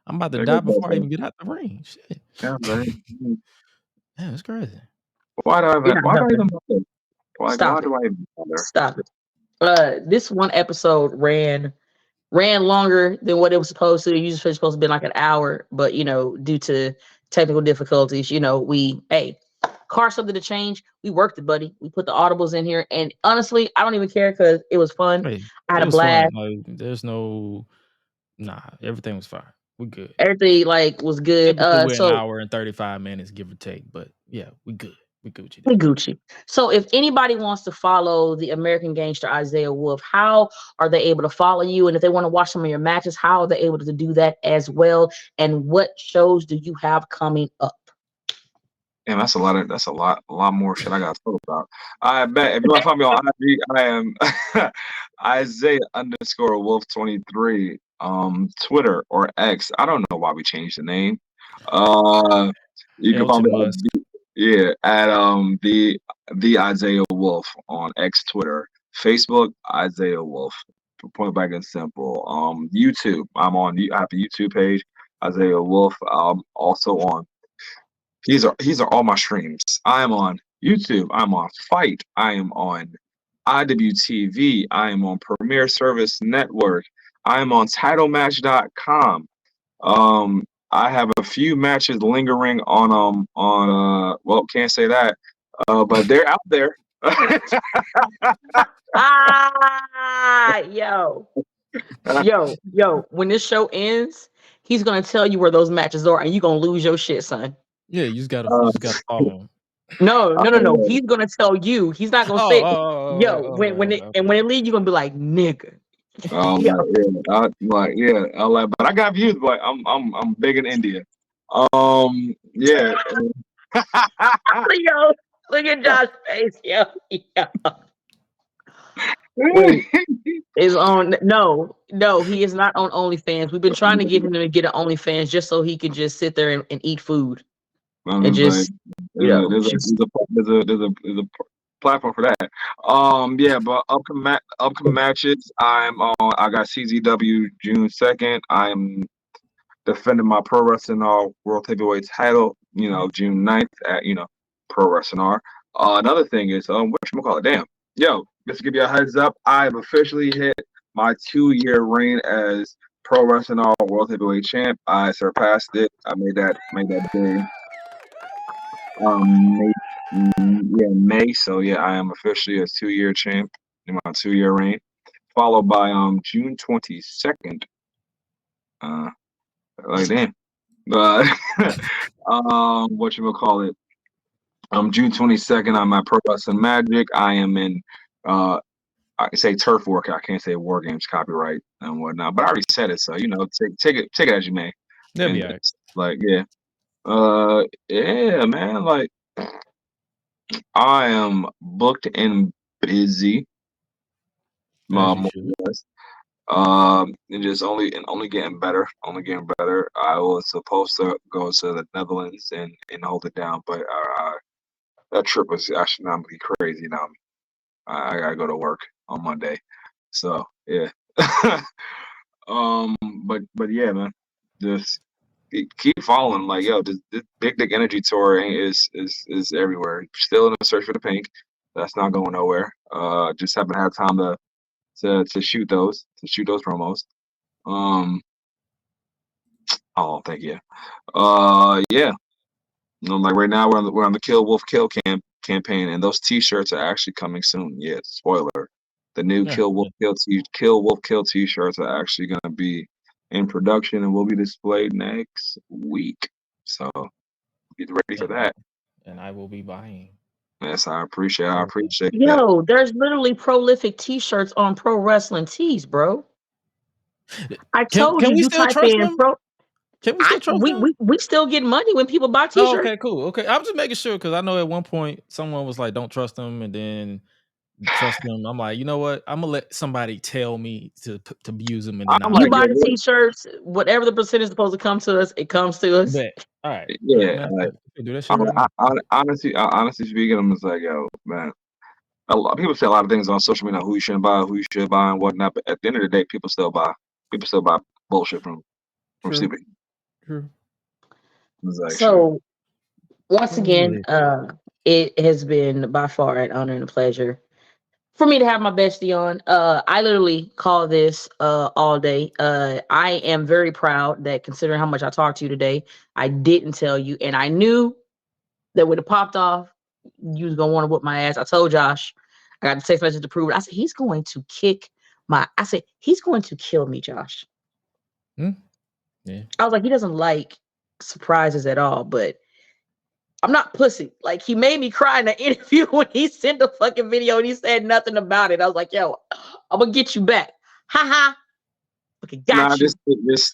[SPEAKER 3] I'm about to
[SPEAKER 5] There
[SPEAKER 3] die
[SPEAKER 5] goes
[SPEAKER 3] before I
[SPEAKER 5] Balto.
[SPEAKER 3] even get out the ring. Shit.
[SPEAKER 5] Yeah, man.
[SPEAKER 3] Yeah, it's crazy.
[SPEAKER 5] Why do I
[SPEAKER 2] You're not helping.
[SPEAKER 5] bother? Why
[SPEAKER 2] Stop it.
[SPEAKER 5] do I even bother?
[SPEAKER 2] Stop it. This one episode ran longer than what it was supposed to. Usually it's supposed to be like an hour, but due to technical difficulties, car something to change. We worked it, buddy. We put the audibles in here, and honestly, I don't even care because it was fun.
[SPEAKER 3] Hey,
[SPEAKER 2] I had
[SPEAKER 3] it
[SPEAKER 2] a
[SPEAKER 3] was fun.
[SPEAKER 2] blast.
[SPEAKER 3] Like, there's no, everything was fine. We're good.
[SPEAKER 2] Everything was good.
[SPEAKER 3] Typically, we're an
[SPEAKER 2] So
[SPEAKER 3] hour and 35 minutes, give or take. But yeah, we good. We Gucci.
[SPEAKER 2] we Gucci. So if anybody wants to follow the American Gangster Isaiah Wolf, how are they able to follow you? And if they want to watch some of your matches, how are they able to do that as well? And what shows do you have coming up?
[SPEAKER 5] Damn, that's a lot more shit I got to talk about. I bet if you want to find me on IG, I am Isaiah_Wolf23. Twitter or X. I don't know why we changed the name. You can follow me at the Isaiah Wolf on X, Twitter, Facebook, Isaiah Wolf. Point blank and simple. YouTube. I have a YouTube page, Isaiah Wolf. Also on. These are all my streams. I am on YouTube. I'm on Fight. I am on IWTV. I am on Premier Service Network. I am on TitleMatch.com. I have a few matches lingering on well, can't say that, but they're out there.
[SPEAKER 2] Yo, when this show ends, he's gonna tell you where those matches are, and you're gonna lose your shit, son.
[SPEAKER 3] Yeah, you just gotta follow him.
[SPEAKER 2] No. He's gonna tell you. He's not gonna say, when it leaves, you're gonna be like, nigga.
[SPEAKER 5] But I got views, but I'm big in India. Yeah.
[SPEAKER 2] Yo, look at Josh's face, yo. Wait, is on no, he is not on OnlyFans. We've been trying to get him to get an OnlyFans just so he can just sit there and eat food. And just
[SPEAKER 5] there's a platform for that. But upcoming matches. I got CZW June 2nd. I'm defending my Pro Wrestling R World Heavyweight title. June 9th at Pro Wrestling R. Another thing is whatchamacallit, damn. Yo, just to give you a heads up, I've officially hit my 2-year reign as Pro Wrestling R World Heavyweight Champ. I surpassed it. I made that big. May. So yeah, I am officially a 2-year champ in my 2-year reign, followed by June 22nd. Like damn, but whatchamacallit. June 22nd, I'm at Pro Wrestling Magic. I am in I can say turf war. I can't say war games copyright and whatnot, but I already said it, so take it as you may.
[SPEAKER 3] That'd be all right.
[SPEAKER 5] Like yeah, man, like I am booked and busy.
[SPEAKER 3] As you
[SPEAKER 5] More
[SPEAKER 3] should.
[SPEAKER 5] or less. And just only getting better. Only getting better. I was supposed to go to the Netherlands and hold it down, but that trip was actually not really crazy. Now I gotta go to work on Monday, so yeah. But yeah, man, just keep following. Like, yo, this Big Dick Energy tour is everywhere. Still in the search for the pink. That's not going nowhere. Just haven't had time to shoot those promos. Oh, thank you. Yeah. Like right now we're on the Kill Wolf Kill campaign, and those T-shirts are actually coming soon. Yeah, spoiler. The new
[SPEAKER 3] Yeah,
[SPEAKER 5] Kill Wolf Kill T-shirts are actually gonna be in production and will be displayed next week. So get ready for that.
[SPEAKER 3] and I will be buying.
[SPEAKER 5] Yes, I appreciate that.
[SPEAKER 2] Yo, there's literally prolific T-shirts on Pro Wrestling Tees, bro. I told
[SPEAKER 3] Can we
[SPEAKER 2] you
[SPEAKER 3] still
[SPEAKER 2] type
[SPEAKER 3] trust
[SPEAKER 2] in
[SPEAKER 3] them?
[SPEAKER 2] pro.
[SPEAKER 3] Can we still trust them?
[SPEAKER 2] We still get money when people buy
[SPEAKER 3] Oh,
[SPEAKER 2] T-shirts.
[SPEAKER 3] okay, cool. Okay, I'm just making sure because I know at one point someone was like, "Don't trust them," and then trust them. I'm like, you know what? I'm gonna let somebody tell me to use them, and then
[SPEAKER 5] I'm
[SPEAKER 3] I'll
[SPEAKER 2] You
[SPEAKER 5] like,
[SPEAKER 3] use
[SPEAKER 2] buy
[SPEAKER 5] yo,
[SPEAKER 2] the
[SPEAKER 5] what?
[SPEAKER 2] T-shirts, whatever the percentage is supposed to come to us, it comes to us.
[SPEAKER 3] Bet. All right.
[SPEAKER 5] Yeah,
[SPEAKER 3] Man,
[SPEAKER 5] like
[SPEAKER 3] do that shit right
[SPEAKER 5] I,
[SPEAKER 3] now.
[SPEAKER 5] honestly speaking, I'm just like, yo, man. A lot people say a lot of things on social media, who you shouldn't buy, who you should buy, and whatnot. But at the end of the day, people still buy. People still buy bullshit from
[SPEAKER 3] True.
[SPEAKER 5] stupid.
[SPEAKER 3] True.
[SPEAKER 5] It's like, shit.
[SPEAKER 2] So once again,
[SPEAKER 3] Really?
[SPEAKER 2] it has been by far an honor and a pleasure for me to have my bestie on. I literally call this all day. I am very proud that considering how much I talked to you today, I didn't tell you, and I knew that would have popped off. You was gonna want to whip my ass. I told Josh. I got the text message to prove it. I said he's going to kick my. I said he's going to kill me, Josh.
[SPEAKER 3] Yeah.
[SPEAKER 2] I was like, he doesn't like surprises at all, but I'm not pussy. Like, he made me cry in the interview when he sent the fucking video and he said nothing about it. I was like, yo, I'm gonna get you back. Ha ha. Okay, got you.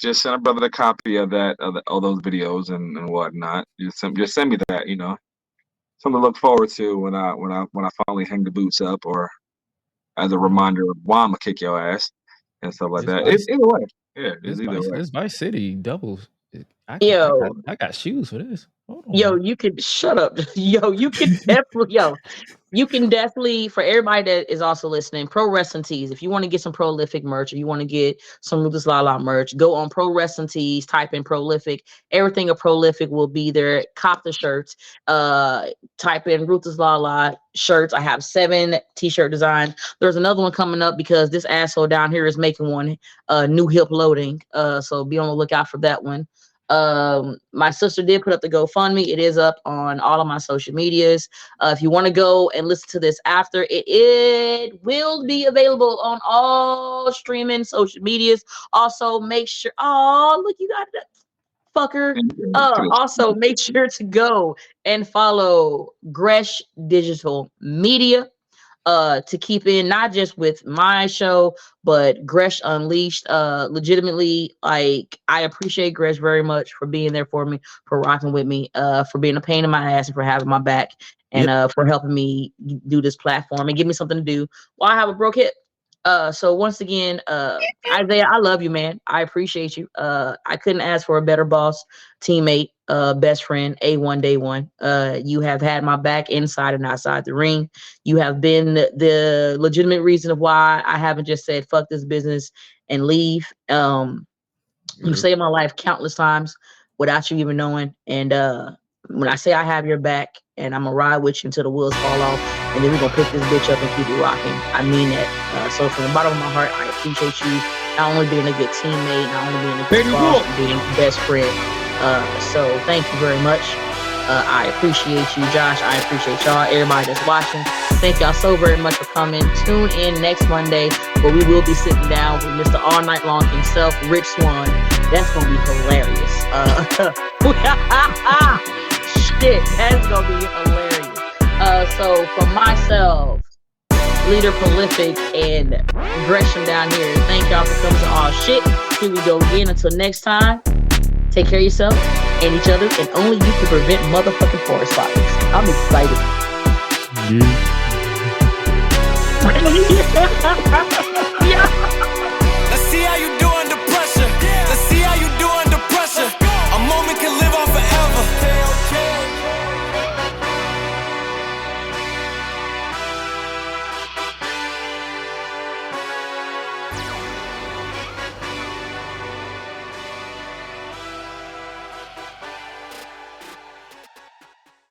[SPEAKER 5] Just send a brother a copy of that, all those videos and whatnot. Just send me that, something to look forward to when I finally hang the boots up, or as a reminder of why I'm gonna kick your ass and stuff like that. Either way, yeah, it's either way.
[SPEAKER 3] It's Vice City doubles.
[SPEAKER 2] Yo,
[SPEAKER 3] I got shoes for this. Hold on.
[SPEAKER 2] yo, you can shut up. Yo, you can definitely, you can definitely, for everybody that is also listening, Pro Wrestling Tees. If you want to get some prolific merch, or you want to get some Ruthless LaLa merch, go on Pro Wrestling Tees, type in prolific. Everything of prolific will be there. Cop the shirts. Type in Ruthless LaLa shirts. I have 7 t-shirt designs. There's another one coming up because this asshole down here is making one. New hip loading. So be on the lookout for that one. My sister did put up the GoFundMe. It is up on all of my social medias. If you want to go and listen to this after, it will be available on all streaming social medias. Also, make sure. Oh, look, you got that fucker. Also, make sure to go and follow Gresh Digital Media. To keep in not just with my show, but Gresh Unleashed. Legitimately, like, I appreciate Gresh very much for being there for me, for rocking with me, for being a pain in my ass and for having my back, and for helping me do this platform and give me something to do while I have a broke hip. So once again, Isaiah, I love you, man. I appreciate you. I couldn't ask for a better boss, teammate, best friend, A1 day one. You have had my back inside and outside the ring. You have been the legitimate reason of why I haven't just said fuck this business and leave. You saved my life countless times without you even knowing. And when I say I have your back and I'm gonna ride with you until the wheels fall off, and then we're gonna pick this bitch up and keep it rocking, I mean that. So from the bottom of my heart, I appreciate you not only being a good teammate, not only being a good boss, but being a best friend. So thank you very much. I appreciate you, Josh. I appreciate y'all, everybody that's watching. Thank y'all so very much for coming. Tune in next Monday, where we will be sitting down with Mr. All Night Long himself, Rich Swann. That's gonna be hilarious. Shit, that's gonna be hilarious. So for myself, Leader Prolific, and Gresham down here, thank y'all for coming to All Shit. Here we go again. Until next time, take care of yourself and each other, and only you can prevent motherfucking forest fires. I'm excited.
[SPEAKER 3] Yeah.